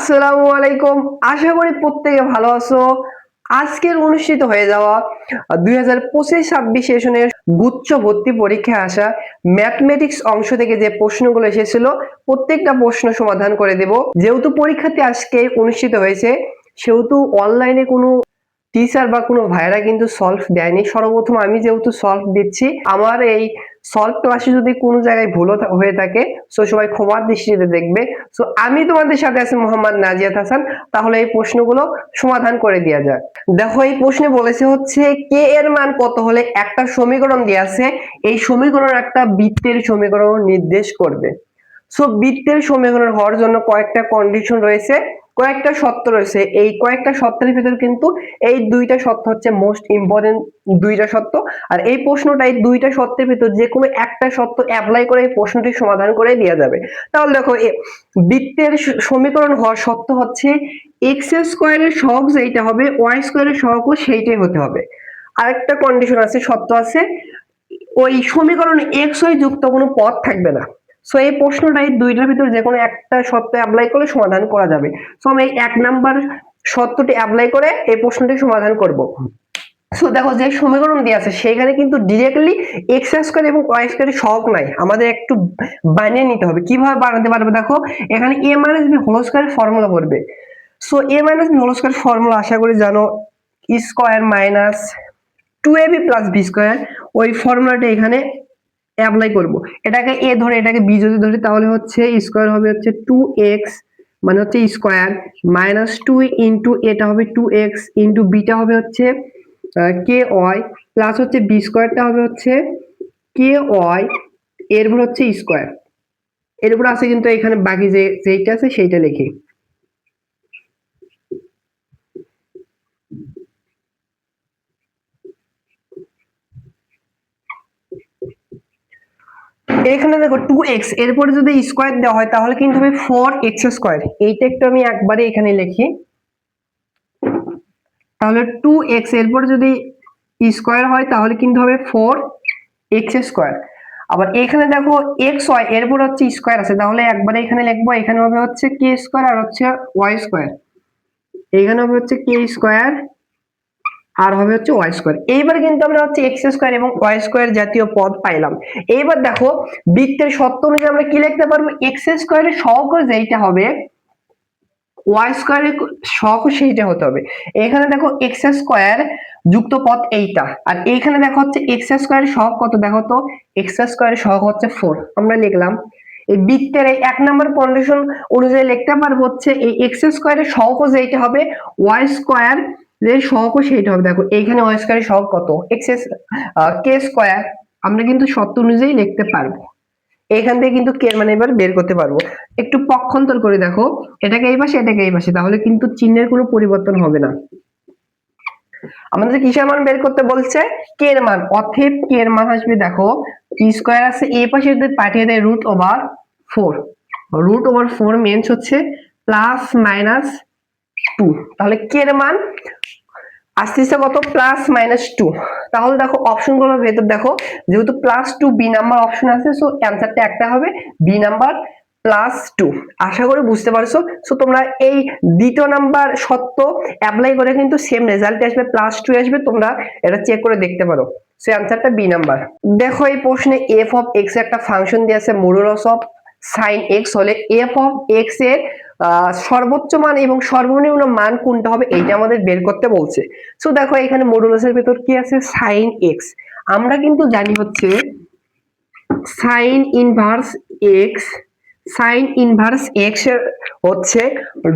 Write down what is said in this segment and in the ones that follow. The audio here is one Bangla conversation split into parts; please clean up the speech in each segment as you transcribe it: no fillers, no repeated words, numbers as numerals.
আসসালামু আলাইকুম। আশা করি প্রত্যেকে ভালো আছো। আজকের অনুষ্ঠিত হয়ে যাওয়া 2025-26 সেশনের গুচ্ছ ভর্তি পরীক্ষায় আসা ম্যাথমেটিক্স অংশ থেকে যে প্রশ্নগুলো এসেছিল প্রত্যেকটা প্রশ্ন সমাধান করে দেব। যেহেতু পরীক্ষাটি আজকে অনুষ্ঠিত হয়েছে সেহেতু অনলাইনে কোনো টিচার বা কোনো ভাইরা কিন্তু সলভ দেয়নি। সর্বপ্রথম আমি যেহেতু সলভ দিচ্ছি, আমার এই সলভ ক্লাসে যদি কোনো জায়গায় ভুল হয়ে থাকে সো সবাই ক্ষমার দৃষ্টিতে দেখবে। সো আমি তোমাদের সাথে আছি মোহাম্মদ নাজিয়াত হাসান। তাহলে এই প্রশ্নগুলো সমাধান করে দেওয়া যাক। দেখো, এই প্রশ্নে বলেছে হচ্ছে কে এর মান কত হলে একটা সমীকরণ দেওয়া আছে, এই সমীকরণ একটা বৃত্তের সমীকরণ নির্দেশ করবে। সো বৃত্তের সমীকরণ হওয়ার জন্য কয়েকটা কন্ডিশন রয়েছে, কয়েকটা শর্ত রয়েছে। এই কয়েকটা শর্তের ভিতর কিন্তু এই দুইটা শর্ত হচ্ছে মোস্ট ইম্পর্টেন্ট দুইটা শর্ত। আর এই প্রশ্নটা এই দুইটা শর্তের ভিতর যে কোনো একটা শর্ত অ্যাপ্লাই করে এই প্রশ্নটি সমাধান করে দেওয়া যাবে। তাহলে দেখো, বৃত্তের সমীকরণ হওয়ার শর্ত হচ্ছে এক্স স্কোয়ারের সহগ যেইটা হবে ওয়াই স্কোয়ারের সহগও সেইটাই হতে হবে। আরেকটা কন্ডিশন আছে, শর্ত আছে, ওই সমীকরণে এক্স ওয়াই যুক্ত কোনো পদ থাকবে না। সো এই প্রশ্নটাই দুইটার ভিতর যে কোনো একটা শর্ত অ্যাপ্লাই করে সমাধান করা যাবে। সো আমি এক নাম্বার শর্তটি অ্যাপ্লাই করে এই প্রশ্নটি সমাধান করব। সো দেখো, যে সমীকরণ দেওয়া আছে সেখানে কিন্তু ডিরেক্টলি এক্স স্কয়ার এবং ওয়াই স্কয়ারের সহগ নাই, আমাদের একটু বানিয়ে নিতে হবে। কিভাবে বানাতে পারবে দেখো, এখানে a minus b whole square formula পড়বে। So a minus b whole square formula আশা করি জানো, square minus 2ab plus b square. ওই ফর্মুলাটা এখানে অ্যাপ্লাই করব। এটাকে a ধরে এটাকে b যদি ধরি তাহলে হচ্ছে স্কয়ার হবে হচ্ছে 2x, মানে হচ্ছে স্কয়ার মাইনাস 2 ইনটু এটা হবে 2x ইনটু বিটা হবে হচ্ছে কে ওয়াই প্লাস হচ্ছে বি স্কয়ারটা হবে হচ্ছে কে ওয়াই, এরপর হচ্ছে স্কয়ার, এরপর আছে কিন্তু এখানে বাকি যেইটা আছে সেইটা লিখি। এখানে দেখো 2x এরপরে যদি স্কয়ার দেওয়া হয় তাহলে কিন্তু হবে 4x স্কয়ার। এইটা একটু আমি একবারে এখানে লিখি। তাহলে 2x এরপরে যদি স্কয়ার হয় তাহলে কিন্তু হবে 4x স্কয়ার। আবার এখানে দেখো xy এরপর হচ্ছে স্কয়ার আছে, তাহলে একবারে এখানে লিখবো, এখানে হবে হচ্ছে k স্কয়ার আর হচ্ছে y স্কয়ার। এখানে হবে হচ্ছে k স্কয়ার আর হবে হচ্ছে ওয়াই স্কয়ার। এইবার কিন্তু আমরা হচ্ছে এক্স স্কয়ার এবং ওয়াই স্কয়ার জাতীয় পদ পাইলাম। এইবার দেখো, বৃত্তের শর্ত অনুযায়ী আমরা কি লিখতে পারবো, এক্স স্কয়ারের সহগ যেইটা হবে ওয়াই স্কয়ারের সহগ সেইটা হতে হবে। এখানে দেখো এক্স স্কয়ার যুক্ত পদ এইটা, আর এইখানে দেখো হচ্ছে এক্স স্কয়ারের সহগ কত, দেখো তো এক্স স্কয়ারের সহগ হচ্ছে 4, আমরা লিখলাম। এই বৃত্তের এই এক নম্বর কন্ডিশন অনুযায়ী লিখতে পারবো হচ্ছে এই এক্স স্কয়ারের সহগ যেইটা হবে ওয়াই স্কয়ার এর সহগ সেইটা হবে। দেখো এইখানে ওয়াই স্কয়ারের সহগ কত, এক্স কে স্কয়ার, আমরা কিন্তু শর্ত অনুযায়ী লিখতে পারবো। এখান থেকে কিন্তু কে মানে এবার বের করতে পারবো। একটু পক্ষান্তর করে দেখো, এটাকে এই পাশে এটাকে এই পাশে, তাহলে কিন্তু চিহ্নের কোনো পরিবর্তন হবে না। আমাদের কিসের মান বের করতে বলছে, কে এর মান। অতএব কে এর মান আসবে, দেখো টি স্কয়ার আছে এই পাশে যদি পাঠিয়ে দেয় √4, √4 মিন্স হচ্ছে প্লাস মাইনাস 2, তাহলে কে এর মান আসতেছে কত, প্লাস মাইনাস 2। তাহলে দেখো অপশনগুলোর ভেতর দেখো, যেহেতু প্লাস 2 বি নাম্বার অপশন আছে, সো অ্যানসারটা একটা হবে বি নাম্বার প্লাস 2। আশা করি বুঝতে পারছো। সো তোমরা এই দ্বিতীয় নাম্বার শর্ত অ্যাপ্লাই করে কিন্তু সেম রেজাল্ট আসবে, প্লাস 2 আসবে, তোমরা এটা চেক করে দেখতে পারো। সো অ্যানসারটা বি নাম্বার। দেখো, এই প্রশ্নে এফ অফ এক্স এর একটা ফাংশন দিয়ে আছে মডুলাস অফ সাইন এক্স হলে এফ অফ এক্স এর সর্বোচ্চ মান এবং সর্বনিম্ন মান কোনটা হবে এইটা আমাদের বের করতে বলছে। সো দেখো, এখানে মডুলাসের ভেতর কি আছে, সাইন এক্স। আমরা কিন্তু জানি হচ্ছে sign inverse x, sign inverse x এর হচ্ছে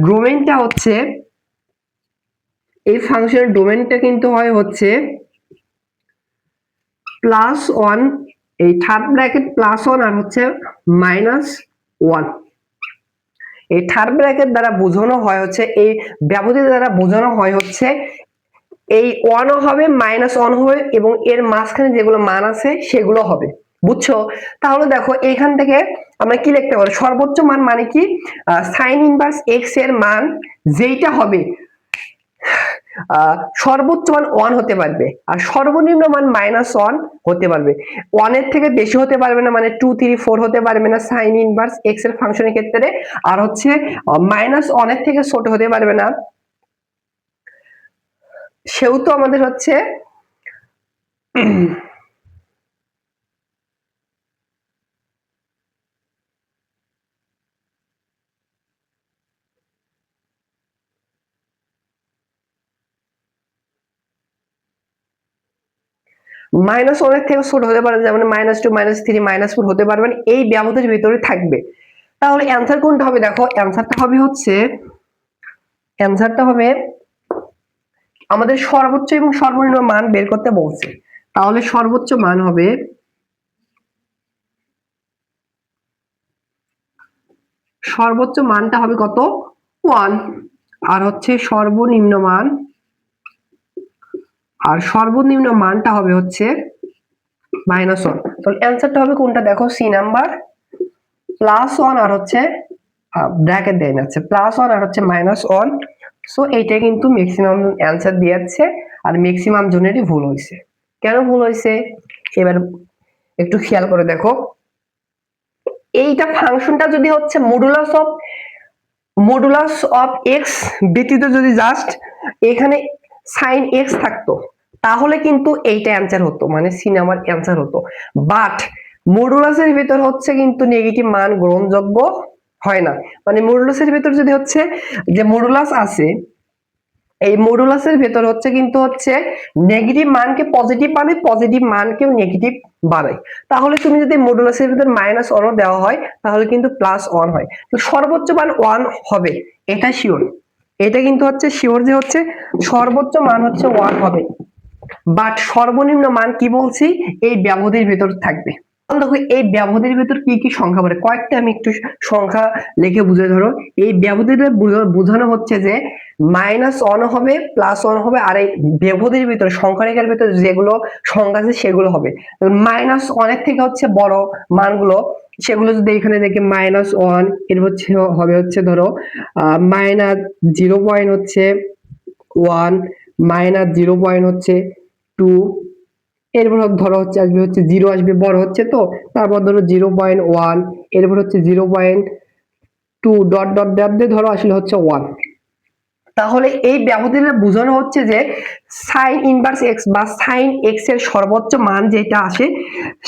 ডোমেইনটা হচ্ছে, এই ফাংশনের ডোমেইনটা কিন্তু হয় হচ্ছে +1, এই থার্ড ব্র্যাকেট +1 আর হচ্ছে -1। এই থার্ড ব্র্যাকেট দ্বারা বোঝানো হয় হচ্ছে, এই ব্যবধি দ্বারা বোঝানো হয় হচ্ছে এই 1 হবে -1 হবে এবং এর মাঝখানে যেগুলো মান আছে সেগুলো হবে, বুঝছো। তাহলে দেখো এখান থেকে আমরা কি লিখতে পারি, সর্বোচ্চ মান মানে কি, সাইন ইনভার্স এক্স এর মান যেইটা হবে সর্বোচ্চ মান 1 হতে পারবে আর সর্বনিম্ন মান -1 হতে পারবে। 1 এর থেকে বেশি হতে পারবে না, মানে 2 3 4 হতে পারবে না সাইন ইনভার্স এক্স এর ফাংশনের ক্ষেত্রে। আর হচ্ছে -1 এর থেকে ছোট হতে পারবে না। সেহেতু আমাদের হচ্ছে -1 এর থেকে ছোট হতে পারে, যেমন -2 -3 -4 হতে পারবে না, এই ব্যবধানের ভিতরে থাকবে। তাহলে অ্যান্সার কোনটা হবে? দেখো অ্যান্সারটা হবে আমাদের সর্বোচ্চ এবং সর্বনিম্ন মান বের করতে বলছে। তাহলে সর্বোচ্চ মানটা হবে কত? 1। আর হচ্ছে সর্বনিম্ন মানটা হবে হচ্ছে -1। তাহলে অ্যান্সারটা হবে কোনটা? দেখো সি নাম্বার, +1 আর হচ্ছে ব্র্যাকেট দেন আছে +1 আর হচ্ছে -1। সো এইটা কিন্তু ম্যাক্সিমাম অ্যান্সার দিয়েছে, আর ম্যাক্সিমাম জনেরই ভুল হয়েছে। কেন ভুল হয়েছে এবার একটু খেয়াল করে দেখো। এইটা ফাংশনটা যদি হচ্ছে মডুলাস অফ এক্স ব্যতীত যদি জাস্ট এখানে সাইন এক্স থাকতো, তাহলে কিন্তু এইটা অ্যান্সার হতো, মানে সি নাম্বার অ্যান্সার হতো। বাট মডুলাসের ভিতর হচ্ছে কিন্তু নেগেটিভ মান গ্রহণযোগ্য হয় না। মানে মডুলাসের ভিতর যদি হচ্ছে যে মডুলাস আছে, এই মডুলাসের ভেতর হচ্ছে কিন্তু হচ্ছে নেগেটিভ মানকে পজিটিভ বানায়, পজিটিভ মানকেও নেগেটিভ বানায়। তাহলে তুমি যদি মডুলাসের ভিতর -1 দেওয়া হয় তাহলে কিন্তু +1 হয়। তো সর্বোচ্চ মান 1 হবে, এটা শিওর। এটা কিন্তু হচ্ছে শিওর যে হচ্ছে সর্বোচ্চ মান হচ্ছে 1 হবে। বাট সর্বনিম্ন মান কি বলছি? এই ব্যবধির ভেতর থাকবে। দেখো এই ব্যবধির ভেতর কি কি সংখ্যা পড়ে, কয়েকটা আমি একটু সংখ্যা লিখে বুঝে ধরো। এই ব্যবধিটা বোঝানো হচ্ছে যে -1 হবে, +1 হবে, আর এই ব্যবধির ভিতরে সংখ্যা রেখার ভিতরে যেগুলো সংখ্যা আছে সেগুলো হবে। -1 এর থেকে হচ্ছে বড় মানগুলো, সেগুলো যদি এখানে দেখে -1 এর হচ্ছে হবে হচ্ছে ধরো -0.1, -0.2, এরপর ধরো হচ্ছে আসবে হচ্ছে 0 আসবে, বড় হচ্ছে তো, তারপর ধরো 0.1, এরপর হচ্ছে 0.2 ডট ডট ডট দিয়ে ধরো আসলে হচ্ছে 1। তাহলে এই ব্যবধানে বোঝানো হচ্ছে যে সাইন ইনভার্স এক্স বা সাইন এক্স এর সর্বোচ্চ মান যেটা আসে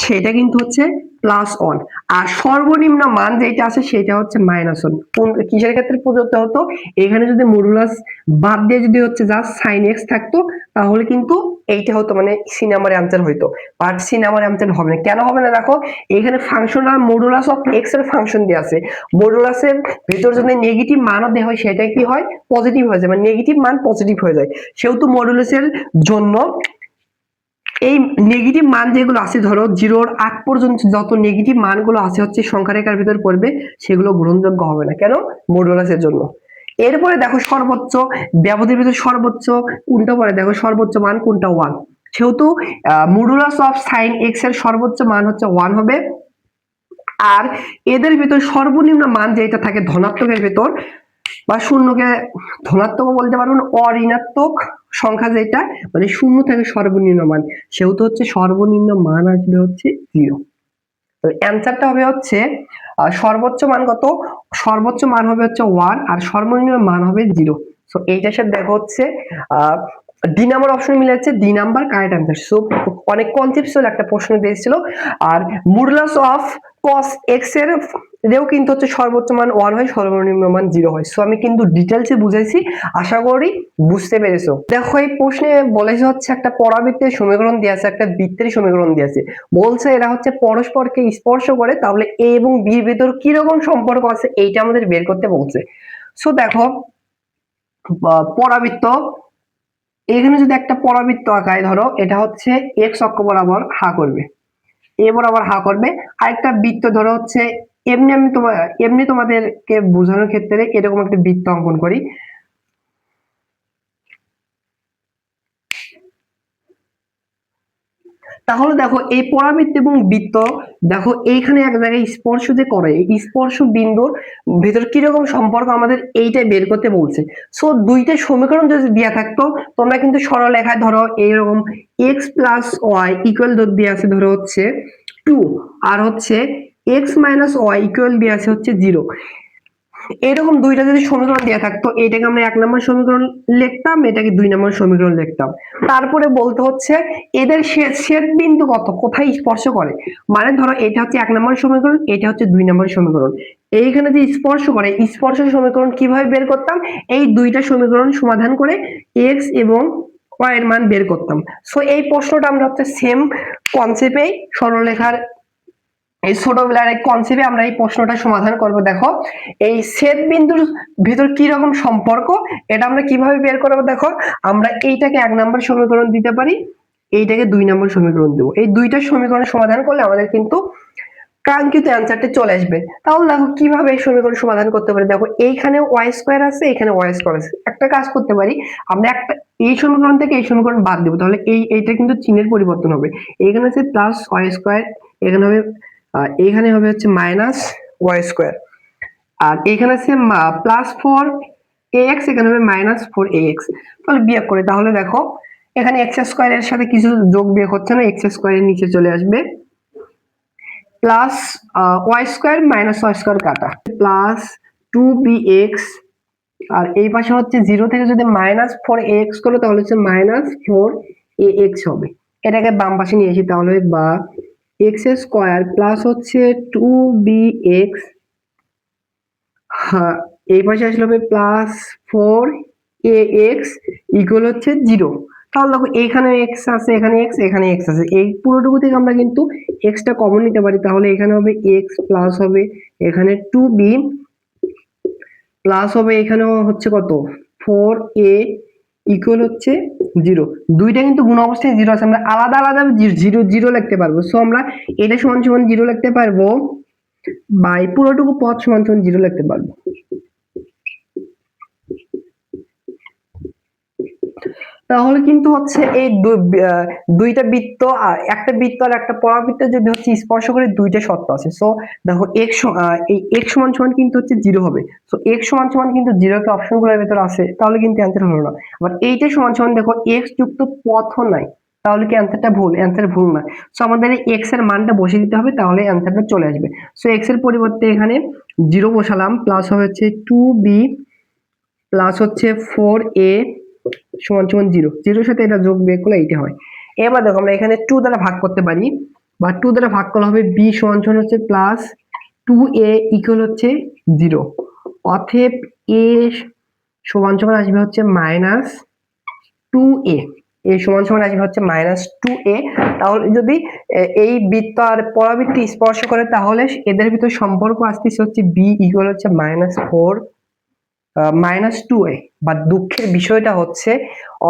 সেটা কিন্তু হচ্ছে +1, আর সর্বনিম্ন মান যেটা আছে সেটা হচ্ছে -1। কোন কিসের ক্ষেত্রে প্রযোজ্য হতো? এখানে যদি মডুলাস বাদ দিয়ে যদি হচ্ছে জাস্ট সাইন এক্স থাকতো তাহলে কিন্তু এইটা হতো, মানে সি নাম্বার অ্যান্সার হইতো। বাট সি নাম্বার অ্যান্সার হবে না। কেন হবে না? দেখো এখানে ফাংশন আর মডুলাস অফ এক্স এর ফাংশন দিয়ে আছে, মডুলাসের ভিতর যদি নেগেটিভ মানও দেওয়া হয় সেটা কি হয়? পজিটিভ হয়ে যায়, মানে নেগেটিভ মান পজিটিভ হয়ে যায়। সেহেতু মডুলাসের জন্য এই নেগেটিভ মান যেগুলো আছে ধরো 0-র আগ পর্যন্ত যত নেগেটিভ মানগুলো আছে হচ্ছে সংখ্যা রেখার ভিতর পড়বে, সেগুলো গ্রহণযোগ্য হবে না। কেন? মডুলাসের জন্য। এরপরে দেখো সর্বোচ্চ ব্যবধির ভিতর সর্বোচ্চ কোনটা পড়ে, দেখো সর্বোচ্চ মান কোনটা? 1। সেহেতু মডুলাস অফ সাইন এক্স এর সর্বোচ্চ মান হচ্ছে 1 হবে। আর এদের ভিতর সর্বনিম্ন মান যেটা থাকে ধনাত্মকের ভিতর বা শূন্যকে ধনাত্মক বলতে পারবো না, অঋণাত্মক সংখ্যা যেটা, মানে 0 থেকে সর্বনিম্ন মান, সেহেতু হচ্ছে সর্বনিম্ন মান আসবে হচ্ছে 0। তো অ্যান্সারটা হবে হচ্ছে সর্বোচ্চ মান কত? সর্বোচ্চ মান হবে হচ্ছে 1 আর সর্বনিম্ন মান হবে 0। সো এইটার সাথে দেখো হচ্ছে ডি নাম্বার অপশন মিলে যাচ্ছে, D number correct answer. So অনেক কনসেপচুয়াল একটা প্রশ্ন দিয়েছিল। আর মডুলাস অফ cos x এর এও কিন্তু হচ্ছে সর্বোচ্চ মান 1 হয়, সর্বনিম্ন মান 0 হয়। সো আমি কিন্তু ডিটেইলসে বুঝাইছি, আশা করি বুঝতে পেরেছো। দেখো এই প্রশ্নে বলেছে হচ্ছে একটা পরাবৃত্তের সমীকরণ দিয়ে আছে, একটা বৃত্তের সমীকরণ দিয়ে আছে, বলছে এরা হচ্ছে পরস্পরকে স্পর্শ করে, তাহলে a এবং b এর ভিতর কি রকম সম্পর্ক আছে এইটা আমাদের বের করতে বলছে। সো দেখো পরাবৃত্ত, এখানে যদি একটা পরাবৃত্ত আঁকায়, ধরো এটা হচ্ছে x অক্ষ বরাবর হা করবে, এ বরাবর হা করবে, আরেকটা বৃত্ত ধরো হচ্ছে এমনি তোমাদেরকে বোঝানোর ক্ষেত্রে এরকম একটা বৃত্ত অঙ্কন করি। তাহলে দেখো এই পরাবৃত্ত এবং বৃত্ত, দেখো এইখানে এক জায়গায় স্পর্শ যে করে, এই স্পর্শ বিন্দুর ভিতর কিরকম সম্পর্ক আমাদের এইটাই বের করতে বলছে। সো দুইটা সমীকরণ যদি দেওয়া থাকতো, তোমরা কিন্তু সরলরেখায় ধরো এইরকম এক্স প্লাস ওয়াই ইকুয়াল দিয়ে আছে ধরো হচ্ছে 2, আর হচ্ছে এক্স মাইনাস ওয়াই ইকুয়াল দিয়ে আছে হচ্ছে 0। এরকম দুইটা যদি সমীকরণ দেওয়া থাকতো, এটাকে আমরা 1 নম্বর সমীকরণ লিখতাম, এটাকে 2 নম্বর সমীকরণ লিখতাম। তারপরে বলতে হচ্ছে এদের ছেদ বিন্দু কত, কোথায় স্পর্শ করে। মানে ধরো এটা হচ্ছে 1 নম্বর সমীকরণ, এটা হচ্ছে 2 নম্বর সমীকরণ। এইখানে যে স্পর্শ করে, স্পর্শ সমীকরণ কিভাবে বের করতাম, এই দুইটা সমীকরণ সমাধান করে এক্স এবং ওয়াই এর মান বের করতাম। সো এই প্রশ্নটা আমরা হচ্ছে সেম কনসেপ্টে সরলরেখার এই ছোটবেলার এক কনসেপ্টে আমরা এই প্রশ্নটা সমাধান করব। দেখো এই ছেদ বিন্দুর ভিতর কি রকম সম্পর্ক, এটা আমরা কিভাবে বের করব। দেখো আমরা এইটাকে 1 নম্বর সমীকরণ দিতে পারি, এইটাকে 2 নম্বর সমীকরণ দেব। এই দুইটা সমীকরণ সমাধান করলে আমাদের কিন্তু কাঙ্ক্ষিত অ্যান্সারটা চলে আসবে। তাহলে দেখো কিভাবে এই সমীকরণ সমাধান করতে পারি। দেখো এইখানে ওয়াই স্কয়ার আছে, এখানে ওয়াই স্কয়ার আছে। একটা কাজ করতে পারি, আমরা একটা এই সমীকরণ থেকে এই সমীকরণ বাদ দেব, তাহলে এইটা কিন্তু চিহ্নের পরিবর্তন হবে। এইখানে আছে প্লাস ওয়াই স্কয়ার, এখানে হবে এইখানে হবে হচ্ছে মাইনাস ওয়াই স্কয়ার, আর এখানে আছে প্লাস 4ax, এখানে হবে মাইনাস 4ax। তাহলে বিয়োগ করে, তাহলে দেখো এখানে এক্স স্কয়ারের সাথে কিছু যোগ বিয়োগ হচ্ছে না, এক্স স্কয়ারের নিচে চলে আসবে, plus y square minus y square কাটা, প্লাস 2bx, আর এই পাশে হচ্ছে 0 থেকে যদি মাইনাস 4ax করো তাহলে হচ্ছে মাইনাস 4ax হবে। এটাকে বাম পাশে নিয়ে আসি, তাহলে বা এক্স স্কয়ার প্লাস হচ্ছে 2bx, হ্যাঁ এই পাশে আসলে হবে প্লাস 4ax ইকুয়াল হচ্ছে 0। তাহলে দেখো এইখানে x আছে, এখানে x, এখানে x আছে, এই পুরোটুকু থেকে আমরা কিন্তু x টা কমন নিতে পারি। তাহলে এখানে হবে x প্লাস হবে এখানে 2b প্লাস হবে এখানেও হচ্ছে কত 4a ইকুয়াল হচ্ছে 0। দুইটা কিন্তু গুণ অবস্থায় 0 আছে, আমরা আলাদা আলাদা 0 লিখতে পারবো। সো আমরা এটা সমান সমান 0 লিখতে পারবো, বাই পুরোটুকু পদ সমান সমান 0 লিখতে পারবো। তাহলে কিন্তু হচ্ছে এই দুইটা বৃত্ত, আর একটা বৃত্ত আর একটা পরাবৃত্ত যদি হচ্ছে স্পর্শ করে, দুইটা শর্ত আছে। সো দেখো এই x সমান সমান কিন্তু হচ্ছে 0 হবে। সো x সমান সমান কিন্তু 0 কে অপশনগুলোর ভিতর আছে, তাহলে কিন্তু অ্যান্সার হলো না। আবার এইটা সমান সমান দেখো x যুক্ত পথও নাই, তাহলে কি অ্যান্সারটা ভুল? অ্যান্সার ভুল না। সো আমাদের x এর মানটা বসিয়ে দিতে হবে, তাহলে অ্যান্সারটা চলে আসবে। সো x এর পরিবর্তে এখানে 0 বসালাম, প্লাস হবে হচ্ছে 2b প্লাস হচ্ছে 4a সমান সমান 0, 0 সাথে এটা যোগ বিয়োগ করলে এইটা হয়। এবার দেখো আমরা এখানে 2 দ্বারা ভাগ করতে পারি, বা 2 দ্বারা ভাগ করলে হবে b সমান সমান হচ্ছে প্লাস 2a ইকুয়াল হচ্ছে 0। অতএব a সমান সমান আসবে হচ্ছে মাইনাস 2a, a সমান সমান আসবে হচ্ছে মাইনাস 2a। তাহলে যদি এই বৃত্ত আর পরাবৃত্ত স্পর্শ করে, তাহলে এদের ভিতর সম্পর্ক আসতেছে হচ্ছে b ইকুয়াল হচ্ছে মাইনাস 2a। বা দুঃখের বিষয়টা হচ্ছে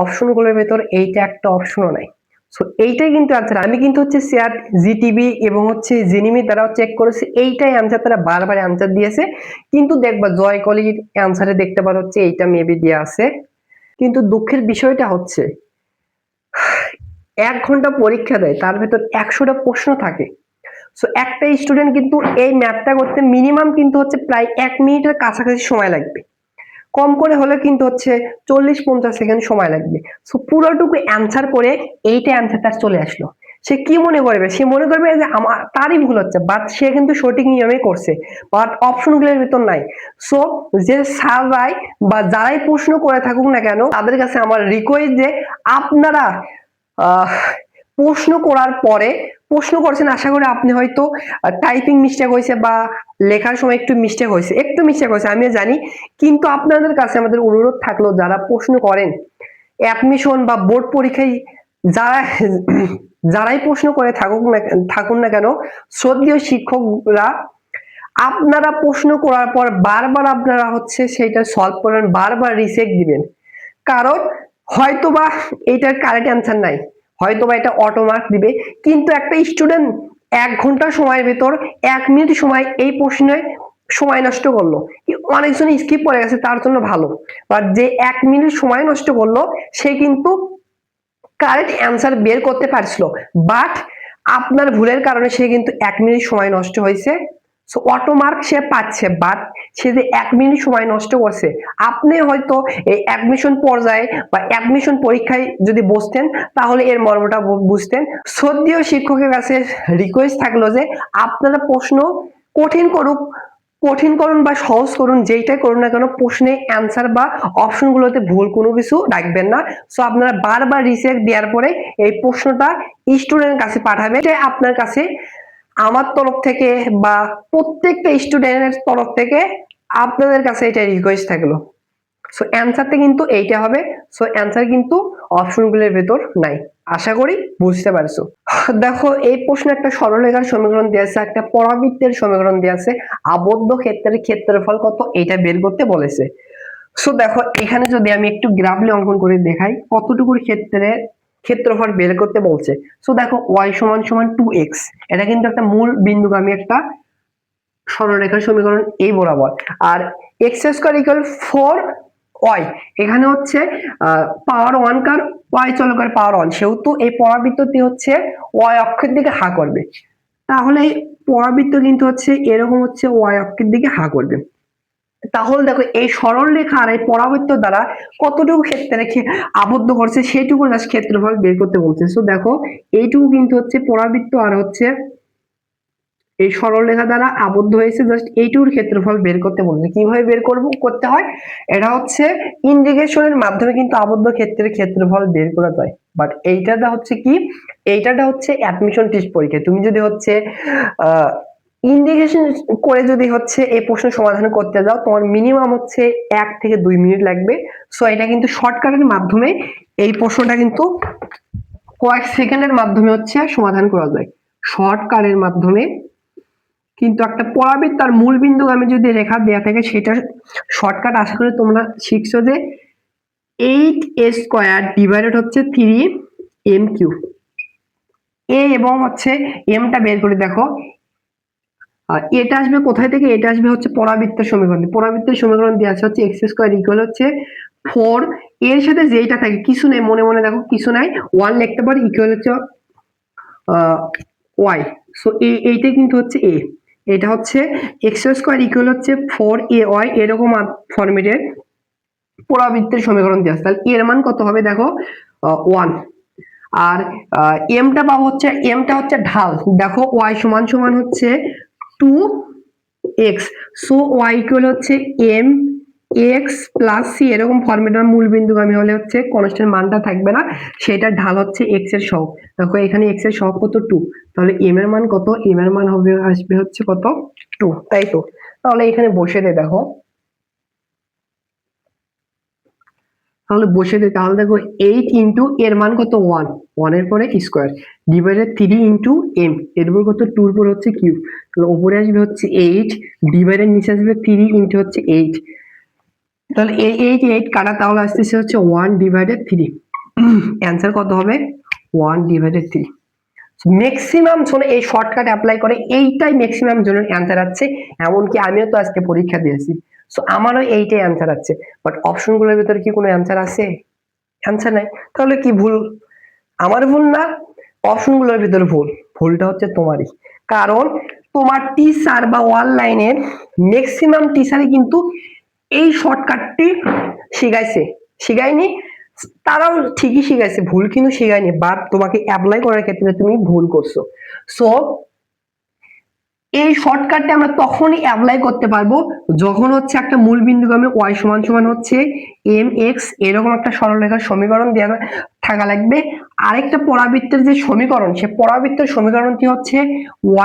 অপশনগুলোর ভেতর এইটা একটা অপশনও নাই। সো এইটাই কিন্তু আনসার। আমি কিন্তু হচ্ছে শেয়ার জিটিভি এবং হচ্ছে জেনিমি দ্বারাও চেক করেছি, এইটাই আনসার, তারা বারবার আনসার দিয়েছে। কিন্তু দেখবা জয় কলির আনসারে দেখতে পারো হচ্ছে এইটা মেবি দেওয়া আছে। কিন্তু দুঃখের বিষয়টা হচ্ছে 1 ঘন্টা পরীক্ষা দেয়, তার ভেতর 100টা প্রশ্ন থাকে। সো একটা স্টুডেন্ট কিন্তু এই ম্যাথটা করতে মিনিমাম কিন্তু হচ্ছে প্রায় 1 মিনিটের কাছাকাছি সময় লাগবে, কম করে হলে কিন্তু হচ্ছে 40-50 সেকেন্ড সময় লাগবে। সো পুরোটুকু অ্যান্সার করে এইটা অ্যান্সারটা চলে আসলো। সে কি মনে করবে? সে মনে করবে যে আমার তারই ভুল হচ্ছে, বাট সে কিন্তু সঠিক নিয়মে করছে, বাট অপশনগুলোর ভিতর নাই। সো যে স্যাররাই বা যারাই প্রশ্ন করে থাকুক না কেন, তাদের কাছে আমার রিকোয়েস্ট যে আপনারা প্রশ্ন করার পরে, প্রশ্ন করছেন আশা করি আপনি হয়তো টাইপিং মিস্টেক হয়েছে বা লেখার সময় একটু মিস্টেক হয়েছে, আমি জানি। কিন্তু আপনাদের কাছে আমাদের অনুরোধ থাকলো, যারা প্রশ্ন করেন অ্যাডমিশন বা বোর্ড পরীক্ষায় যারাই প্রশ্ন করে থাকুন না কেন, শ্রদ্ধেয় শিক্ষকরা, আপনারা প্রশ্ন করার পর বারবার আপনারা হচ্ছে সেটা সলভ করেন, বারবার রিচেক দিবেন। কারণ হয়তোবা এটার কারেক্ট অ্যান্সার নাই, হয়তোবা এটা অটোমার্ক দিবে, কিন্তু একটা স্টুডেন্ট 1 ঘন্টা সময়ের ভেতর 1 মিনিট সময় এই প্রশ্নে সময় নষ্ট করলো, অনেকজন স্কিপ করে গেছে, তার জন্য ভালো। বাট যে 1 মিনিট সময় নষ্ট করলো, সে কিন্তু কারেক্ট অ্যান্সার বের করতে পারছিল, বাট আপনার ভুলের কারণে সে কিন্তু 1 মিনিট সময় নষ্ট হয়েছে। সো অটো মার্ক সে পাচ্ছে, বাট সে যে 1 মিনিট সময় নষ্ট করছে। আপনি হয়তো এই অ্যাডমিশন পর্যায়ে বা অ্যাডমিশন পরীক্ষায় যদি বসতেন তাহলে এর মর্মটা বুঝতেন। শ্রদ্ধেয় শিক্ষকের কাছে রিকোয়েস্ট থাকলো যে আপনারা প্রশ্ন কঠিন করুক, কঠিন করুন বা সহজ করুন, যেইটাই করুন না কেন প্রশ্নে অ্যান্সার বা অপশনগুলোতে ভুল কোনো কিছু রাখবেন না। সো আপনারা বারবার রিচেক দেওয়ার পরে এই প্রশ্নটা স্টুডেন্টের কাছে পাঠাবেন। এটা আপনার কাছে আমার তরফ থেকে বা প্রত্যেকটা স্টুডেন্টের তরফ থেকে আপনাদের কাছে এটা রিকোয়েস্ট থাকলো। সো অ্যান্সারটা কিন্তু এইটা হবে। সো অ্যান্সার কিন্তু অপশনগুলোর ভেতর নাই। আশা করি বুঝতে পারছো। দেখো এই প্রশ্নে একটা সরলরেখার সমীকরণ দেওয়া আছে, একটা পরাবৃত্তের সমীকরণ দেওয়া আছে, আবদ্ধ ক্ষেত্রের ক্ষেত্রফল কত এটা বের করতে বলেছে। সো দেখো এখানে যদি আমি একটু গ্রাফলি অঙ্কন করে দেখাই কতটুকুর ক্ষেত্রে ক্ষেত্রফল বের করতে বলছে। সো দেখো y সমান সমান 2x, এটা কিন্তু একটা মূল বিন্দুগামী একটা সরলরেখার সমীকরণ এই বরাবর। আর x স্কয়ার ইকুয়াল 4y, এখানে হচ্ছে পাওয়ার 1 কার y চলকের পাওয়ার 1, সেহেতু এই পরাবৃত্তটি হচ্ছে y অক্ষের দিকে হা করবে। তাহলে পরাবৃত্ত কিন্তু হচ্ছে এরকম হচ্ছে y অক্ষের দিকে হা করবে। তাহলে দেখো এই সরল রেখা আর এই পরাবৃত্ত দ্বারা কতটুকু ক্ষেত্রে আবদ্ধ করছে সেইটুকু জাস্ট ক্ষেত্রফল বের করতে বলছে। সো দেখো এইটুকু কিন্তু হচ্ছে পরাবৃত্ত আর হচ্ছে এই সরল রেখা দ্বারা আবদ্ধ হয়েছে, জাস্ট এইটুকুর ক্ষেত্রফল বের করতে বলছে। কিভাবে বের করতে হয়, এটা হচ্ছে ইন্টিগ্রেশনের মাধ্যমে কিন্তু আবদ্ধ ক্ষেত্রের ক্ষেত্রফল বের করা যায়। বাট এইটাটা হচ্ছে কি, এইটাটা হচ্ছে অ্যাডমিশন টেস্ট পরীক্ষায় তুমি যদি হচ্ছে ইন্টিগ্রেশন করে যদি হচ্ছে এই প্রশ্ন সমাধান করতে যাও তোমার মিনিমাম হচ্ছে 1 থেকে 2 মিনিট লাগবে। সো এটা কিন্তু শর্টকাটের মাধ্যমে এই প্রশ্নটা কিন্তু কয়েক সেকেন্ডের মাধ্যমে হচ্ছে সমাধান করা যায়। শর্টকাটের মাধ্যমে কিন্তু একটা পরাবৃত্ত তার মূল বিন্দুগামী যদি রেখা দেয়া থাকে সেটা শর্টকাট আশা করি তোমরা শিখছো যে 8a স্কয়ার ডিভাইডেড হচ্ছে 3m কিউব। এ এবং হচ্ছে এমটা বের করে দেখো, এটা আসবে কোথায় থেকে, এটা আসবে হচ্ছে পরাবৃত্তের সমীকরণ। পরাবৃত্তের সমীকরণ দেওয়া আছে হচ্ছে x স্কয়ার ইকুয়াল হচ্ছে 4, এর সাথে যেটা থাকে কিছু নেই, মনে মনে দেখো কিছু নাই, 1 লিখতে পারি, ইকুয়াল হচ্ছে y। সো এইটা কিন্তু হচ্ছে a, এটা হচ্ছে x স্কয়ার ইকুয়াল হচ্ছে 4ay, এরকম ফরম্যাটের পরাবৃত্তের সমীকরণ দেওয়া আছে। তাহলে এর মান কত হবে দেখো 1। আর এমটা পাবো হচ্ছে, এমটা হচ্ছে ঢাল, দেখো y সমান সমান হচ্ছে 2x, সো y ইকুয়াল হচ্ছে m x প্লাস c, এরকম ফরম্যাটের মূল বিন্দুগামী হলে হচ্ছে কনস্ট্যান্ট মানটা থাকবে না, সেটা ঢাল হচ্ছে x এর সহগ। দেখো এখানে x এর সহগ কত 2, তাহলে m এর মান কত, m এর মান হবে আসবে হচ্ছে কত 2, তাই তো। তাহলে এখানে বসে দে দেখো, তাহলে বসে দিই, তাহলে দেখো 8 ইন্টু এর মান কত 1, 1 এর পরে স্কয়ার ডিভাইডেড 3 ইন্টু এম, এর উপর কত 2 এর পর হচ্ছে কিউব, তাহলে উপরে আসবে হচ্ছে 8 ডিভাইডেড নিচে আসবে 3 ইন্টু হচ্ছে 8, তাহলে এই 8 কাটা, তাহলে আসতেছে হচ্ছে 1 ডিভাইডেড 3। অ্যান্সার কত হবে 1 ডিভাইডেড 3। ম্যাক্সিমাম জনে এই শর্টকাট অ্যাপ্লাই করে, এইটাই ম্যাক্সিমাম জনের অ্যান্সার আছে। এমনকি আমিও তো আজকে পরীক্ষা দিয়েছি, সো আমারও এইটাই অ্যান্সার আছে। বাট অপশনগুলোর ভিতরে কি কোনো অ্যান্সার আছে, অ্যান্সার নাই। তাহলে কি ভুল আমার ভুল না, অপশনগুলোর ভিতরে ভুল, ভুলটা হচ্ছে তোমারই। কারণ তোমার টিচার বা অনলাইনের ম্যাক্সিমাম টিচারই কিন্তু এই শর্টকাটটি শিখায়নি, তারাও ঠিকই শিখাইছে, ভুল কিন্তু শিখায়নি, বাট তোমাকে অ্যাপ্লাই করার ক্ষেত্রে তুমি ভুল করছো। সো এই শর্টকাটটা আমরা তখনই অ্যাপ্লাই করতে পারবো যখন হচ্ছে একটা মূল বিন্দুগামী y সমান সমান হচ্ছে mx, এরকম একটা সরলরেখার সমীকরণ দেওয়া থাকা লাগবে। আরেকটা পরাবৃত্তের যে সমীকরণ, সে পরাবৃত্তের সমীকরণটি হচ্ছে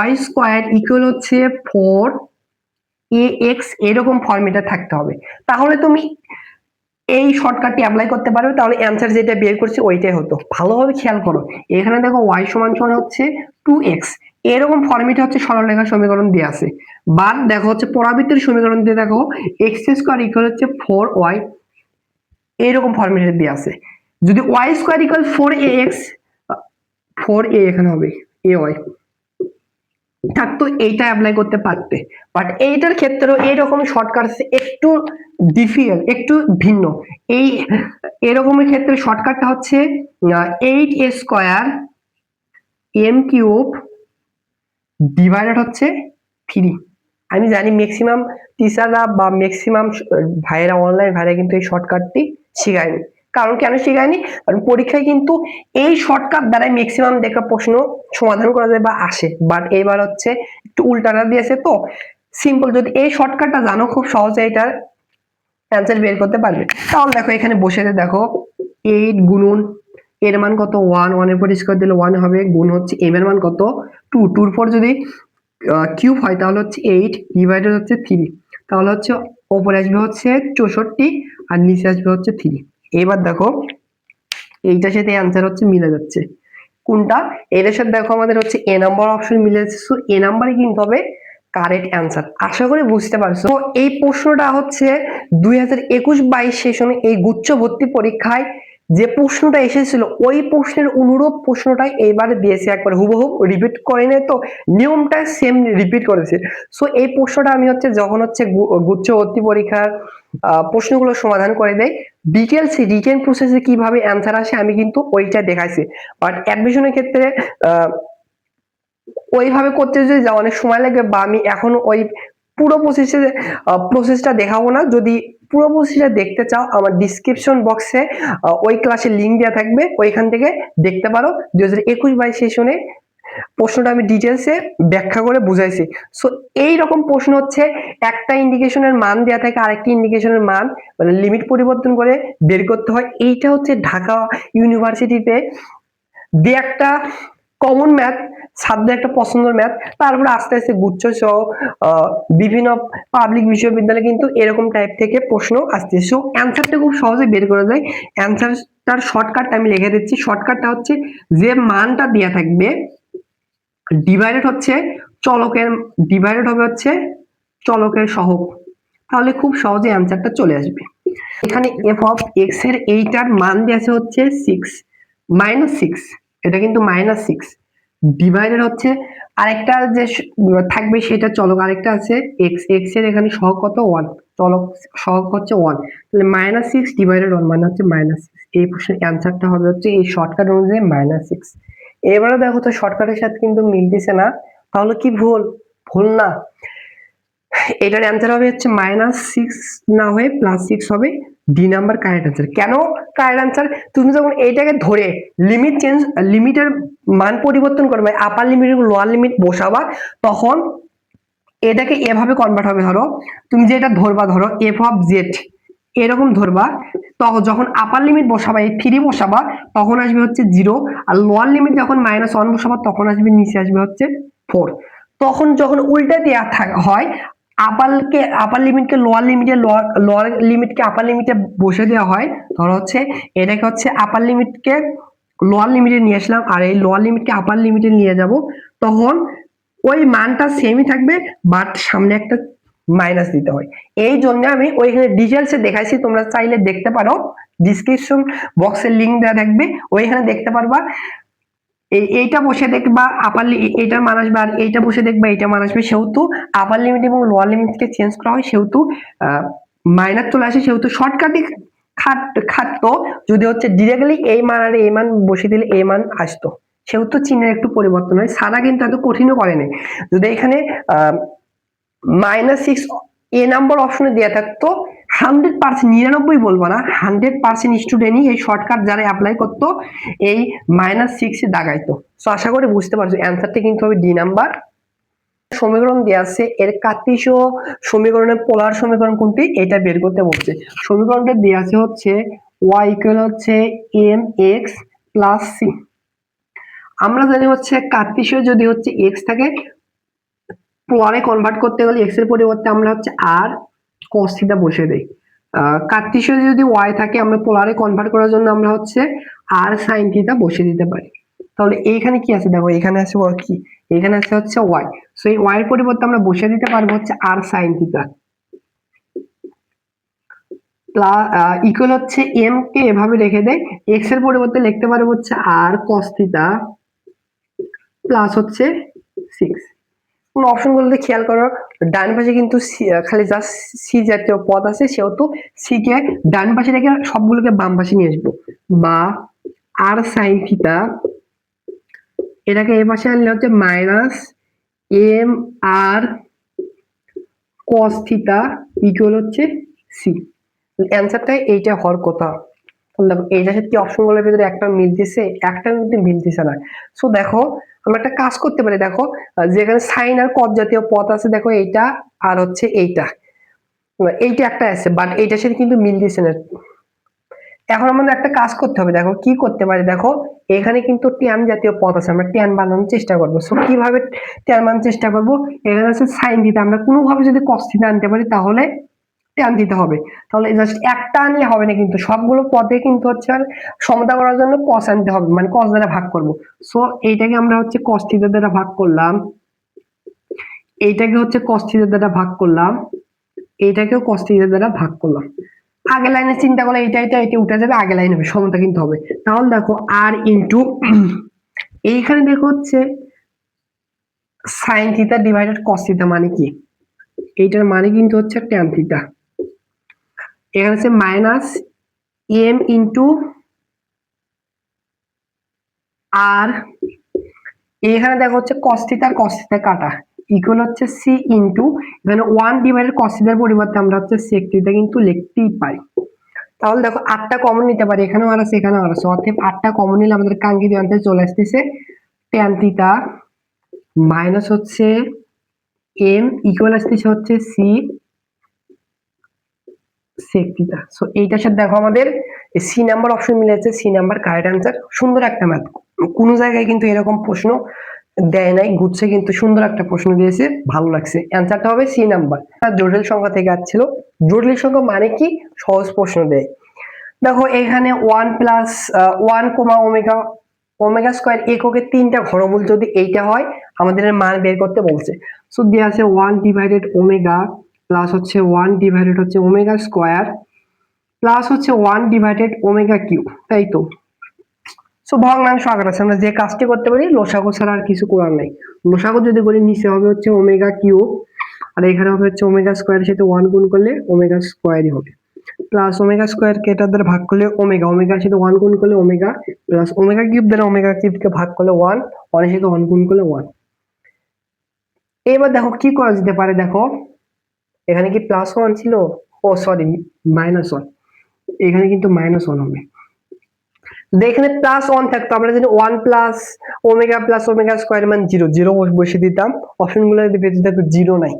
y স্কয়ার ইকুয়াল হচ্ছে 4ax, এরকম ফর্মেটে থাকতে হবে, তাহলে তুমি এই শর্টকাটটি অ্যাপ্লাই করতে পারবে। তাহলে অ্যান্সার যেটা বের করছি ওইটাই হতো। ভালোভাবে খেয়াল করো, এখানে দেখো y সমান সমান হচ্ছে 2x, এরকম ফর্মেটে হচ্ছে সরলরেখার সমীকরণ দেওয়া আছে। বাট দেখো হচ্ছে পরাবৃত্তের সমীকরণ দিয়ে দেখো x স্কয়ার ইকুয়াল হচ্ছে 4y, এরকম ফর্মেটে দেওয়া আছে। যদি y square equal 4ax, 4a এখানে হবে ay, থাকতো এইটা অ্যাপ্লাই করতে পারতে, বাট এইটার ক্ষেত্রেও এইরকম শর্টকাট একটু ডিফিকাল্ট, একটু ভিন্ন। এই এরকমের ক্ষেত্রে শর্টকাটটা হচ্ছে 8 স্কোয়ার এম কিউব ডিভাইডেড হচ্ছে 3। আমি জানি ম্যাক্সিমাম টিচাররা বা ম্যাক্সিমাম ভাইয়েরা, অনলাইন ভাইয়েরা কিন্তু এই শর্টকাটটি শেখায়নি। কারণ কেন শেখায়নি? কারণ পরীক্ষায় কিন্তু এই শর্টকাট দ্বারাই ম্যাক্সিমাম দেখা প্রশ্ন সমাধান করা যায় বা আসে, বাট এবার হচ্ছে একটু উল্টাটা দিয়েছে। তো সিম্পল, যদি এই শর্টকাটটা জানো খুব সহজে এটার অ্যান্সার বের করতে পারবে। তাহলে দেখো এখানে বসে দেখো 8 গুণন এর মান কত 1, 1 এর পর স্কয়ার দিলে 1 হবে, গুণ হচ্ছে m এর মান কত 2, 2 এর পর যদি কিউব হয় তাহলে হচ্ছে 8 ডিভাইডেড হচ্ছে 3, তাহলে হচ্ছে উপরে আসবে হচ্ছে 64 আর নিচে আসবে হচ্ছে 3। এবার দেখো এইটার সাথে অ্যান্সার হচ্ছে মিলে যাচ্ছে। কোনটা? এর সাথে দেখো আমাদের হচ্ছে এ নাম্বার অপশন মিলে যাচ্ছে, সো এ নাম্বারই কিন্তু হবে কারেক্ট অ্যান্সার। আশা করি বুঝতে পারছো। তো এই প্রশ্নটা হচ্ছে 2021-22 সেশনে এই গুচ্ছ ভর্তি পরীক্ষায় যে প্রশ্নটা এসেছিল ওই প্রশ্নের অনুরূপ প্রশ্নটাই এইবারে দিয়েছে, একবার হুবহু রিপিট করে নেয়, তো নিয়মটা সেম রিপিট করেছে। সো এই প্রশ্নটা আমি হচ্ছে যখন হচ্ছে গুচ্ছ ভর্তি পরীক্ষার প্রশ্নগুলো সমাধান করে দেয়, ডিটেলস রিটেন প্রসেসে কিভাবে অ্যান্সার আসে আমি কিন্তু ওইটা দেখাইছি। বাট অ্যাডমিশনের ক্ষেত্রে ওইভাবে করতে যদি যাও অনেক সময় লাগবে, বা আমি এখন ওই পুরো প্রসেসটা দেখাবো না। যদি পুরো প্রসেসটা দেখতে চাও আমার ডিসক্রিপশন বক্সে ওই ক্লাসের লিংক দেওয়া থাকবে, ওইখান থেকে দেখতে পারো। 2021-22 সেশনে প্রশ্নটা আমি ডিটেলসে ব্যাখ্যা করে বুঝাইছি। সো এই রকম প্রশ্ন হচ্ছে একটা ইন্ডিকেশনের মান দেওয়া থাকে, আরেকটি ইন্ডিকেশনের মান মানে লিমিট পরিবর্তন করে বের করতে হয়। এইটা হচ্ছে ঢাকা ইউনিভার্সিটিতে যে একটা কমন ম্যাথ, ছাত্রদের একটা পছন্দের ম্যাথ। তারপরে আস্তে আস্তে গুচ্ছ সহ বিভিন্ন পাবলিক বিশ্ববিদ্যালয়ে কিন্তু এরকম টাইপ থেকে প্রশ্ন আসছে। সো অ্যান্সারটা খুব সহজে বের করা যায়। অ্যান্সারটার শর্টকাটটা আমি লিখে দিচ্ছি। শর্টকাটটা হচ্ছে যে মানটা দেওয়া থাকবে ডিভাইডেড হচ্ছে চলকের, ডিভাইডেড হবে হচ্ছে চলকের সহগ, তাহলে খুব সহজে অ্যান্সারটা চলে আসবে। এখানে এফ অফ এক্স এর এইটার মান দিয়েছে হচ্ছে 6 এটা কিন্তু -6 ডিভাইডেড হচ্ছে আরেকটা যে থাকবে সেটা চলক, আরেকটা আছে এক্স, এক্স এর এখানে সহগ কত 1, চলক সহগ হচ্ছে 1, তাহলে -6 ডিভাইডেড 1 মানে হচ্ছে -6। এই প্রশ্নের অ্যান্সারটা হবে হচ্ছে এই শর্টকাট অনুযায়ী -6। এবারে দেখো তো শর্টকাটের সাথে কিন্তু মিলতেছে না, তাহলে কি ভুল? ভুল না, এটার অ্যান্সার হবে হচ্ছে -6 না হয়ে +6 হবে। D number correct answer. কেন কারেক্ট অ্যান্সার? তুমি যখন এইটাকে ধরে লিমিটের মান পরিবর্তন করবে, আপার লিমিট লোয়ার লিমিট বসাবা, তখন এটাকে এভাবে কনভার্ট হবে। ধরো তুমি যেটা ধরবা, ধরো এফ অফ জেড এরকম ধরবা, তখন যখন আপার লিমিট বসাবা এই 3 বসাবা তখন আসবে হচ্ছে 0, আর লোয়ার লিমিট যখন -1 বসাবা তখন আসবে নিচে আসবে হচ্ছে 4। তখন যখন উল্টা দেওয়া হয় আপার লিমিটকে লোয়ার লিমিটে, লোয়ার লিমিটকে আপার লিমিটে বসে দেওয়া হয়। ধরো হচ্ছে এটাকে হচ্ছে আপার লিমিটকে লোয়ার লিমিটে নিয়ে আসলাম আর এই লোয়ার লিমিটকে আপার লিমিটে নিয়ে যাব, তখন ওই মানটা সেমই থাকবে বাট সামনে একটা মাইনাস দিতে হয়। এই জন্য আমি ওইখানে ডিটেলসে দেখাইছি, তোমরা চাইলে দেখতে পারো, ডিসক্রিপশন বক্সের লিংক দেওয়া থাকবে, ওইখানে দেখতে পারবা। এইটা বসে দেখবা আপার এইটার মান আসবে, আর এইটা বসে দেখবা এইটা মান আসবে। সেহেতু আপার লিমিট এবং লোয়ার লিমিটকে চেঞ্জ করা হয়, সেহেতু মাইনাস চলে আসে। সেহেতু শর্টকাটে খাটতো যদি হচ্ছে ডিরেক্টলি এই মান আর এই মান বসে দিলে এই মান আসতো, সেহেতু চিহ্নের একটু পরিবর্তন হয়। সারা কিন্তু এত কঠিনও করে নাই। যদি এখানে -6 এ নাম্বার অপশনে দেওয়া থাকতো, 100% 99 বলবো না, 100% স্টুডেন্টই এই শর্টকাট যারা অ্যাপ্লাই করতো এই -6 দাগাইতো। সো আশা করি বুঝতে পারছো অ্যান্সারটা কিন্তু হবে ডি নাম্বার। সমীকরণ দেওয়া আছে, এর কার্টেসীয় সমীকরণের পোলার সমীকরণ কোনটি এটা বের করতে বলছে। সমীকরণটা দেওয়া আছে হচ্ছে y ইকুয়াল হচ্ছে mx প্লাস c। আমরা জানি হচ্ছে কার্টেসীয় যদি হচ্ছে x থাকে, পোলারে কনভার্ট করতে গেলে x এর পরিবর্তে আমরা হচ্ছে r cos থিটা বসিয়ে দেই। কার্টেসীয় যদি y থাকে আমরা পোলারে কনভার্ট করার জন্য আমরা হচ্ছে r sin থিটা বসিয়ে দিতে পারি। তাহলে এইখানে কি আছে দেখো, এখানে আছে কি, এখানে আছে হচ্ছে y, সো এই y এর পরিবর্তে আমরা বসিয়ে দিতে পারবো হচ্ছে r sin theta plus equal হচ্ছে m কে এভাবে রেখে দেয়, x এর পরিবর্তে লিখতে পারবো হচ্ছে r cos থিটা প্লাস হচ্ছে 6। অপশনগুলোতে খেয়াল করো, ডান পাশে কিন্তু খালি জাস্ট সি জাতীয় পদ আছে, সেহেতু সি কে ডান পাশে রেখে সবগুলোকে বাম পাশে নিয়ে আসবো, বা আর সাইন থিটা এটাকে এই পাশে আনলে হচ্ছে minus M R cos theta equal হচ্ছে সি। অ্যান্সারটা এইটা হওয়ার কথা। দেখো এইটার সাথে অপশনগুলোর ভিতরে একটা মিলতেছে, একটা কিন্তু মিলতেছে না। সো দেখো আমরা একটা কাজ করতে পারি, দেখো যেখানে সাইন আর কস জাতীয় পদ আছে, দেখো এইটা আর হচ্ছে এইটা, এইটা একটা আছে, বাট এইটার সাথে কিন্তু মিলতেছে না। এখন আমাদের একটা কাজ করতে হবে, দেখো কি করতে পারি, দেখো এখানে কিন্তু ট্যান জাতীয় পদ আছে, আমরা ট্যান বানানোর চেষ্টা করবো। সো কিভাবে ট্যান বানানোর চেষ্টা করবো, এখানে আছে সাইন থিটা, আমরা কোনোভাবে যদি কস থিটা আনতে পারি তাহলে ট্যান দিতে হবে। তাহলে জাস্ট একটা আনলে হবে না, কিন্তু সবগুলো পদে কিন্তু হচ্ছে আর সমতা করার জন্য কস আনতে হবে, মানে কস দ্বারা ভাগ করব। সো এইটাকে আমরা হচ্ছে কস থিটা দ্বারা ভাগ করলাম, এইটাকে হচ্ছে কস থিটা দ্বারা ভাগ করলাম, এইটাকেও কস থিটা দ্বারা ভাগ করলাম। আগের লাইনে চিন্তা করলে এটা এটা এটা উঠে যাবে, আগের লাইনে হবে সমতা কিন্তু হবে। তাহলে দেখো আর ইনটু এইখানে দেখো হচ্ছে sine theta divided cos theta মানে কি, এইটার মানে কিন্তু হচ্ছে ট্যান থিটা। এখানে হচ্ছে মাইনাস এম ইন্টু আর এখানে দেখো হচ্ছে cos থিটা আর cos থিটা কাটা ইকুয়াল হচ্ছে সি ইন্টু এখানে 1 ডিভাইডেড cos থিটার পরিবর্তে আমরা হচ্ছে sec থিটা কিন্তু লিখতেই পারি। তাহলে দেখো 8টা কমন নিতে পারি, এখানেও আর আছে এখানেও আর আছে, অতএব 8টা কমন নিলে আমাদের কাঙ্ক্ষিত অ্যান্সার চলে আসতেছে tan থিটা মাইনাস হচ্ছে m ইকুয়াল আসতেছে হচ্ছে c sec থিটা। সো এইটার সাথে দেখো আমাদের সি নাম্বার অপশন মিলেছে, সি নাম্বার কারেক্ট অ্যান্সার। সুন্দর একটা ম্যাথ, কোন জায়গায় কিন্তু এরকম প্রশ্ন দেয় নাই, গুচ্ছে কিন্তু সুন্দর একটা প্রশ্ন দিয়েছে, ভালো লাগছে। অ্যান্সারটা হবে সি নাম্বার। জটিল সংখ্যা থেকে আসছিল, জটিল সংখ্যা মানে কি, সহজ প্রশ্ন দেয়। দেখো এখানে 1 plus 1 comma omega omega square এককের 3টা ঘনমূল যদি এইটা হয় আমাদের মান বের করতে বলছে। সো দেয়া আছে 1 ডিভাইডেড ওমেগা প্লাস হচ্ছে 1 ডিভাইডেড হচ্ছে ওমেগা স্কয়ার প্লাস হচ্ছে 1 ডিভাইডেড ওমেগা কিউব, তাই তো। সো ভগ্নাংশ আকার আছে, আমরা যে কাজটি করতে পারি লসাগু ছাড়া আর কিছু করার নাই। লসাগু যদি করি নিচে হবে হচ্ছে ওমেগা কিউব, আর এখানে হবে হচ্ছে ওমেগা স্কয়ারের সাথে 1 গুণ করলে ওমেগা স্কয়ারই হবে, প্লাস ওমেগা স্কয়ার কে এটার দ্বারা ভাগ করলে ওমেগা, ওমেগার সাথে 1 গুণ করলে ওমেগা, প্লাস ওমেগা কিউব দ্বারা ওমেগা কিউবকে ভাগ করলে 1, 1 এর সাথে 1 গুণ করলে 1। এবার দেখো কি করা যেতে পারে, দেখো এখানে কি প্লাস 1 ছিল, ও সরি মাইনাস 1, এখানে কিন্তু মাইনাস 1 হবে। এখানে প্লাস 1 থাকতো, আমরা যদি 1 প্লাস ওমেগা স্কয়ার মান 0 0 বসিয়ে দিতাম, অপশনগুলো যদি পেতে দেখো 0 নাই।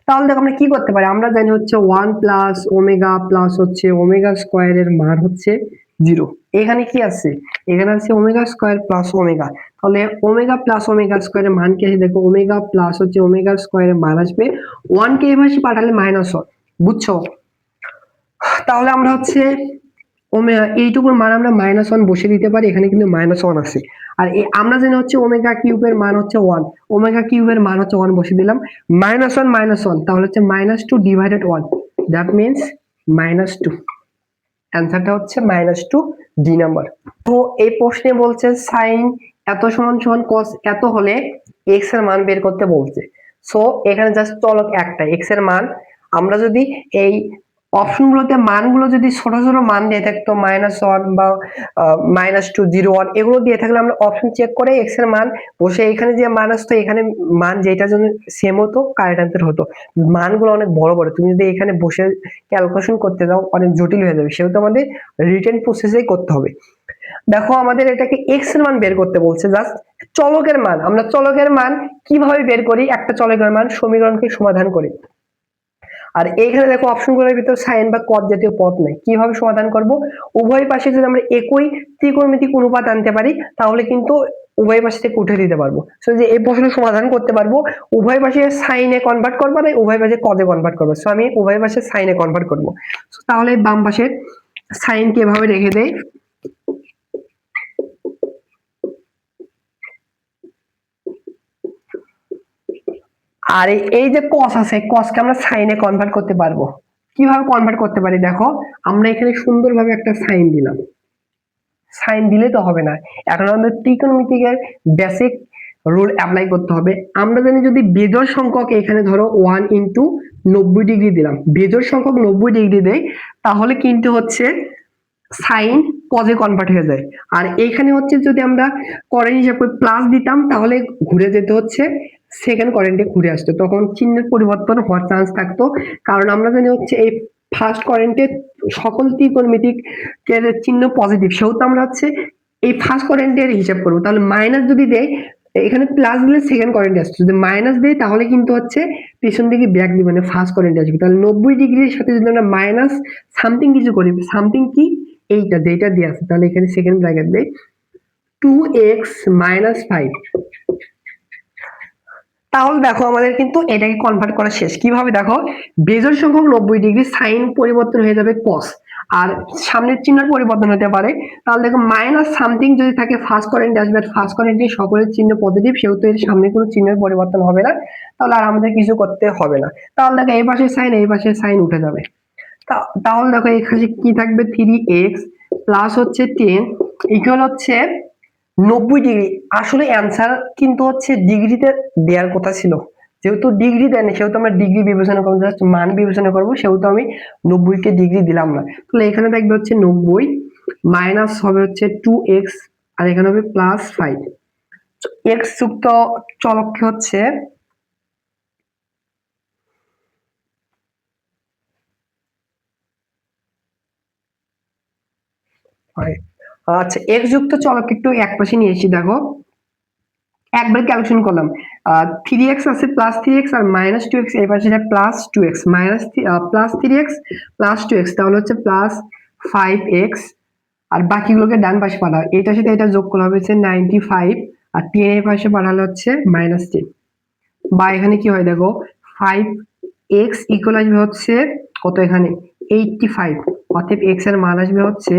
তাহলে দেখো আমরা কি করতে পারি, আমরা জানি হচ্ছে 1 প্লাস ওমেগা প্লাস হচ্ছে ওমেগা স্কয়ারের মান হচ্ছে 0। এখানে কি আছে, এখানে আছে ওমেগা স্কয়ার প্লাস ওমেগা, তাহলে ওমেগা প্লাস ওমেগা স্কয়ারের মান কি আছে, দেখো ওমেগা প্লাস হচ্ছে ওমেগা স্কয়ারের মান আসবে 1 কে এই পাশে পাঠালে -1, বুঝছো। তাহলে আমরা হচ্ছে এইটুকুর মান আমরা -1 বসিয়ে দিতে পারি, এখানে কিন্তু -1 আছে। আর আমরা জানি হচ্ছে ওমেগা কিউবের মান হচ্ছে 1, ওমেগা কিউবের মান হচ্ছে 1 বসিয়ে দিলাম, -1 তাহলে হচ্ছে -2 ডিভাইডেড 1, দ্যাট মিন্স -2। অ্যান্সারটা হচ্ছে -2, ডি নাম্বার। তো এই প্রশ্নে বলছে সাইন এত সমান সমান cos এত হলে x এর মান বের করতে বলছে। সো এখানে জাস্ট চলক একটা x এর মান, আমরা যদি এই অপশনগুলোতে মানগুলো যদি ছোট ছোট মান দিয়ে থাকতো -1 বা -2 0 1 এগুলো দিয়ে থাকলে আমরা অপশন চেক করে x এর মান বসে এখানে যে মান আসতো এখানে মান যেটা জন্য সেম হতো কারেক্ট অ্যান্সার হতো। মানগুলো অনেক বড় বড়, তুমি যদি এখানে বসে ক্যালকুলেশন করতে যাও অনেক জটিল হয়ে যাবে, সেহেতু আমাদের রিটেন প্রসেসেই করতে হবে। দেখো আমাদের এটাকে x এর মান বের করতে বলছে, জাস্ট চলকের মান, আমরা চলকের মান কিভাবে বের করি, একটা চলকের মান সমীকরণকে সমাধান করি। আর এইখানে দেখো অপশনগুলোর ভিতর সাইন বা কস জাতীয় পদ নাই, কিভাবে সমাধান করব, উভয় পাশে যদি আমরা একই ত্রিকোণমিতিক অনুপাত আনতে পারি তাহলে কিন্তু উভয় পাশ থেকে উঠে দিতে পারবো। সো যে এই প্রশ্ন সমাধান করতে পারবো, উভয় পাশে সাইনে কনভার্ট করবো না উভয় পাশে কজে কনভার্ট করবো। সো আমি উভয় পাশে সাইনে কনভার্ট করবো। তাহলে বাম পাশে সাইনকে এভাবে রেখে দেই, আর এই যে cos আছে cos কে আমরা সাইনে কনভার্ট করতে পারবো। কিভাবে কনভার্ট করতে পারি, দেখো আমরা এখানে সুন্দরভাবে একটা সাইন দিলাম, সাইন দিলে তো হবে না, এখন আমাদের ত্রিকোণমিতিকের বেসিক রুল অ্যাপ্লাই করতে হবে। আমরা জানি যদি বেজোড় সংখ্যক এখানে ধরো 1 ইন্টু 90 ডিগ্রি দিলাম, বেজোড় সংখ্যক 90 ডিগ্রি দেয়, তাহলে কিন্তু হচ্ছে সাইন কজে কনভার্ট হয়ে যায়। আর এইখানে হচ্ছে যদি আমরা কারেন্ট হিসাব করে প্লাস দিতাম, তাহলে ঘুরে যেতে হচ্ছে সেকেন্ড কারেন্টে ঘুরে আসতো, তখন চিহ্নের পরিবর্তন হওয়ার চান্স থাকতো। কারণ আমরা জানি হচ্ছে এই ফার্স্ট কারেন্টে সকল ত্রিকোণমিতিক চিহ্ন পজিটিভ, সেহেতু আমরা হচ্ছে এই ফার্স্ট কারেন্টের হিসাব করবো। তাহলে মাইনাস যদি দেয়, এখানে প্লাস দিলে সেকেন্ড কারেন্ট আসছে, যদি মাইনাস দেয় তাহলে কিন্তু হচ্ছে পিছন দিকে ব্যাক দিবে, মানে ফার্স্ট কারেন্ট আসবে। তাহলে 90 ডিগ্রির সাথে যদি আমরা মাইনাস সামথিং কিছু করি, সামথিং কি এইটা যেটা দিয়ে আছে, তাহলে এখানে সেকেন্ড ব্র্যাকেট দেয় 2x - 5। তাহলে দেখো আমাদের কিন্তু এটাকে কনভার্ট করা শেষ। কিভাবে দেখো, বেজোড় সংখ্যক 90 ডিগ্রি সাইন পরিবর্তন হয়ে যাবে কস, আর সামনের চিহ্নের পরিবর্তন হতে পারে। তাহলে দেখো মাইনাস সামথিং যদি থাকে ফার্স্ট কারেন্ট আসবে, ফার্স্ট কারেন্টে সকলের চিহ্ন পজিটিভ, সেহেতু এর সামনে কোনো চিহ্নের পরিবর্তন হবে না, তাহলে আর আমাদের কিছু করতে হবে না। তাহলে দেখো এই পাশে সাইন, এই পাশে সাইন উঠে যাবে। তাহলে দেখো এখানে কি থাকবে, 3x প্লাস হচ্ছে 10 ইকুয়াল হচ্ছে 90 ডিগ্রি। আসলে অ্যান্সার কিন্তু হচ্ছে ডিগ্রিতে দেওয়ার কথা ছিল, যেহেতু ডিগ্রি দেয়নি সেহেতু আমরা ডিগ্রি বিবেচনা করবো, জাস্ট মান বিবেচনা করবো, সেহেতু আমি 90 কে ডিগ্রি দিলাম না। তাহলে এখানে থাকবে হচ্ছে 90 মাইনাস হবে হচ্ছে 2x, আর এখানে হবে +5। এক্স যুক্ত চলককে হচ্ছে আচ্ছা, এক্স যুক্ত চলক একটু এক পাশে নিয়ে এসেছি। দেখো একবার ক্যালকুলেশন করলাম, 3x আছে +3x আর -2x, এই পাশে +2x +3x +2x, তাহলে হচ্ছে +5x, আর বাকিগুলোকে ডান পাশে পাঠাও, এটার সাথে এটা যোগ করলে হবে হচ্ছে 95, আর 10 এর পাশে পাঠালে হচ্ছে -10। বা এখানে কি হয় দেখো, 5x ইকুয়াল আসবে হচ্ছে কত, এখানে 85, অতএব x এর মান আসবে হচ্ছে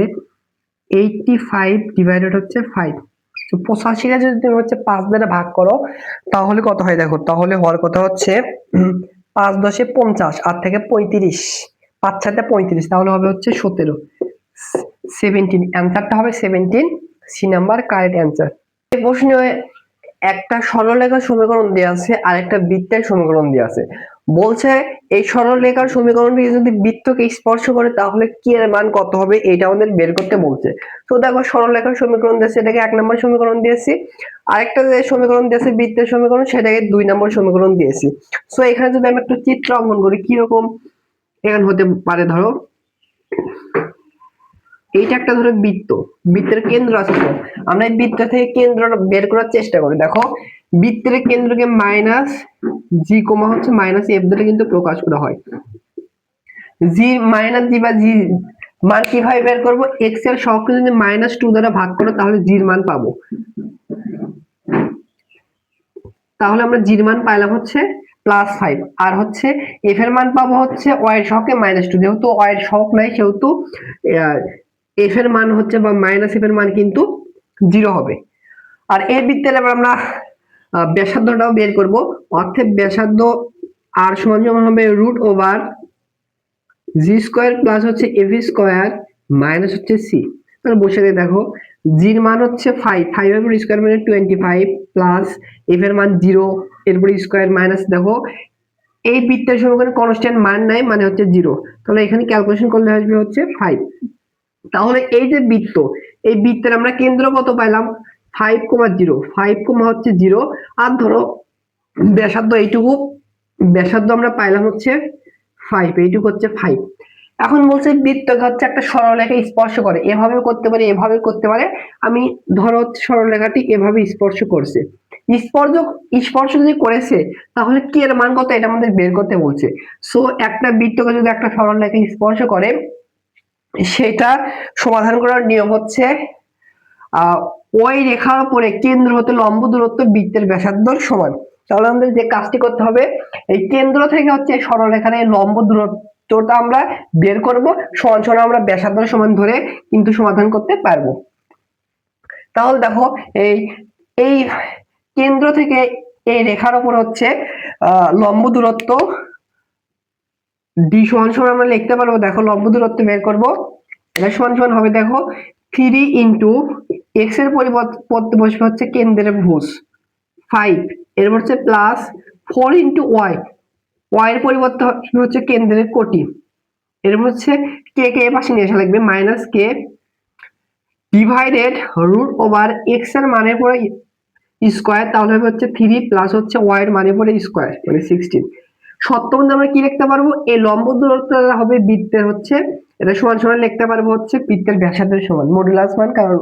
85 ডিভাইডেড হচ্ছে 5। তো 85 যদি তুমি হচ্ছে 5 দ্বারা ভাগ করো, তাহলে কত হয় দেখো, তাহলে হওয়ার কথা হচ্ছে 5 10 50, আর থেকে 35, 5 7 35, তাহলে হবে হচ্ছে 17, অ্যান্সারটা হবে 17, সি নাম্বার কারেক্ট অ্যান্সার। এই প্রশ্নে একটা সরলরেখার সমীকরণ দেওয়া আছে আর একটা বৃত্তের সমীকরণ দেওয়া আছে। বলছে এই সরলরেখার সমীকরণটি যদি বৃত্তকে স্পর্শ করে তাহলে কি এর মান কত হবে, এটা আমাদের বের করতে বলছে। তো দেখো সরলরেখার সমীকরণ দিয়েছে, এটাকে 1 নম্বর সমীকরণ দিয়েছি, আরেকটা যে সমীকরণ দিয়েছে বৃত্তের সমীকরণ, সেটাকে 2 নম্বর সমীকরণ দিয়েছি। সো এখানে যদি আমি একটা চিত্র অঙ্কন করি, কি রকম এখানে হতে পারে, ধরো এইটা একটা ধরো বৃত্ত, বৃত্তের কেন্দ্র আছে, তো আমরা এই বৃত্ত থেকে কেন্দ্র বের করার চেষ্টা করি। দেখো বৃত্তের কেন্দ্রকে -g, হচ্ছে -f দ্বারা কিন্তু প্রকাশ করা হয়। g -g বা g মান কিভাবে বের করব, x এর সহগকে যদি -2 দ্বারা ভাগ করো তাহলে g এর মান পাবো। তাহলে আমরা g এর মান পাইলাম হচ্ছে +5, আর হচ্ছে f এর মান পাবো হচ্ছে y এর সহগকে -2, যেহেতু y এর সহগ নাই সেহেতু f এর মান হচ্ছে বা -f এর মান কিন্তু 0 হবে। আর এই বৃত্তের এবার আমরা ব্যাসার্ধটাও বের করব, অর্থাৎ ব্যাসার্ধ r সমান হবে √g² প্লাস হচ্ছে f² মাইনাস হচ্ছে c। তাহলে বসে দিয়ে দেখো g এর মান হচ্ছে 5, 5 এর উপর স্কয়ার মানে 25, প্লাস f এর মান 0, এর উপর স্কয়ার মাইনাস, দেখো এই বৃত্তের সমীকরণে কনস্ট্যান্ট মান নাই মানে হচ্ছে 0, তাহলে এখানে ক্যালকুলেশন করলে আসবে হচ্ছে 5। তাহলে এই যে বৃত্ত, এই বৃত্তের আমরা কেন্দ্র কত পাইলাম, 5, 0, 5, হচ্ছে 0, আর ধরো ব্যাসার্ধ এইটুকু, ব্যাসার্ধ আমরা পাইলাম হচ্ছে 5, এইটুকু হচ্ছে 5। এখন বলছে বৃত্তকে হচ্ছে একটা সরলরেখা স্পর্শ করে, এভাবে করতে পারে, এভাবে করতে পারে। আমি ধরো সরলরেখাটি এভাবে স্পর্শ করছে, স্পর্শ স্পর্শ যদি করেছে তাহলে কি এর মান কত, এটা আমাদের বের করতে বলছে। সো একটা বৃত্তকে যদি একটা সরলরেখা স্পর্শ করে, সেটা সমাধান করার নিয়ম হচ্ছে ওই রেখার উপরে কেন্দ্র হতে লম্ব দূরত্ব বৃত্তের ব্যাসার্ধর সমান। তাহলে আমাদের যে কাজটি করতে হবে, এই কেন্দ্র থেকে হচ্ছে সরলরেখার এই লম্ব দূরত্বটা আমরা বের করব, সমান সমান আমরা ব্যাসার্ধের সমান ধরে কিন্তু সমাধান করতে পারবো। তাহলে দেখো এই এই কেন্দ্র থেকে এই রেখার উপর হচ্ছে লম্ব দূরত্ব ডি সমান সমান আমরা লিখতে পারবো। দেখো লম্ব দূরত্ব বের করব, এটা সমান সমান হবে দেখো 3 ইন্টু x এর পরিবর্তে বসবে হচ্ছে কেন্দ্রের ভুজ, 5, এরপর হচ্ছে প্লাস 4 ইন্টু ওয়াই, ওয়াই এর পরিবর্তে হচ্ছে কেন্দ্রের কোটি, এরপর হচ্ছে কে কে পাশে নিয়ে আসা লাগবে মাইনাস কে ডিভাইডেড রুট ওভার এক্স এর মানের পরে স্কোয়ার, তাহলে হবে হচ্ছে 3 প্লাস হচ্ছে ওয়াই এর মানের পরে স্কোয়ার মানে 16। সপ্তম আমরা কি লিখতে পারবো, এই লম্ব দূরত্ব হবে বৃত্তের হচ্ছে এটা সমান সমান লিখতে পারবো হচ্ছে বৃত্তের ব্যাসার্ধের সমান মডুলাস মান, কারণ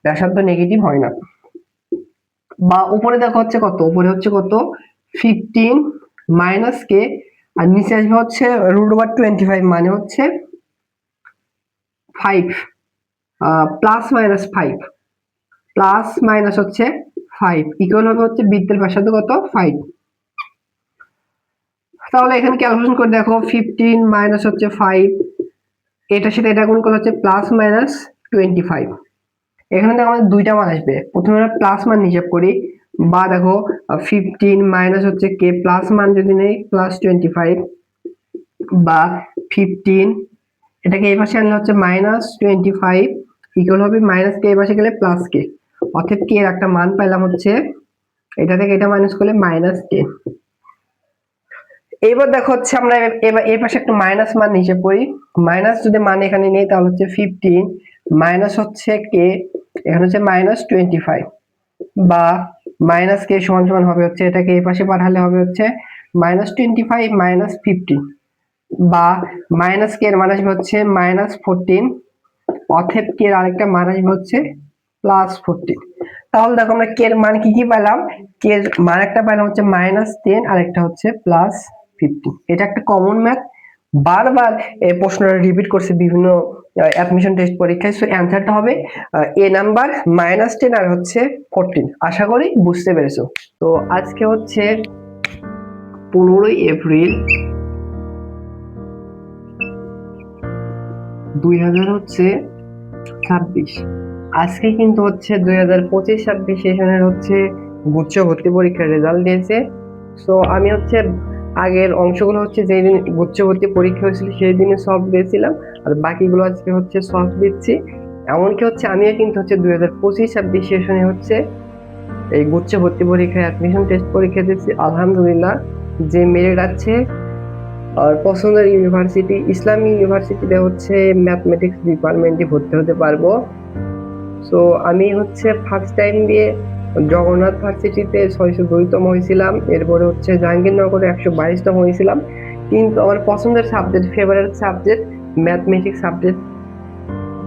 ব্যাসার্ধ নেগেটিভ হয় না। বা উপরে দেখো হচ্ছে কত, উপরে হচ্ছে কত 15 মাইনাস কে, আর নিচে আসবে হচ্ছে রুট ওভার 25 মানে হচ্ছে 5 প্লাস মাইনাস 5 প্লাস মাইনাস হচ্ছে 5 ইকুয়াল হবে হচ্ছে বৃত্তের ব্যাসার্ধ কত 5। তাহলে এখানে ক্যালকুলেশন করে দেখো 15 মাইনাস হচ্ছে 5, এটার সাথে এটা গুণ করলে হচ্ছে প্লাস মাইনাস 25। এখানে দেখো আমাদের দুইটা মান আসবে, প্রথমে আমরা প্লাস মান হিসাব করি, বা দেখো 15 মাইনাস হচ্ছে কে প্লাস মান যদি নেই প্লাস 25, বা 15 এটাকে এই পাশে আনলে হচ্ছে মাইনাস 25 ইকুয়াল হবে মাইনাস কে এই পাশে গেলে প্লাস কে, অর্থাৎ কে এর একটা মান পাইলাম হচ্ছে এটা থেকে এটা মাইনাস করলে মাইনাস কে। এবার দেখো হচ্ছে আমরা এবার এই পাশে একটা মাইনাস মান হিসেব করি, মাইনাস যদি মান এখানে নেই তাহলে হচ্ছে 15 মাইনাস হচ্ছে কে এখানে হচ্ছে মাইনাস 25, বা মাইনাস কে সমান সমান হবে হচ্ছে এটাকে এই পাশে পাঠালে হবে হচ্ছে মাইনাস 25 মাইনাস 15, বা মাইনাস কে এর মান আসবে হচ্ছে মাইনাস 14, অতএব কে এর আরেকটা মান আসবে হচ্ছে প্লাস 14। তাহলে দেখো আমরা কে এর মান কি কি পেলাম, কে এর মান একটা পেলাম হচ্ছে মাইনাস 10 আর একটা হচ্ছে প্লাস 15। এটা একটা কমন ম্যাথ, বারবার এই প্রশ্নটা রিপিট করছে বিভিন্ন অ্যাডমিশন টেস্ট পরীক্ষায়। সো অ্যানসারটা হবে এ নাম্বার মাইনাস 10 আর হচ্ছে 14। আশা করি বুঝতে পেরেছো। তো আজকে হচ্ছে 15ই এপ্রিল 2026। আজকে কিন্তু হচ্ছে 2025-26 সেশনের হচ্ছে গুচ্ছ ভর্তি পরীক্ষার রেজাল্ট দিয়েছে। সো আমি হচ্ছে আগের অংশগুলো হচ্ছে যেই দিন গুচ্ছ ভর্তি পরীক্ষা হয়েছিল সেই দিনে সলভ দিয়েছিলাম, আর বাকিগুলো আজকে হচ্ছে সলভ দিচ্ছি। এমনকি হচ্ছে আমিও কিন্তু হচ্ছে 2025-26 সেশনে হচ্ছে এই গুচ্ছ ভর্তি পরীক্ষায় অ্যাডমিশন টেস্ট পরীক্ষা দিচ্ছি। আলহামদুলিল্লাহ যে মেরিট আছে আর পছন্দের ইউনিভার্সিটি ইসলামী ইউনিভার্সিটিতে হচ্ছে ম্যাথমেটিক্স ডিপার্টমেন্টে ভর্তি হতে পারবো। সো আমি হচ্ছে ফার্স্ট টাইম দিয়ে জগন্নাথ ভার্সিটিতে 602তম হয়েছিলাম, এরপরে হচ্ছে জাহাঙ্গীরনগরে 122তম হয়েছিলাম, কিন্তু আমার পছন্দের subject favourite subject mathematics subject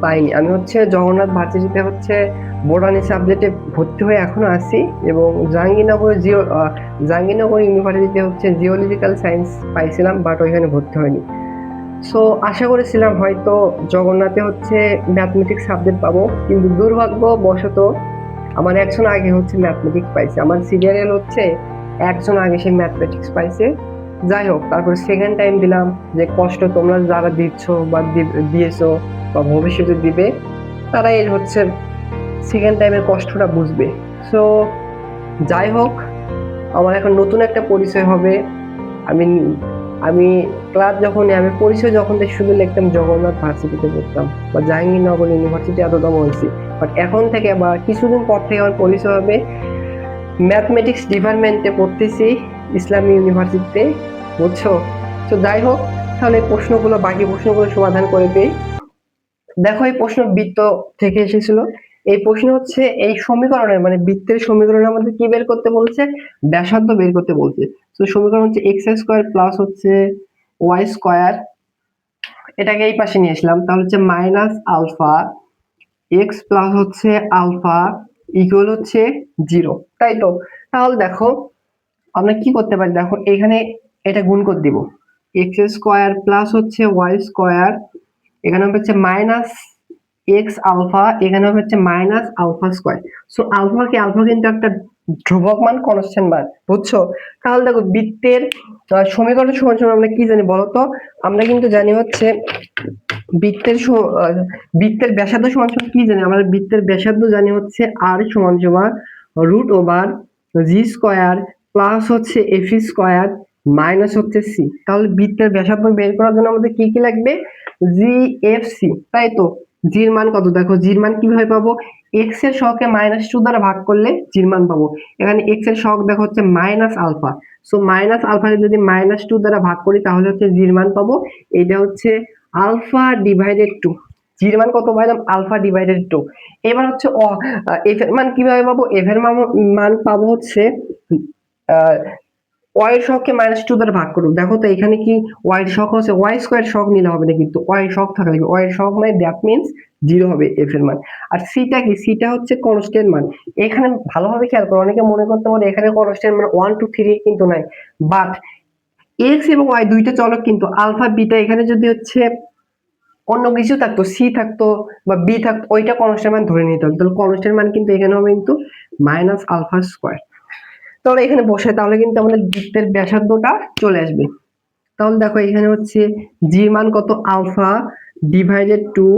পাইনি। আমি হচ্ছে জগন্নাথ ভার্সিটিতে হচ্ছে বোটানি সাবজেক্টে ভর্তি হয়ে এখনো আছি, এবং জাহাঙ্গীরনগর ইউনিভার্সিটিতে হচ্ছে জিওলজিক্যাল সায়েন্স পাইছিলাম, বাট ওইখানে ভর্তি হয়নি। সো আশা করেছিলাম হয়তো জগন্নাথে হচ্ছে ম্যাথমেটিক্স সাবজেক্ট পাবো, কিন্তু দুর্ভাগ্যবশত আমার একজন আগে হচ্ছে ম্যাথমেটিক্স পাইছে, আমার সিরিয়াল হচ্ছে একজন আগে সে ম্যাথমেটিক্স পাইছে। যাই হোক, তারপর সেকেন্ড টাইম দিলাম, যে কষ্ট তোমরা যারা দিচ্ছ বা দিয়েছো বা ভবিষ্যতে দিবে তারা এর হচ্ছে সেকেন্ড টাইমের কষ্টটা বুঝবে। সো যাই হোক, আমার এখন নতুন একটা পরিচয় হবে। আমি আমি ক্লাস যখন আমি পরিচয় যখন শুধু লিখতাম জগন্নাথ ভার্সিটিতে পড়তাম বা জাহাঙ্গীরনগর ইউনিভার্সিটি এতদম হয়েছি, বাট এখন থেকে বা কিছুদিন পর থেকে আমার পরিচয় হবে ম্যাথমেটিক্স ডিপার্টমেন্টে পড়তেছি ইসলামী ইউনিভার্সিটিতে, বুঝছো? তো যাই হোক, তাহলে প্রশ্নগুলো বাকি প্রশ্নগুলো সমাধান করে দিই। দেখো এই প্রশ্ন বৃত্ত থেকে এসেছিল। এই প্রশ্ন হচ্ছে এই সমীকরণের মানে বৃত্তের সমীকরণের মধ্যে কি বের করতে বলছে, ব্যাসার্ধ বের করতে বলছে। তো সমীকরণ হচ্ছে এক্স স্কোয়ার প্লাস হচ্ছে ওয়াই স্কোয়ার, এটাকে এই পাশে নিয়ে আসলাম, তাহলে হচ্ছে মাইনাস আলফা এক্স প্লাস হচ্ছে আলফা ইকুয়াল হচ্ছে 0, তাই তো? তাহলে দেখো আমরা কি করতে পারি, দেখো এখানে এটা গুণ করে দিব, এক্স স্কোয়ার প্লাস হচ্ছে ওয়াই স্কোয়ার, এখানে হচ্ছে মাইনাস এক্স আলফা, এখানে হচ্ছে minus alpha square. So alpha কিন্তু একটা ধ্রুবক মান, কনস্ট্যান্ট মান, বুঝছো? তাহলে দেখো বৃত্তের সমীকরণ সমান সমান আমরা কি জানি বলতো, আমরা কিন্তু জানি হচ্ছে বৃত্তের ব্যাসার্ধ সমান সমান কি জানি, আমরা বৃত্তের ব্যাসার্ধ জানি হচ্ছে আর সমান সমান root over G square plus হচ্ছে এফ স্কোয়ার মাইনাস হচ্ছে সি। তাহলে বৃত্তের ব্যাসার্ধ বের করার জন্য আমাদের কি কি লাগবে, জি এফ সি, তাই তো? জির মান কত, দেখো জির মান কিভাবে পাবো, এক্স এর সহগকে -2 দ্বারা ভাগ করলে জির মান পাবো। এখানে এক্স এর সহগ দেখো হচ্ছে minus alpha, so minus alpha যদি -2 দ্বারা ভাগ করি তাহলে হচ্ছে জির মান পাবো, এটা হচ্ছে আলফা ডিভাইডেড 2। জির মান কত পাইলাম, আলফা ডিভাইডেড 2। এবার হচ্ছে এফ এর মান কিভাবে পাবো, এফ এর মান পাবো হচ্ছে ওয়াই এর সহগকে -2 দ্বারা ভাগ করব। দেখো তো এখানে কি ওয়াই এর সহগ হচ্ছে ওয়াই স্কয়ার সহগ নিলে হবে না, কিন্তু ওয়াই এর সহগ থাকা লাগবে, ওয়াই এর সহগ মানে দ্যাট মিন্স 0 হবে এফ এর মান। আর সিটা কি, সিটা হচ্ছে কনস্ট্যান্ট মান। এখানে ভালোভাবে খেয়াল করো, অনেকে মনে করতে পারে এখানে কনস্ট্যান্ট মান 1 2 3 কিন্তু নাই, বাট এক্স এবং ওয়াই দুইটা চলক, কিন্তু আলফা বিটা এখানে যদি হচ্ছে অন্য কিছু থাকতো, সি থাকতো বা বি থাকতো, ওইটা কনস্ট্যান্ট মান ধরে নিতে হবে। তাহলে কনস্ট্যান্ট মান কিন্তু এখানে হবে কিন্তু মাইনাস আলফা স্কয়ার। তাহলে এখানে বসে তাহলে কিন্তু আমাদের বৃত্তের ব্যাসার্ধটা চলে আসবে। তাহলে দেখো এখানে হচ্ছে জি মান কত, আলফা ডিভাইডেড 2,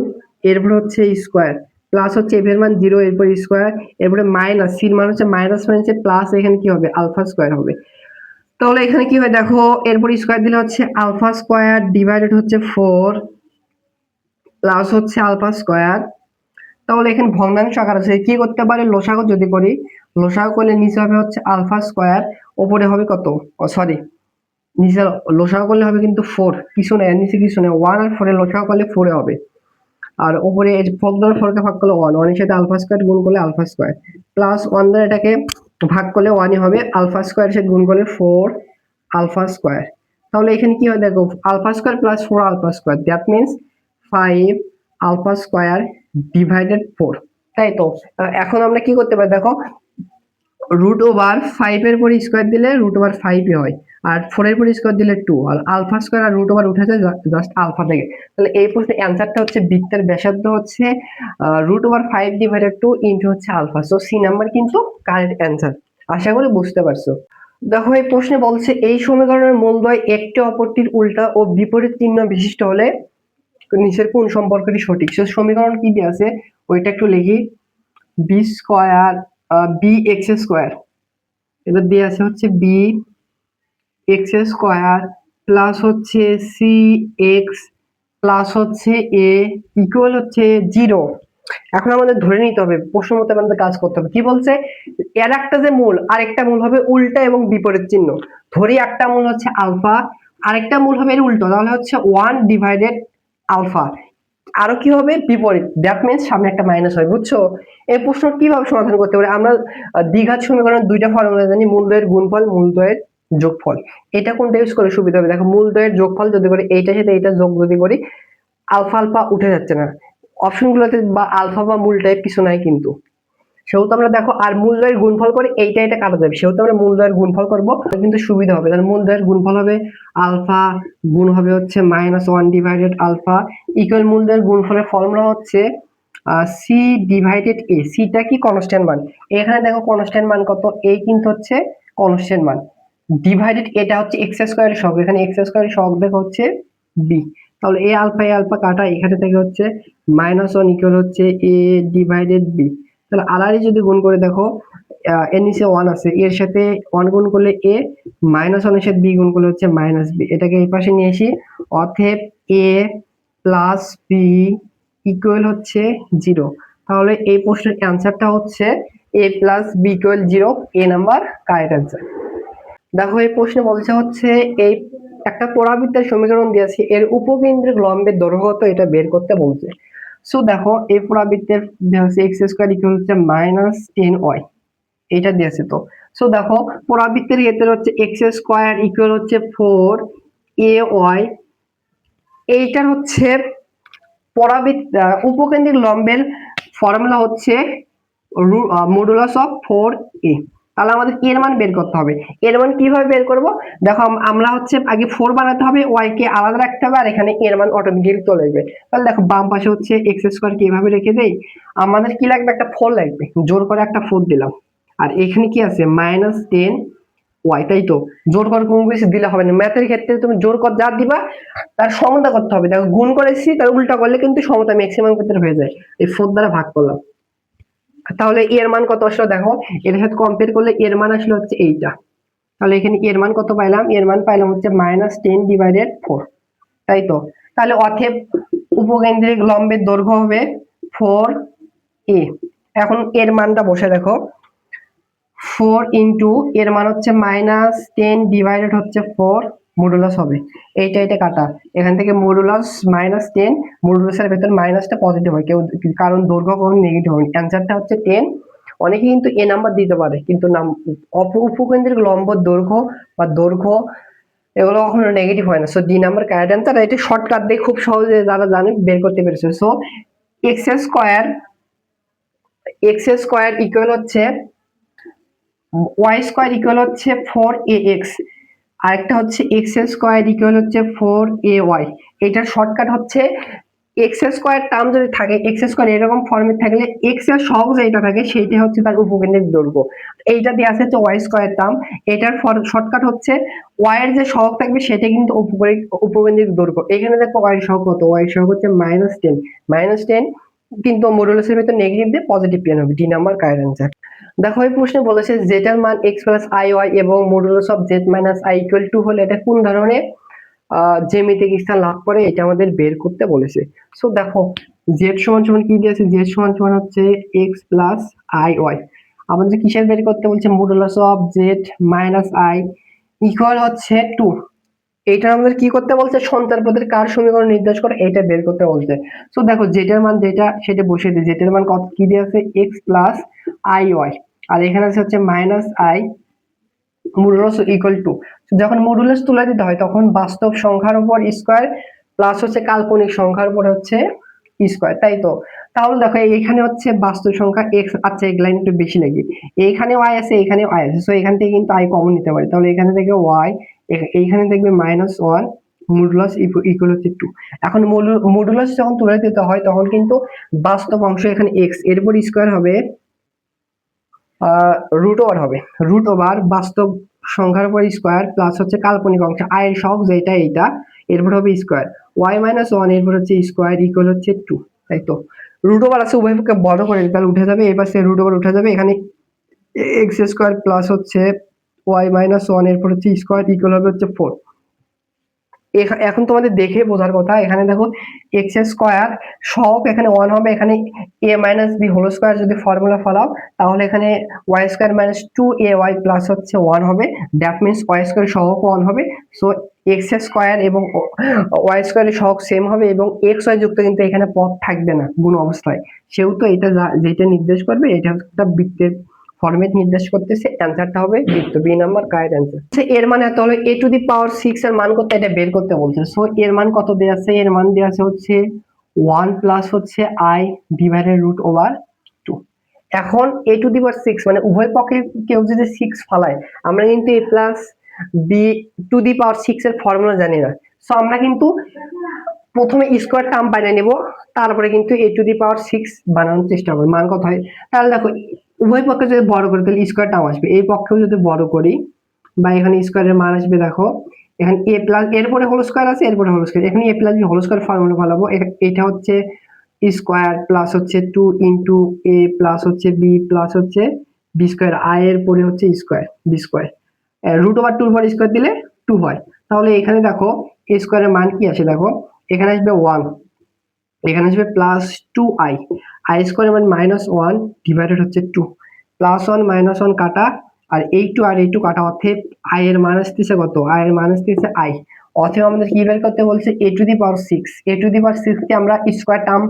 এরপর হচ্ছে স্কয়ার, প্লাস হচ্ছে এফ এর মান 0, এরপর স্কয়ার, এরপরে মাইনাস সির মান হচ্ছে মাইনাস মাইনাসে প্লাস, এখানে কি হবে আলফা স্কয়ার হবে। তাহলে এখানে কি হয় দেখো, এরপর স্কয়ার দিলে হচ্ছে আলফা স্কয়ার ডিভাইডেড হচ্ছে 4 প্লাস হচ্ছে আলফা স্কয়ার। তাহলে এখানে ভগ্নাংশ আকার আছে, কি করতে পারে, লসাগু যদি করি, লসাগু করলে নিচে হবে হচ্ছে আলফা স্কয়ার, উপরে হবে কত, সরি নিচে লসাগু করলে হবে কিন্তু 4, কিছু নেই নিচে কিছু নেই, 1 আর 4 এর লসাগু করলে 4 এ হবে। আর উপরে 4 দ্বারা 4 কে ভাগ করলে 1, 1 এর সাথে আলফা স্কয়ার গুণ করলে আলফা স্কয়ার, প্লাস 1 দ্বারা এটাকে ভাগ করলে 1 ই হবে, আলফা স্কয়ার এর সাথে গুণ করলে 4 আলফা স্কয়ার। তাহলে এখানে কি হয় দেখো, alpha square plus 4 alpha square, that means 5 alpha square divided 4। তাই তো এখন আমরা কি করতে পারি দেখো, √5 এর পরে স্কয়ার দিলে √5 ই হয়, আর 4 এর পরে স্কয়ার দিলে 2, আর আলফা স্কয়ার আর √ওভার উঠে যায় জাস্ট আলফা থেকে। তাহলে এই প্রশ্নের অ্যানসারটা হচ্ছে বৃত্তের ব্যাসার্ধ হচ্ছে √5 ডিভাইডেড 2 ইনটু হচ্ছে আলফা। সো সি নাম্বার কিন্তু কারেক্ট অ্যানসার। আশা করি বুঝতে পারছো। দেখো এই প্রশ্নে বলছে এই সমীকরণের মূলদ্বয় একটি অপরটির উল্টা ও বিপরীত চিহ্ন বিশিষ্ট হলে নিচের কোন সম্পর্কটি সঠিক। সো সমীকরণ কি দিয়ে আছে ওইটা একটু লিখি, b square b x square, এটা দিয়ে আছে হচ্ছে বি এক্স স্কয়ার প্লাস হচ্ছে সি এক্স প্লাস হচ্ছে এ ইকুয়াল হচ্ছে 0। এখন আমাদের ধরে নিতে হবে, প্রশ্ন মতো আমাদের কাজ করতে হবে। কি বলছে, এর একটা যে মূল আরেকটা মূল হবে উল্টা এবং বিপরীত চিহ্ন। ধরি একটা মূল হচ্ছে আলফা, আরেকটা মূল হবে এর উল্টো, তাহলে হচ্ছে 1 ডিভাইডেড আলফা, আরো কি হবে বিপরীত, দ্যাট মিন্স সামনে একটা মাইনাস হয়। বুঝছো, এই প্রশ্ন কিভাবে সমাধান করতে পারে, আমরা দ্বিঘাত সমীকরণের দুইটা ফর্মুলা জানি, মূলদ্বয়ের গুণফল, মূলদ্বয়ের যোগফল। এটা কোনটা ইউজ করে সুবিধা হবে, দেখো মূলদ্বয়ের যোগফল যদি করি, এইটার সাথে এইটা যোগ যদি করি, আলফা আলফা উঠে যাচ্ছে না, অপশনগুলোতে বা আলফা বা মূল টাইপ কিছু নাই কিন্তু, সেহেতু আমরা দেখো আর মূলদ্বয়ের গুণফল করে এইটা এটা কাটা যাবে, সেহেতু আমরা মূলদ্বয়ের গুণফল করবো, কিন্তু সুবিধা হবে। তাহলে মূলদ্বয়ের গুণফল হবে আলফা গুণ হবে হচ্ছে -1 ডিভাইডেড আলফা ইকুয়াল, মূলদ্বয়ের গুণফলের ফর্মুলা হচ্ছে সি ডিভাইডেড এ, সিটা কি কনস্ট্যান্ট মান, এখানে দেখো কনস্ট্যান্ট মান কত, এ কিন্তু হচ্ছে কনস্ট্যান্ট মান, ডিভাইডেড এটা হচ্ছে এক্স স্কয়ারের সহগ, এখানে এক্স স্কয়ারের সহগ দেখো হচ্ছে বি। তাহলে এ আলফা কাটা, এখানে থেকে হচ্ছে -1 ইকুয়াল হচ্ছে এ ডিভাইডেড বি। তাহলে আড়াআড়ি যদি গুণ করে দেখো, এর নিচে 1 আছে, এর সাথে 1 গুণ করলে এ, -1 এর সাথে বি গুণ করলে হচ্ছে মাইনাস বি, এটাকে এই পাশে নিয়ে আসি, অতএব এ প্লাস বি ইকুয়াল হচ্ছে 0। তাহলে এই প্রশ্নের অ্যান্সারটা হচ্ছে এ প্লাস বি ইকুয়াল 0, এ নাম্বার কারেক্ট অ্যান্সার। দেখো এই প্রশ্নে বলছে হচ্ছে এই একটা পরাবৃত্তের সমীকরণ দিয়েছে, এর উপকেন্দ্রিক লম্বের দৈর্ঘ্য কত এটা বের করতে বলছে। সো দেখো এই পরাবৃত্তের এক্স স্কয়ার ইকুয়াল হচ্ছে -10y, এটা দিয়েছে তো। সো দেখো পরাবৃত্তের ক্ষেত্রে হচ্ছে এক্স স্কয়ার ইকুয়াল হচ্ছে 4ay, এইটার হচ্ছে পরাবৃত্ত উপকেন্দ্রিক লম্বের ফর্মুলা হচ্ছে মডুলাস অফ 4a। তাহলে আমাদের এর মান বের করতে হবে, এর মান কিভাবে বের করব, দেখো আমরা হচ্ছে আগে 4 বানাতে হবে, y কে আলাদা রাখতে হবে, আর এখানে এর মান অটোমেটিক্যালি চলে আসবে। তাহলে দেখো বাম পাশে হচ্ছে এক্স স্কয়ার কিভাবে রেখে দেই, আমাদের কি লাগবে, একটা 4 লাগবে, জোর করে একটা 4 দিলাম, আর এখানে কি আছে -10 ওয়াই, তাই তো, জোর কর কোনো কিছু দিলে হবে না, ম্যাথের ক্ষেত্রে তুমি জোর কর যা দিবা তার সমতা করতে হবে। দেখো গুণ করেছি তার উল্টা করলে কিন্তু সমতা ম্যাক্সিমাম ক্ষেত্রে হয়ে যায়, এই 4 দ্বারা ভাগ করলাম। তাহলে এর মান কত আসলো দেখো, এর সাথে কম্পেয়ার করলে এর মান আসলে হচ্ছে এইটা। তাহলে এখানে এর মান কত পাইলাম, এর মান পাইলাম হচ্ছে -10 ডিভাইডেড 4, তাই তো। তাহলে অতএব উপকেন্দ্রিক লম্বের দৈর্ঘ্য হবে 4a। এখন এর মানটা বসে দেখো, 4 ইন্টু এর মান হচ্ছে -10 ডিভাইডেড হচ্ছে 4, মডুলাস হবে এইটা কাটা, এখান থেকে মডুলাস -10, মডুলাসের ভেতর মাইনাসটা পজিটিভ হয়, কেউ কারণ দৈর্ঘ্য কখনো নেগেটিভ হয়। অ্যান্সারটা হচ্ছে 10। অনেকে কিন্তু এ নাম্বার দিতে পারে, কিন্তু উপকেন্দ্রিক লম্ব দৈর্ঘ্য বা দৈর্ঘ্য এগুলো কখনো নেগেটিভ হয় না। So D number correct answer. এটা শর্টকাট দিয়ে খুব সহজে যারা জানে বের করতে পেরেছে। সো এক্স স্কোয়ার ইকুয়াল হচ্ছে ওয়াই স্কোয়ার ইকুয়াল হচ্ছে 4ax, আরেকটা হচ্ছে এক্স স্কোয়ার ইকুয়াল হচ্ছে 4ay। এটার শর্টকাট হচ্ছে এক্স স্কোয়ার টার্ম যদি থাকে, এক্স স্কোয়ার এরকম ফর্মে থাকলে এক্স এর সহগ যেটা থাকে সেইটা হচ্ছে তার উপকেন্দ্রিক দৈর্ঘ্য। এইটা দিয়ে আছে হচ্ছে ওয়াই স্কোয়ার টার্ম, এটার শর্টকাট হচ্ছে ওয়াই এর যে সহগ থাকবে সেটা কিন্তু উপকেন্দ্রিক দৈর্ঘ্য। এখানে দেখো ওয়াই এর সহগ কত, ওয়াই এর সহগ হচ্ছে -10, কিন্তু মডুলাসের ভিতর নেগেটিভ দিয়ে পজিটিভ পেন হবে। D number correct answer. দেখো এই প্রশ্নে বলেছে জেটার মান x প্লাস আই ওয়াই এবং modulus of Z minus I equal to হলে এটা কোন ধরনের জ্যামিতিক স্থান লাভ করে, এটা আমাদের বের করতে বলেছে। সো দেখো জেড সমান সমান কি দিয়েছে, জেড সমান সমান হচ্ছে x প্লাস আই ওয়াই। আমাদের কিসের বের করতে বলছে, modulus of Z minus I equal হচ্ছে 2। এটা আমাদের কি করতে বলছে, সঞ্চার পদের কার সমীকরণ নির্দেশ করে এটা বের করতে বলছে। সো দেখো জেটার মান যেটা সেটা বসিয়ে দিই, জেটার মান কত কি দিয়ে আছে, x প্লাস আই ওয়াই, আর এখানে আছে হচ্ছে minus I, modulus equal to. যখন মডুলাস তুলে দিতে হয় তখন বাস্তব সংখ্যার উপর স্কয়ার প্লাস হচ্ছে কাল্পনিক সংখ্যার উপর হচ্ছে স্কয়ার, তাই তো। তাহলে দেখো এখানে হচ্ছে বাস্তব সংখ্যা x, আচ্ছা এই লাইন একটু বেশি লাগি, এইখানে y আছে এখানে y আছে, সো এখান থেকে কিন্তু i কমন নিতে পারি, তাহলে এখানে থেকে y, এইখানে দেখবে -1, মডুলাস ইকুয়াল হচ্ছে 2। এখন মডুলাস যখন তুলে দিতে হয় তখন কিন্তু বাস্তব অংশ এখানে x এর উপর স্কয়ার হবে, রুট ওভার হবে, রুট ওভার বাস্তব সংখ্যার উপর স্কয়ার প্লাস হচ্ছে কাল্পনিক অংশ i এর সহগ যেটা এইটা এরপর হবে স্কয়ার, y - 1 এরপর হচ্ছে স্কয়ার ইকুয়াল হচ্ছে 2, তাই তো। রুট ওভার আছে উভয় পক্ষে বড় করে তাহলে উঠে যাবে, এই পাশে রুট ওভার উঠে যাবে, এখানে x স্কয়ার প্লাস হচ্ছে y - 1 এরপর হচ্ছে স্কয়ার ইকুয়াল হবে হচ্ছে 4। এখন তোমাদের দেখে বোঝার কথা, এখানে দেখো এক্স স্কয়ার সহগ এখানে 1 হবে, এখানে a minus b whole square যদি ফর্মুলা ফলাও তাহলে এখানে y square minus 2ay plus হচ্ছে 1 হবে, দ্যাট মিন্স y স্কয়ার সহগ 1 হবে। সো এক্স স্কয়ার এবং y স্কয়ারের সহগ সেম হবে এবং x y যুক্ত কিন্তু এখানে পদ থাকবে না গুণ অবস্থায়, সেহেতু এটা যেটা নির্দেশ করবে এটা একটা বৃত্তের ফরম্যাট নির্দেশ করতেছে, অ্যানসারটা হবে বৃত্ত, বি নাম্বার কারেক্ট অ্যানসার। এর মানে এত হলো a টু দি পাওয়ার 6 এর মান কত এটা বের করতে বলছে। সো এর মান কত দেয়া আছে, এর মান দেয়া আছে হচ্ছে 1 প্লাস হচ্ছে i ডিভাইডেড রুট ওভার 2। এখন a টু দি পাওয়ার 6 মানে উভয় পক্ষে কেউ যদি 6 ফালায়, আমরা কিন্তু a plus b to the power 6 এর ফর্মুলা জানি না। সো আমরা কিন্তু প্রথমে স্কয়ার টার্ম বানিয়ে নেব, তারপরে কিন্তু a টু দি পাওয়ার 6 বানানোর চেষ্টা করব, মান কত হয়। তাহলে দেখো উভয় পক্ষে যদি বড় করি তাহলে স্কয়ার টার্ম আসবে, এই পক্ষেও যদি বড় করি বা এখানে স্কয়ারের মান আসবে, দেখো এখানে a প্লাস এরপরে হোল স্কয়ার আছে, এরপরে হোল স্কয়ার, এখানে a plus b whole square formula ফলাবো, এটা হচ্ছে স্কয়ার প্লাস হচ্ছে 2 ইনটু a প্লাস হচ্ছে b প্লাস হচ্ছে b স্কয়ার, i এর পরে হচ্ছে square b square, root over 2 এর পর স্কয়ার দিলে 2 হয়। তাহলে এখানে দেখো a স্কয়ারের মান কি আসে, দেখো এখানে আসবে 1, এখানে আসবে প্লাস 2i, i স্কয়ার মানে -1 ডিভাইডেড হচ্ছে 2, প্লাস 1 - 1 কাটা, আর এই 2 আর এই 2 কাটা, অতএব i এর মান আসতেছে কত, i এর মান আসতেছে i। অতএব আমাদের কি বের করতে বলছে, a to the power 6, a to the power 6 কে আমরা স্কয়ার টার্ম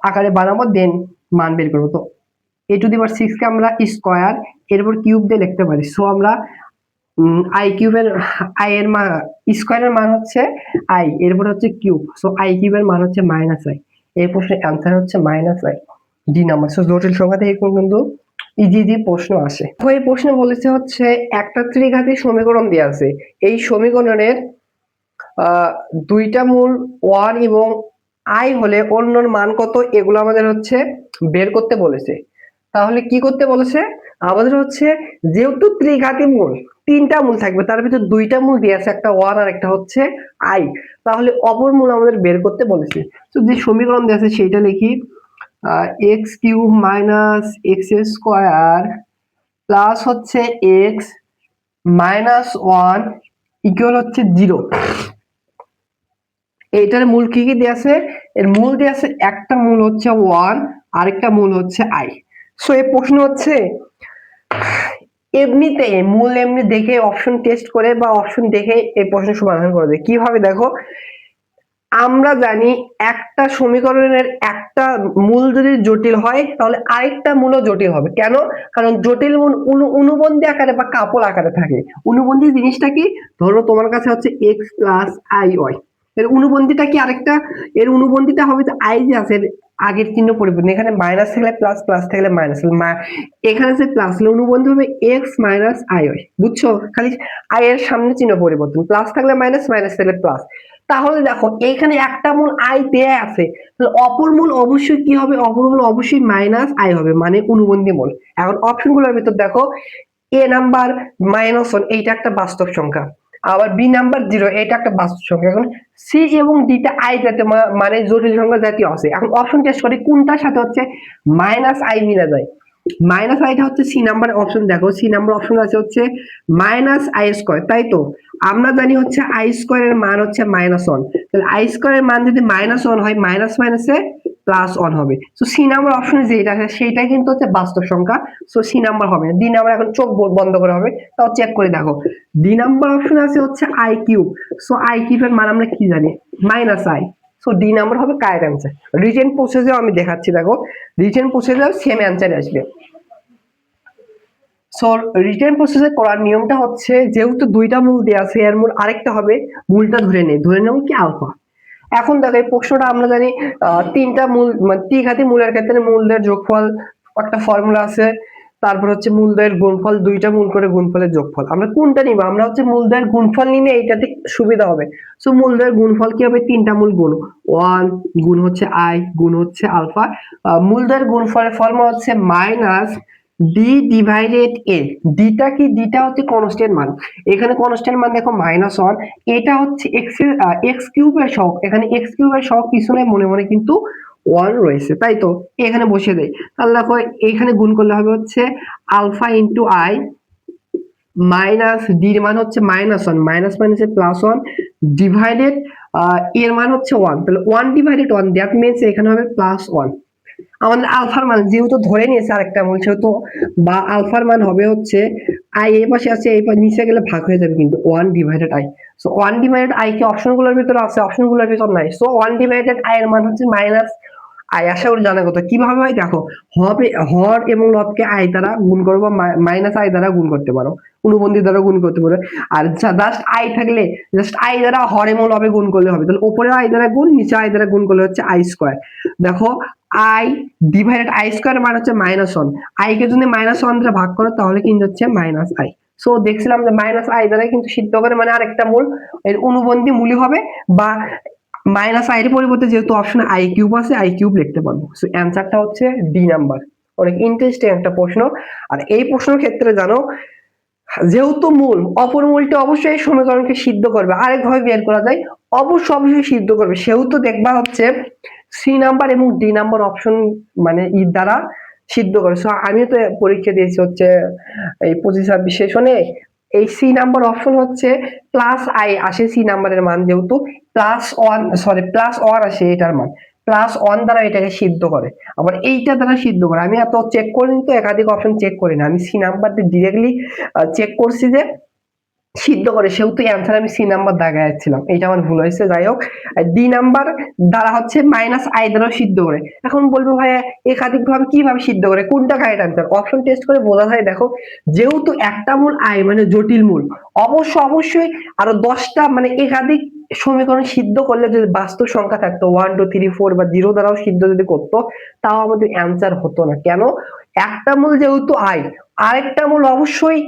আকারে বানাবো, দেন মান বের করব। তো a টু দি পাওয়ার 6 কে আমরা স্কয়ার এরপর কিউব দিয়ে লিখতে পারি। সো আমরা i কিউবের i এর মান স্কয়ারের মান হচ্ছে i, এরপর হচ্ছে কিউব, সো i কিউবের মান হচ্ছে -i। এই প্রশ্নের অ্যানসার হচ্ছে -i, ডি নাম্বার। সো জটিল সংখ্যা থেকে কিন্তু ইজি প্রশ্ন আসে। এই প্রশ্নে বলেছে হচ্ছে একটা ত্রিঘাতী সমীকরণ দেওয়া আছে, এই সমীকরণের দুইটা মূল 1 এবং i হলে অন্যর মান কত, এগুলো আমাদের হচ্ছে বের করতে বলেছে। তাহলে কি করতে বলেছে, আমাদের হচ্ছে যেহেতু ত্রিঘাতী মূল তিনটা মূল থাকবে, তার ভিতর দুইটা মূল দিয়ে আছে, একটা 1 আর একটা হচ্ছে i, তাহলে অপর মূল আমাদের বের করতে বলেছে। তো যে সমীকরণ দিয়ে আছে সেটা লিখি, x cube minus x square plus হচ্ছে x মাইনাস 1 ইকুয়াল হচ্ছে 0। এইটার মূল কি কি দেয়া আছে, এর মূল দিয়ে আছে, একটা মূল হচ্ছে 1, আরেকটা মূল হচ্ছে i। সো এই প্রশ্ন হচ্ছে এমনিতে মূল এমনি দেখে অপশন টেস্ট করে বা অপশন দেখে এই প্রশ্ন সমাধান করবে কিভাবে দেখো। আমরা জানি একটা সমীকরণের একটা মূল যদি জটিল হয় তাহলে আরেকটা মূলও জটিল হবে। কেন? কারণ জটিল মূল অনুবন্ধী আকারে বা কাপল আকারে থাকে। অনুবন্ধী জিনিসটা কি? ধরো তোমার কাছে হচ্ছে x প্লাস আই ওয়াই, এর অনুবন্ধীটা কি আরেকটা, এর অনুবন্ধীটা হবে যে আই যে আছে আগের চিহ্ন পরিবর্তন, এখানে মাইনাস থাকলে প্লাস, প্লাস থাকলে মাইনাস, এখানে যে প্লাস অনুবন্ধী হবে এক্স মাইনাস আই ওয়াই। বুঝছো? খালি আই এর সামনে চিহ্ন পরিবর্তন, প্লাস থাকলে মাইনাস, মাইনাস থাকলে প্লাস। তাহলে দেখো এইখানে একটা মূল আই দেয়া আছে, তাহলে অপর মূল অবশ্যই কি হবে? অপর মূল অবশ্যই মাইনাস আই হবে, মানে অনুবন্ধী মূল। এখন অপশনগুলোর ভিতর দেখো এ নাম্বার -1 এইটা একটা বাস্তব সংখ্যা, আবার বি নাম্বার 0 এটা একটা বাস্তব সংখ্যা। এখন সি এবং ডিটা আই জাতীয় মানে জটিল সংখ্যা জাতীয় আছে। এখন অপশন টেস্ট করি কোনটার সাথে হচ্ছে মাইনাস আই মিলা যায়। মাইনাস আইটা হচ্ছে সি নাম্বার অপশন, দেখো সি নাম্বার অপশন আছে হচ্ছে মাইনাস আই স্কোয়ার, তাই তো? আমরা জানি হচ্ছে আই স্কোয়ার এর মান হচ্ছে -1, তাহলে আই স্কোয়ার এর মান যদি -1 হয় মাইনাস মাইনাসে +1 হবে। সো সি নাম্বার অপশনে যেটা আছে সেটা কিন্তু হচ্ছে বাস্তব সংখ্যা, সো সি নাম্বার হবে না। ডি নাম্বার এখন চোখ বন্ধ করে হবে, তাও চেক করে দেখো। ডি নাম্বার অপশন আছে হচ্ছে আই কিউব, সো আই কিউবের মান আমরা কি জানি? Minus I. So D number হবে কারেক্ট অ্যান্সার। রিটেন প্রসেসেও আমি দেখাচ্ছি, দেখো রিটেন প্রসেসেও সেম অ্যান্সার আসবে। সো রিটেন প্রসেসে করার নিয়মটা হচ্ছে যেহেতু দুইটা মূল দেওয়া আছে এর মূল আরেকটা হবে, মূলটা ধরে নেই, ধরে নেব কি আলফা। এখন দেখো এই প্রশ্নটা আমরা জানি তিনটা মূল মানে ত্রিঘাতী মূলের ক্ষেত্রে মূলদের যোগফল একটা ফর্মুলা আছে, তারপর হচ্ছে মূলদের গুণফল, দুইটা মূল করে গুণফলের যোগফল। আমরা কোনটা নিব? আমরা হচ্ছে মূলদের গুণফল নিলে এইটাতে সুবিধা হবে। সো মূলদের গুণফল কি হবে? তিনটা মূল গুণ, 1 গুণ হচ্ছে i গুণ হচ্ছে আলফা। মূলদের গুণফলের ফর্মুলা হচ্ছে মাইনাস ডি ডিভাইডেড এ। ডিটা কি? ডিটা হচ্ছে কনস্ট্যান্ট মান, এখানে কনস্ট্যান্ট মান দেখো -1, এটা হচ্ছে এক্স কিউবের সহগ, এখানে এক্স কিউবের সহগ কিছু নয়, মনে মনে কিন্তু 1 রয়েছে, তাই তো? এখানে বসিয়ে দেই, তাহলে দেখো এখানে গুণ করলে হবে হচ্ছে alpha into i minus d এর মান হচ্ছে -1, মাইনাস মাইনাসে +1 ডিভাইডেড এর মান হচ্ছে 1, তাহলে 1 ডিভাইডেড 1 দ্যাট মিন্স এখানে হবে +1। আমাদের আলফার মান যেহেতু ধরে নিয়েছে আরেকটা মূল, সেহেতু বা আলফার মান হবে হচ্ছে আই এই পাশে আছে, এই পাশে নিচে গেলে ভাগ হয়ে যাবে কিন্তু 1 divided I. So 1 divided I কি অপশনগুলোর ভিতরে আছে? অপশনগুলোর ভিতর নাই। সো 1 ডিভাইডেড আই এর মান হচ্ছে মাইনাস আই। আশা করি জানা কথা। কিভাবে হয় দেখো, হবে হর এবং লবকে আই দ্বারা গুণ করবো, মাইনাস আই দ্বারা গুণ করতে পারো, অনুবন্ধী দ্বারা গুণ করতে পারো। আর জাস্ট আই থাকলে জাস্ট আই দ্বারা হর এবং লবে গুণ করলে হবে, তাহলে উপরে আই দ্বারা গুণ, নিচে আই দ্বারা গুণ করলে হচ্ছে আই স্কোয়ার। দেখো আই ডিভাইডেড আই স্কোয়ার মান হচ্ছে -1, আই কে যদি -1 দ্বারা ভাগ করো তাহলে কিন্তু হচ্ছে মাইনাস আই। সো দেখছিলাম যে মাইনাস আই দ্বারা কিন্তু সিদ্ধ করে, মানে আরেকটা মূল এর অনুবন্ধী মূলই হবে, বা মাইনাস আই এর পরিবর্তে যেহেতু অপশনে আই কিউব আছে আই কিউব লিখতে পারবো। সো অ্যানসারটা হচ্ছে ডি নাম্বার। অনেক ইন্টারেস্টিং একটা প্রশ্ন। আর এই প্রশ্নের ক্ষেত্রে জানো, যেহেতু মূল অপর মূলটা অবশ্যই সমীকরণকে সিদ্ধ করবে, আরেকভাবে বের করা যায়, অবশ্যই সিদ্ধ করবে, সেহেতু দেখবা হচ্ছে সি নাম্বার এবং ডি নাম্বার অপশন মানে দ্বারা সিদ্ধ করে। সো আমিও তো পরীক্ষা দিয়েছি হচ্ছে এই 25-26 সেশনে, এই সি নাম্বার অপশন হচ্ছে প্লাস আই আসে সি নাম্বারের মান, যেহেতু প্লাস ওয়ান আসে এটার মান, +1 দ্বারা এটাকে সিদ্ধ করে, আবার এইটা দ্বারা সিদ্ধ করে। আমি এত চেক করিনি তো, একাধিক অপশন চেক করি না, আমি সি নাম্বার দিয়ে ডিরেক্টলি চেক করছি যে সিদ্ধ করে, সেহেতু অ্যান্সার আমি সি নাম্বার দাগাচ্ছিলাম, এটা আমার ভুল হয়েছে। যাই হোক, ডি নাম্বার দ্বারা হচ্ছে মাইনাস আই দ্বারা সিদ্ধ করে। এখন বলবো ভাইয়া একাধিক ভাবে কিভাবে সিদ্ধ করে, কোনটা কারেক্ট অ্যান্সার? অপশন টেস্ট করে বোঝা যায়। দেখো যেহেতু একটা মূল আই মানে জটিল মূল, অবশ্যই আরো 10টা মানে একাধিক সমীকরণ সিদ্ধ করলে যদি বাস্তব সংখ্যা থাকতো 1 2 3 4 বা 0 দ্বারাও সিদ্ধ যদি করতো, তাও আমাদের অ্যান্সার হতো না। কেন? একটা মূল যেহেতু আই, আরেকটা মূল অবশ্যই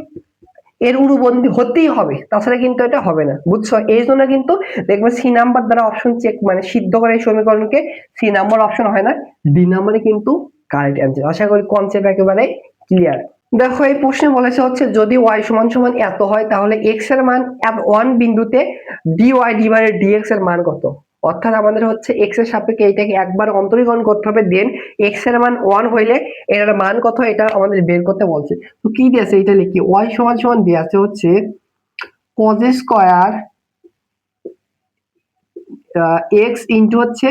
এর অনুবন্ধী হতেই হবে, তাছাড়া কিন্তু এটা হবে না। বুঝছো? এই জন্য কিন্তু দেখবে সি নাম্বার দ্বারা অপশন চেক মানে সিদ্ধ করে এই সমীকরণকে, সি নাম্বার অপশন হয় না, ডি নাম্বারে কিন্তু কারেক্ট অ্যান্সার। আশা করি কনসেপ্ট একেবারে ক্লিয়ার। দেখো এই প্রশ্নে বলেছে হচ্ছে যদি y সমান সমান এত হয় তাহলে x এর মান 1 বিন্দুতে dy ডিভাইডেড dx এর মান কত? অর্থাৎ আমাদের হচ্ছে x এর সাপেক্ষে এটাকে একবার অন্তরীকরণ করতে হবে, দেন x এর মান 1 হইলে এর মান কত এটা আমাদের বের করতে বলছে। তো কি দিয়েছে এটা লিখি, y সমান সমান দিয়েছে হচ্ছে cos স্কয়ার x ইনটু হচ্ছে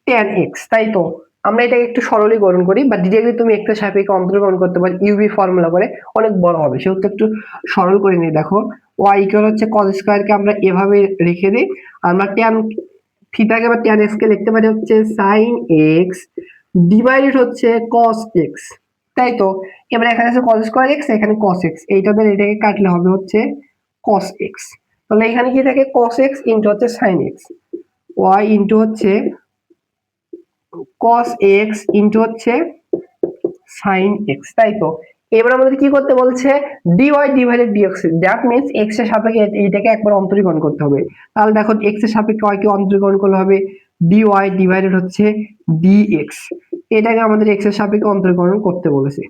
tan x, তাই তো? আমরা এটাকে একটু সরলীকরণ করি বা ডিরেক্টলি তুমি একটা সাপেক্ষে অন্তরীকরণ করতে পারো ইউভি ফর্মুলা করে, অনেক বড় হবে, সেহেতু একটু সরল করে নিই। দেখো y ইকুয়াল হচ্ছে cos স্কয়ার কে আমরা এভাবে রেখে দিই, আমরা tan থিটাকে বা tan x কে লিখতে পারি হচ্ছে sin x ডিভাইডেড হচ্ছে cos x, তাই তো? এবার এখানে আছে cos স্কয়ার x, এখানে cos x, এইটাদের এটাকে কাটলে হবে হচ্ছে cos x। তাহলে এখানে কি থাকে cos x ইনটু হচ্ছে sin x, y ইনটু হচ্ছে cos x ইনটু হচ্ছে sin x, তাই তো? এবার আমাদের কি করতে বলছে dy divided dx, that means x এর সাপেক্ষে এইটাকে একবার অন্তরীকরণ করতে হবে। তাহলে দেখো x এর সাপেক্ষে y কে অন্তরীকরণ করলে হবে dy ডিভাইডেড হচ্ছে dx, এটাকে আমাদের x এর সাপেক্ষে অন্তরীকরণ করতে বলেছে।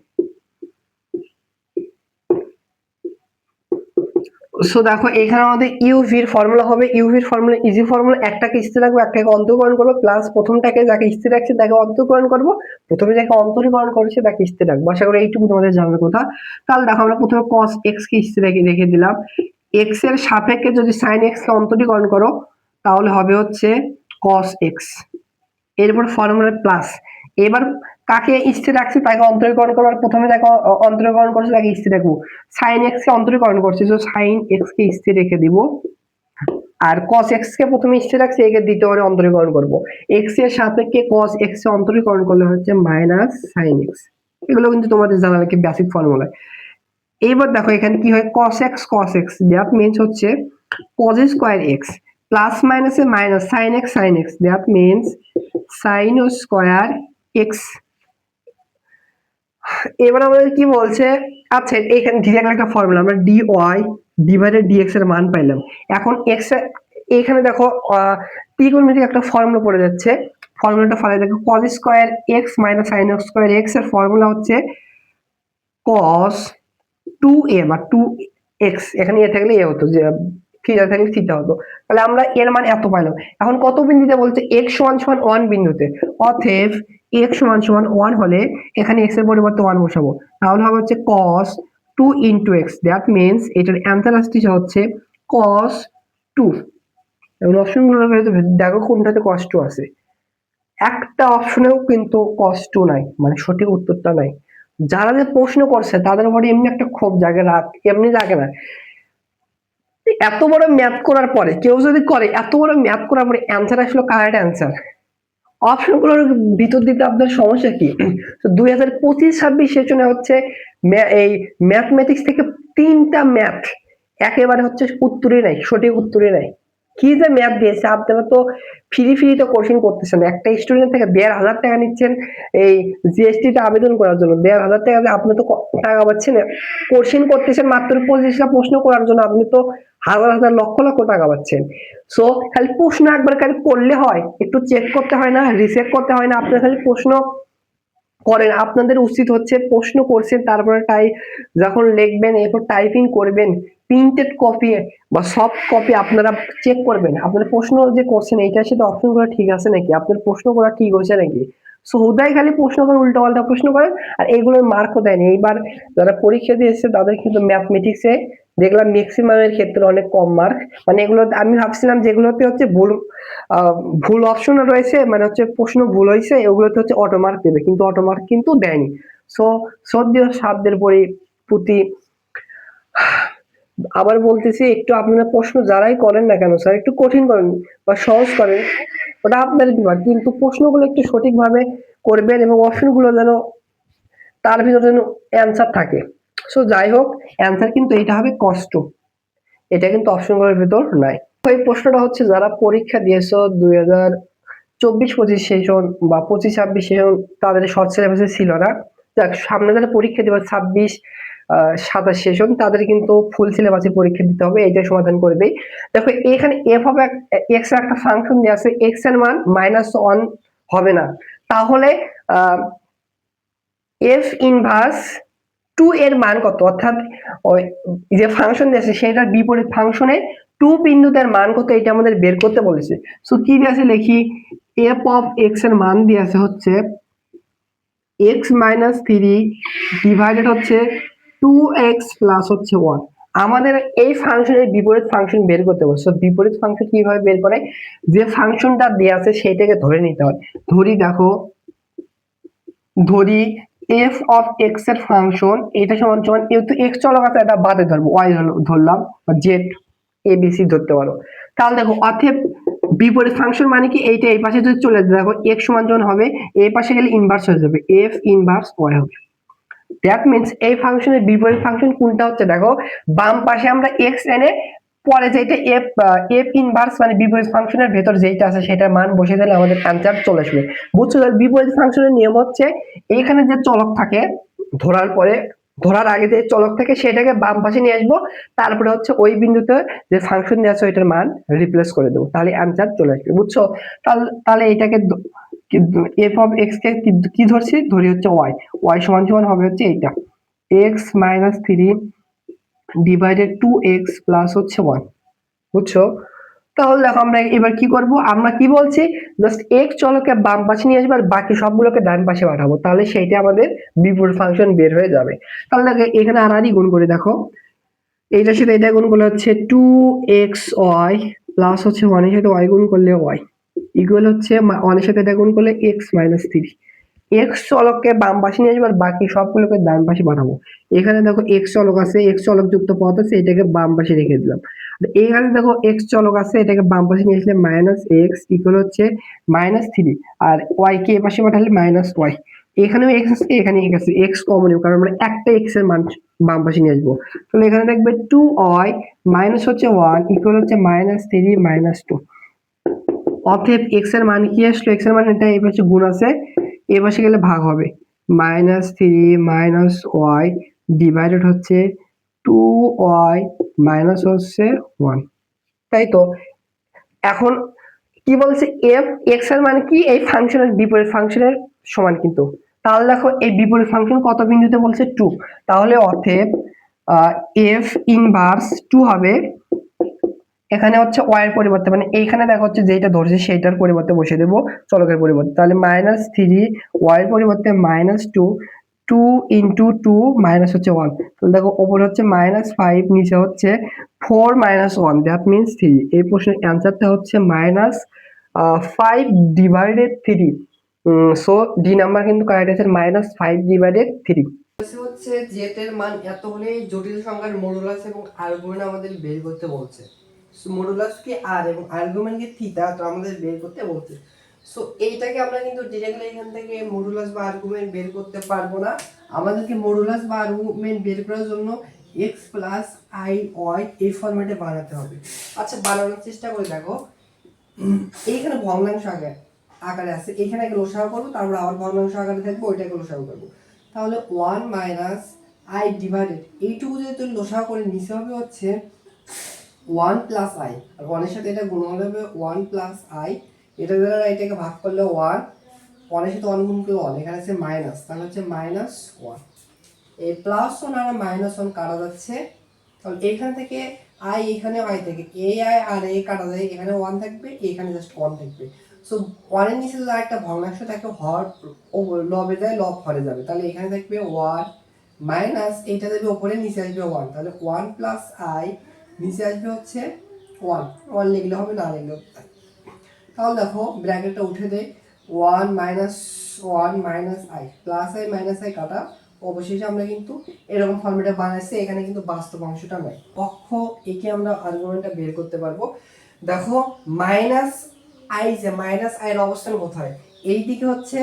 সো দেখো এখানে আমাদের ইউভির ফর্মুলা হবে, ইউভির ফর্মুলা ইজি ফর্মুলা, একটাকে স্থির রাখবো একটাকে অন্তরীকরণ করবো, প্লাস প্রথমটাকে যাকে স্থির রাখছে তাকে অন্তরীকরণ করবো, প্রথমে যাকে অন্তরীকরণ করেছে তাকে স্থির রাখবো। আশা করি এইটুকু তোমাদের জানার কথা। তাহলে দেখো আমরা প্রথমে cos x কে স্থির রেখে দিলাম, x এর সাপেক্ষে যদি sin x কে অন্তরীকরণ করো তাহলে হবে হচ্ছে cos x, এরপর ফর্মুলা প্লাস, এবার কাকে স্থির রাখছি তাকে অন্তরীকরণ করবো, প্রথমে তাকে অন্তরীকরণ করছে তাকে স্থির রাখবো, sin x কে অন্তরীকরণ করছি তো sin x কে স্থির রেখে দিব, আর cos x কে প্রথমে স্থির রাখছি একে দ্বিতীয়বারে অন্তরীকরণ করব, x এর সাপেক্ষে cos x এ অন্তরীকরণ করলে হচ্ছে মাইনাস sin x, এগুলো কিন্তু তোমাদের জানা লাগে বেসিক ফর্মুলা। এইবার দেখো এখানে কি হয় cos x দ্যাট মিন্স হচ্ছে cos স্কয়ার x প্লাস মাইনাসে minus sin x that means sin square x। এবার আমাদের কি বলছে, আচ্ছা এখানে ডিরেক্ট একটা ফর্মুলা, আমরা dy ডিভাইডেড dx এর মান পাইলাম, এখন x এখানে দেখো ত্রিকোণমিতিক একটা ফর্মুলা পড়ে যাচ্ছে, ফর্মুলাটা ফালাই দেখো cos square x minus sin square x এর ফর্মুলা হচ্ছে cos 2a বা 2x, এখানে এ থাকলে এ হতো, যে থিটা থাকলে থিটা হতো, তাহলে আমরা এর মান এত পাইলাম। এখন কত বিন্দুতে বলছে x সমান সমান 1 বিন্দুতে, অতএব x সমান সমান 1 হলে এখানে x এর পরিবর্তে 1 বসাবো, তাহলে হবে হচ্ছে cos 2 into x, that means এটার অ্যান্সার আসছে হচ্ছে cos 2। এবং অপশনগুলোর ভেতরে দেখো কোনটাতে cos 2 আছে, একটা অপশনেও কিন্তু cos 2 নাই, মানে সঠিক উত্তরটা নাই। যারা যে প্রশ্ন করছে তাদের উপরে এমনি একটা ক্ষোভ জাগে, রাগ এমনি জাগে না, এত বড় ম্যাথ করার পরে কেউ যদি করে, এত বড় ম্যাথ করার পরে অ্যান্সার আসলো কারেক্ট অ্যান্সার, অপশনগুলোর ভিতর দিতে আপনার সমস্যা কি? তো 2025-26 সেশনে হচ্ছে এই ম্যাথমেটিক্স থেকে 3টা ম্যাথ একেবারে হচ্ছে উত্তরই নাই, সঠিক উত্তরই নাই। কি যে ম্যাথ দিয়েছে, আপনারা তো ফ্রি তো কোশ্চেন করতেছেন, একটা স্টুডেন্ট থেকে 1,500 টাকা নিচ্ছেন এই জিএসটি তে আবেদন করার জন্য, 1,500 টাকা দিয়ে আপনি তো টাকা পাচ্ছেন, কোশ্চেন করতেছেন মাত্র 25টা প্রশ্ন করার জন্য আপনি তো হাজার হাজার লক্ষ লক্ষ টাকা পাচ্ছেন। সো খালি প্রশ্ন একবার খালি পড়লে হয়, একটু চেক করতে হয় না, রিসেট করতে হয় না, আপনারা খালি প্রশ্ন করেন। আপনাদের উচিত হচ্ছে প্রশ্ন করছেন তারপরে যখন লিখবেন এরপর টাইপিং করবেন, প্রিন্টেড কপি বা সফট কপি আপনারা চেক করবেন আপনার প্রশ্ন যে করছেন এইটার সাথে অপশনগুলো ঠিক আছে নাকি, আপনার প্রশ্ন করা ঠিক হয়েছে নাকি। সো হুদাই খালি প্রশ্ন করেন, উল্টো পাল্টা প্রশ্ন করেন, আর এইগুলোর মার্কও দেয়নি। এইবার যারা পরীক্ষা দিয়েছে তাদের কিন্তু ম্যাথমেটিক্সে দেখলাম ম্যাক্সিমামের ক্ষেত্রে অনেক কম মার্ক, মানে এগুলো আমি ভাবছিলাম যেগুলোতে হচ্ছে ভুল অপশন রয়েছে, মানে হচ্ছে প্রশ্ন ভুল হয়েছে ওগুলোতে হচ্ছে অটো মার্ক দেবে, কিন্তু অটো মার্ক কিন্তু দেয়নি। সো শ্রদ্ধেয় সাধ্যের প্রতি আবার বলতেছি, একটু আপনারা প্রশ্ন যারাই করেন না কেন স্যার, একটু কঠিন করেন বা সহজ করেন, ওটা আপনার বিভাগ, কিন্তু প্রশ্নগুলো একটু সঠিকভাবে করবেন এবং অপশনগুলো যেন তার ভিতরে যেন অ্যান্সার থাকে। সো যাই হোক, অ্যান্সার কিন্তু এটা হবে কষ্ট, এটা কিন্তু অপশনগুলোর ভিতর নাই। এই প্রশ্নটা হচ্ছে যারা পরীক্ষা দিয়েছো 2024-25 সেশন বা 25-26 সেশন, তাদের শর্ট সিলেবাসে ছিল না, যাক সামনে যারা পরীক্ষা দেবে 26-27 সেশন তাদের কিন্তু ফুল সিলেবাসে পরীক্ষা দিতে হবে, এইটা সমাধান করে দেই। দেখো এখানে f হবে x এর একটা ফাংশন দেওয়া আছে, x এর মান -1 হবে না, তাহলে f ইনভার্স 2 এর মান কত, অর্থাৎ ওই যে ফাংশন দিয়েছে সেটার বিপরীত ফাংশনে 2 বিন্দুদের মান কত এটা আমাদের বের করতে বলেছে। সো কি দিয়েছে লিখি, f অফ x এর মান দিয়েছে হচ্ছে x - 3 ডিভাইডেড হচ্ছে 2x প্লাস হচ্ছে 1, আমাদের এই ফাংশনের বিপরীত ফাংশন বের করতে হবে। সো বিপরীত ফাংশন কিভাবে বের করে, যে ফাংশনটা দেয়া আছে সেটাকে ধরে নিতে হয়। ধরি এফ অফ এক্স এর ফাংশন এটা সমান সমান, যেহেতু এক্স চলক আছে এটা বাদে ধরবো, ওয়াই ধরলাম বা জেড এ বি সি ধরতে পারো। তাহলে দেখো অতএব বিপরীত ফাংশন মানে কি, এইটা এই পাশে যদি চলে যায় দেখো এক্স সমান সমান হবে, এই পাশে গেলে ইনভার্স হয়ে যাবে, এফ ইনভার্স ওয়াই হবে। দ্যাট মিন্স এই ফাংশনের বিপরীত ফাংশন কোনটা হচ্ছে, দেখো বাম পাশে আমরা এক্স এনে পরে যেটা এফ এফ ইনভার্স মানে বিপরীত ফাংশনের ভেতর যেটা আছে সেটার মান বসে দিলে আমাদের অ্যান্সার চলে আসবে। বুঝছো? বিপরীত ফাংশনের নিয়ম হচ্ছে এইখানে যে চলক থাকে ধরার আগে যে চলক থাকে সেটাকে বাম পাশে নিয়ে আসবো, তারপরে হচ্ছে ওই বিন্দুতে যে ফাংশন দেওয়া আছে ওইটার মান রিপ্লেস করে দেবো, তাহলে অ্যান্সার চলে আসবে। বুঝছো? তাহলে এটাকে এফ অফ এক্স কে কি ধরছি, ধরি হচ্ছে ওয়াই, ওয়াই সমান সমান হবে হচ্ছে এইটা x minus three divided two x plus হচ্ছে ওয়ান। বুঝছো? তাহলে দেখো আমরা এবার কি করব, আমরা কি বলছি, জাস্ট এক্স চলকে বাম পাশে নিয়ে আসবো আর বাকি সবগুলোকে ডান পাশে পাঠাবো, তাহলে সেইটা আমাদের বিপরীত ফাংশন বের হয়ে যাবে। তাহলে দেখো এখানে আর গুণ করে দেখো, এইটার সাথে এটা গুণ করলে হচ্ছে টু এক্স ওয়াই প্লাস হচ্ছে ওয়ানের সাথে ওয়াই গুণ করলে ওয়াই ইকুয়াল হচ্ছে ওয়ানের সাথে এটা গুণ করলে এক্স মাইনাস থ্রি। এক্স চলককে বাম পাশে নিয়ে আসবো আর বাকি সবগুলোকে ডান পাশে পাঠাবো। এখানে দেখো এক্স চলক আছে, এক্স চলক যুক্ত পদ আছে, এটাকে বাম পাশে রেখে দিলাম। এখানে দেখো এক্স চলক আছে, এটাকে বাম পাশে নিয়ে আসলে মাইনাস এক্স ইকুয়াল হচ্ছে মাইনাস থ্রি, আর ওয়াই কে এ পাশে পাঠালে মাইনাস ওয়াই। এখানেও এক্স আছে, এখানে এক্স আছে, এক্স কমন, কারণ আমরা একটা এক্স এর মান বাম পাশে নিয়ে আসবো। তাহলে এখানে দেখবে টু ওয়াই মাইনাস হচ্ছে ওয়ান ইকুয়াল হচ্ছে মাইনাস থ্রি মাইনাস টু। অতএব এক্স এর মান কি আসলো, এক্স এর মান এটা এই পাশে গুণ আছে, এই পাশে গেলে ভাগ হবে, minus three minus y divided হচ্ছে টু ওয়াই মাইনাস হচ্ছে ওয়ান। তাই তো এখন কি বলছে, এফ এক্স এর মানে কি, এই ফাংশনের বিপরীত ফাংশনের সমান কিন্তু। তাহলে দেখো এই বিপরীত ফাংশন কত বিন্দুতে বলছে, টু। তাহলে অতএব এফ ইনভার্স টু হবে, এখানে হচ্ছে ওয়াই এর পরিবর্তে মানে এইখানে দেখো হচ্ছে যেটা ধরছে সেইটার পরিবর্তে বসিয়ে দেবো চলকের পরিবর্তে, তাহলে মাইনাস থ্রি ওয়াই এর পরিবর্তে minus two, two into two minus হচ্ছে ওয়ান। তাহলে দেখো ওপরে হচ্ছে মাইনাস ফাইভ, নিচে হচ্ছে four minus one, that means three. এই প্রশ্নের অ্যান্সারটা হচ্ছে minus five divided three. So D number কিন্তু কারেক্ট আছে, মাইনাস ফাইভ ডিভাইডেড থ্রি। হচ্ছে জেড এর মান এত হলে জটিল সংখ্যার মডুলাস এবং আর্গুমেন্ট আমাদের বের করতে বলছে। সো মডুলাস কি আর এবং আর্গুমেন্ট কি থিটা, তো আমাদের বের করতে বলছে। সো এইটাকে আমরা কিন্তু ডিরেক্টলি এখান থেকে মডুলাস বা আর্গুমেন্ট বের করতে পারবো না, আমাদেরকে মডুলাস বা আর্গুমেন্ট বের করার জন্য x প্লাস আই ওয়াই এই ফরম্যাটে বানাতে হবে। আচ্ছা বানানোর চেষ্টা করে দেখো, এইখানে ভগ্নাংশ আকারে আছে, এখানে লসাগু করবো, তারপর আবার ভগ্নাংশ আকারে থাকবে, ওইটাকে লসাগু করবো। তাহলে ওয়ান মাইনাস আই ডিভাইডেড এইটুকু যদি তুমি লসাগু করে নিচে হবে হচ্ছে ওয়ান প্লাস আই, আর ওয়ানের সাথে এটা গুণ হলে হবে ওয়ান প্লাস আই, এটা দ্বারা এটাকে ভাগ করলে ওয়ান, ওয়ানের সাথে ওয়ান গুণ করলে ওয়ান, এখানে আছে মাইনাস, তাহলে হচ্ছে মাইনাস ওয়ান। এই প্লাস ওয়ান আর মাইনাস ওয়ান কাটা যাচ্ছে, তাহলে এখান থেকে আই এখানে আই থেকে এই আই আর এই কাটা যায়, এখানে ওয়ান থাকবে, এখানে জাস্ট ওয়ান থাকবে। সো ওয়ানের নিচে যদি একটা ভগ্নাংশ থাকে হর ও লবে যায়, লব হরে যাবে, তাহলে এখানে থাকবে ওয়ান মাইনাস এইটা দেবে ওপরে, নিচে আসবে ওয়ান, তাহলে ওয়ান প্লাস আই, নিচে আসবে হচ্ছে ওয়ান, ওয়ান লিখলে হবে না লিখলে হবে। তাহলে দেখো ব্র্যাকেটটা উঠে দেয়, one minus I plus I minus I কাটা, অবশেষে আমরা কিন্তু এরকম ফর্মেটে বানাইছি, এখানে কিন্তু বাস্তব অংশটা নাই। পক্ষ একে আমরা আর্গুমেন্টটা বের করতে পারবো। দেখো মাইনাস আই, যে মাইনাস আই এর অবস্থান কোথায়, এই দিকে হচ্ছে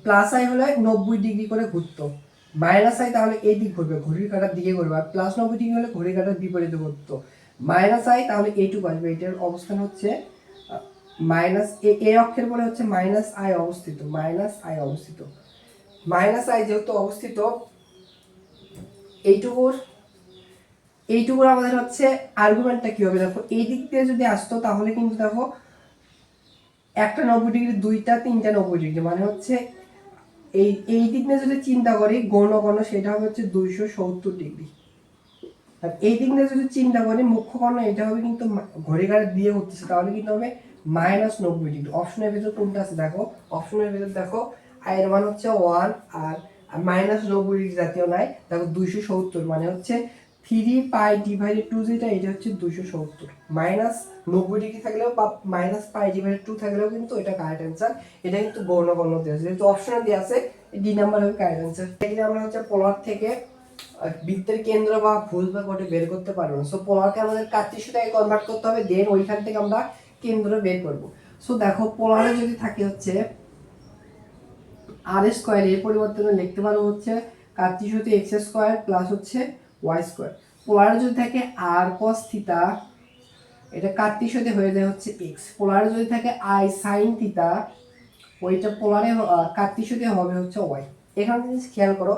প্লাস আই হলে 90 ডিগ্রি করে ঘুরতো, মাইনাস আই তাহলে এই দিক ঘুরবে, ঘড়ির কাঁটার দিকে ঘুরবে, আর প্লাস 90 ডিগ্রি হলে ঘড়ির কাঁটার বিপরীতে ঘুরতো। মাইনাস আই তাহলে এইটুকু আসবে, এটার অবস্থান হচ্ছে মাইনাস এ অক্ষের পরে হচ্ছে মাইনাস আই অবস্থিত, মাইনাস আই অবস্থিত, মাইনাস আই যেহেতু অবস্থিত, এইটুকুর আমাদের হচ্ছে আর্গুমেন্টটা কি হবে, দেখো এই দিক দিয়ে যদি আসতো তাহলে কিন্তু দেখো একটা 90 ডিগ্রি, দুইটা তিনটা 90 ডিগ্রি, মানে হচ্ছে এই দিক দিয়ে যদি চিন্তা করি গণ সেটা হবে হচ্ছে 270 ডিগ্রি, আর এই দিক দিয়ে যদি চিন্তা করি মুখ্য কর্ণ এটা হবে কিন্তু ঘড়ি কাঁটা দিয়ে হচ্ছে, তাহলে কিন্তু হবে -90 ডিগ্রি। অপশনের ভিতর কোনটা আছে দেখো, অপশনের ভিতর দেখো আই এর মান হচ্ছে ওয়ান আর -90 ডিগ্রি জাতীয় নাই, দেখো 270 মানে হচ্ছে 3π/2 যেটা এটা হচ্ছে 270, মাইনাস 90 ডিগ্রি থাকলেও বা মাইনাস π/2 থাকলেও কিন্তু এটা কারেক্ট অ্যান্সার। এটা কিন্তু গৌণ দেওয়া আছে, যেহেতু অপশনে দেওয়া আছে ডি নাম্বার হবে কারেক্ট অ্যান্সার। এখানে আমরা হচ্ছে পোলার থেকে বৃত্তের কেন্দ্র বা ভুজ বা কোটে বের করতে পারবো না। সো পোলারকে আমাদের কার্টেসীয়টাকে কনভার্ট করতে হবে, দেন ওইখান থেকে আমরা কেন্দ্র বের করব। সো দেখো পোলারে যদি থাকে হচ্ছে আর স্কয়ার, এর পরিবর্তে লিখতে পারবো হচ্ছে কার্টেসীয়তে এক্স স্কয়ার প্লাস হচ্ছে ওয়াই স্কয়ার। পোলারে যদি থাকে আর কস থিটা, এটা কার্টেসীয়তে হয়ে যায় হচ্ছে এক্স। পোলারে যদি থাকে আই সাইন থিটা, ওইটা পোলারে কার্টেসীয়তে হবে হচ্ছে ওয়াই। এখানে জিনিস খেয়াল করো,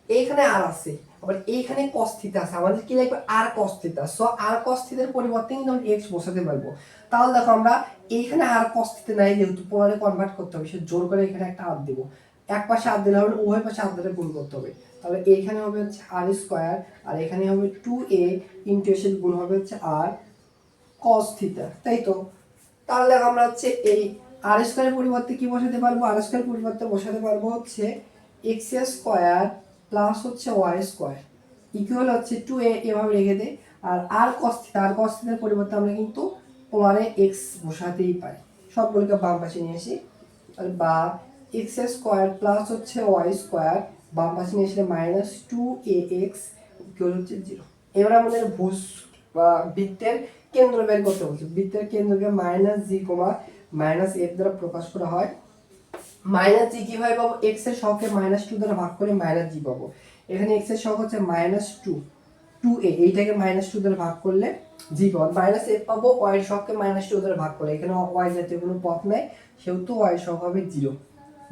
এইখানে আর আছে, আবার এইখানে cos থিটা আছে, আমাদের কি লাগবে আর cos থিটা। সো আর cos থিটার পরিবর্তে কিন্তু আমরা x বসাতে পারবো। তাহলে দেখো আমরা এইখানে আর cos থিটা নাই, যেহেতু পোলারে কনভার্ট করতে হবে, সে জোর করে এখানে একটা হাত দেব। এক পাশে হাত দিলে হবে, উভয় পাশে হাত দিলে গুণ করতে হবে। তাহলে এইখানে হবে হচ্ছে আর স্কয়ার, আর এখানে হবে 2a ইনটু এর গুণ হবে হচ্ছে আর cos থিটা, তাই তো। তাহলে আমরা হচ্ছে এই আর স্কয়ারের পরিবর্তে কি বসাতে পারবো, আর স্কয়ারের পরিবর্তে বসাতে পারবো হচ্ছে x স্কয়ার প্লাস হচ্ছে ওয়াই স্কয়ার ইকুয়াল হচ্ছে 2a, এভাবে রেখে দেই। আর আর cos থিটা, আর cos থিটার পরিবর্তে আমরা কিন্তু পোলারে x বসাতেই পারি। সবগুলোকে বাম পাশে নিয়ে আসি, তাহলে বা x স্কয়ার প্লাস হচ্ছে ওয়াই স্কয়ার, বাম পাশে নিয়ে আসলে মাইনাস 2ax ইকুয়াল হচ্ছে 0। এবার আমাদের ভুজ বা বৃত্তের কেন্দ্র বের করতে বলছে। বৃত্তের কেন্দ্রকে মাইনাস জি কমা মাইনাস এফ দ্বারা প্রকাশ করা হয়। মাইনাস জি কিভাবে পাবো, এক্স এর সহগকে মাইনাস 2 দ্বারা ভাগ করে মাইনাস জি পাবো। এখানে এক্স এর সহগ হচ্ছে মাইনাস 2a, এইটাকে মাইনাস 2 দ্বারা ভাগ করলে জি পাবো। মাইনাস এফ পাবো ওয়াই এর সহগকে মাইনাস 2 দ্বারা ভাগ করলে, এখানে ওয়াই জাতীয় কোনো পদ নাই, সেহেতু ওয়াই এর সহগ হবে 0,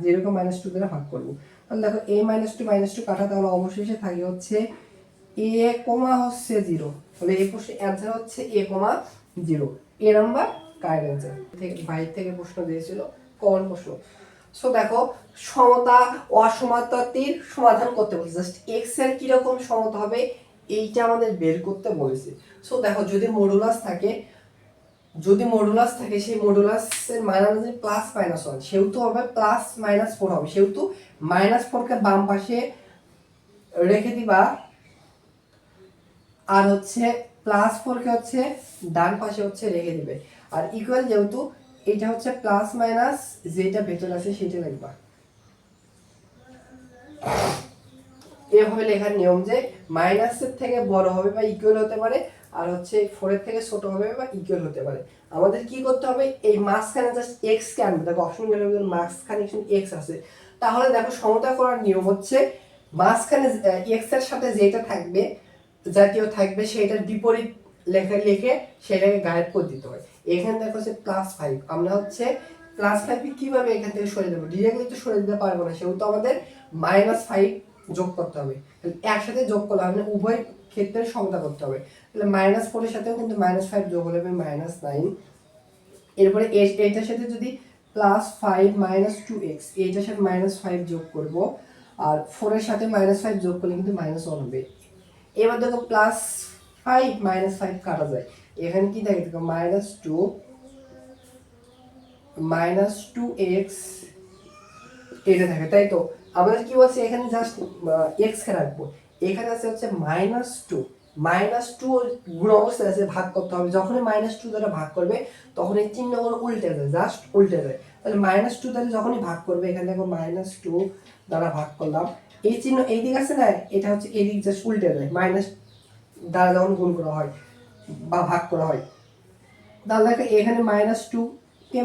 0 কে মাইনাস 2 দ্বারা ভাগ করব। তাহলে দেখো a মাইনাস 2 কাটা, তাহলে অবশেষে থাকে হচ্ছে a কমা হচ্ছে 0। তাহলে এই প্রশ্নের অ্যান্সার হচ্ছে a comma 0, A number correct answer. থেকে বাইরে থেকে প্রশ্ন দিয়েছিল, কমন প্রশ্ন। সো দেখো সমতা অসমতাটির সমাধান করতে বলেছে, জাস্ট এক্স এর কি রকম সমতা হবে এইটা আমাদের বের করতে বলেছে। সো দেখো যদি মডুলাস থাকে, সেই মডুলাসের মান যদি প্লাস মাইনাস 1, সেহেতু হবে প্লাস মাইনাস 4 হবে, সেহেতু মাইনাস 4 কে বাম পাশে রেখে দিবা, আর হচ্ছে প্লাস 4 কে হচ্ছে ডান পাশে হচ্ছে রেখে দিবে। আর ইকুয়াল, যেহেতু এটা হচ্ছে প্লাস মাইনাস, যেটা ভেতর আছে সেটা লিখবা। এভাবে লেখার নিয়ম যে মাইনাসের থেকে বড় হবে বা ইকুয়াল হতে পারে, আর হচ্ছে 4 এর থেকে ছোট হবে বা ইকুয়াল হতে পারে। আমাদের কি করতে হবে, এই মাঝখানে জাস্ট x কে আনবে। দেখো অপশনগুলোর মধ্যে মাঝখানে x আছে, তাহলে দেখো সমতা করার নিয়ম হচ্ছে মাঝখানে x এর সাথে যেটা থাকবে, জাতীয় থাকবে, সেটার বিপরীত লিখে সেটাকে গায়েব করে দিতে হয়। এখানে দেখো হচ্ছে +5, আমরা হচ্ছে +5 কিভাবে এখান থেকে সরিয়ে দেবো, ডিরেক্টলি তো সরিয়ে দিতে পারবো না, সেহেতু আমাদের -5 যোগ করতে হবে। একসাথে যোগ করলে হবে না, উভয় ক্ষেত্রে সমতা করতে হবে। তাহলে -4 এর সাথেও কিন্তু -5 যোগ হলে হবে -9। এরপরে এইটার সাথে যদি +5 2x, এইটার সাথে -5 যোগ করব, আর 4 এর সাথে -5 যোগ করলে কিন্তু -1 হবে। এবার দেখো +5 -5 কাটা যায়, এখানে কি থাকে, দেখো -2x এটা থাকে, তাই তো। আমাদের কি বলছে, এখানে জাস্ট x কে রাখবো, এখানে আছে হচ্ছে -2, -2 গুণ অবস্থায় আছে, ভাগ করতে হবে। যখনই -2 দ্বারা ভাগ করবে তখন এই চিহ্নগুলো উল্টে যায়, জাস্ট উল্টে যায়। তাহলে -2 দ্বারা যখনই ভাগ করবে, এখানে দেখো -2 দ্বারা ভাগ করলাম, এই চিহ্ন এই দিক আছে না, এটা হচ্ছে এই দিক জাস্ট উল্টে যায়, মাইনাস দ্বারা যখন গুণ করা হয় বা ভাগ করা হয়। তাহলে দেখো এখানে -2 কে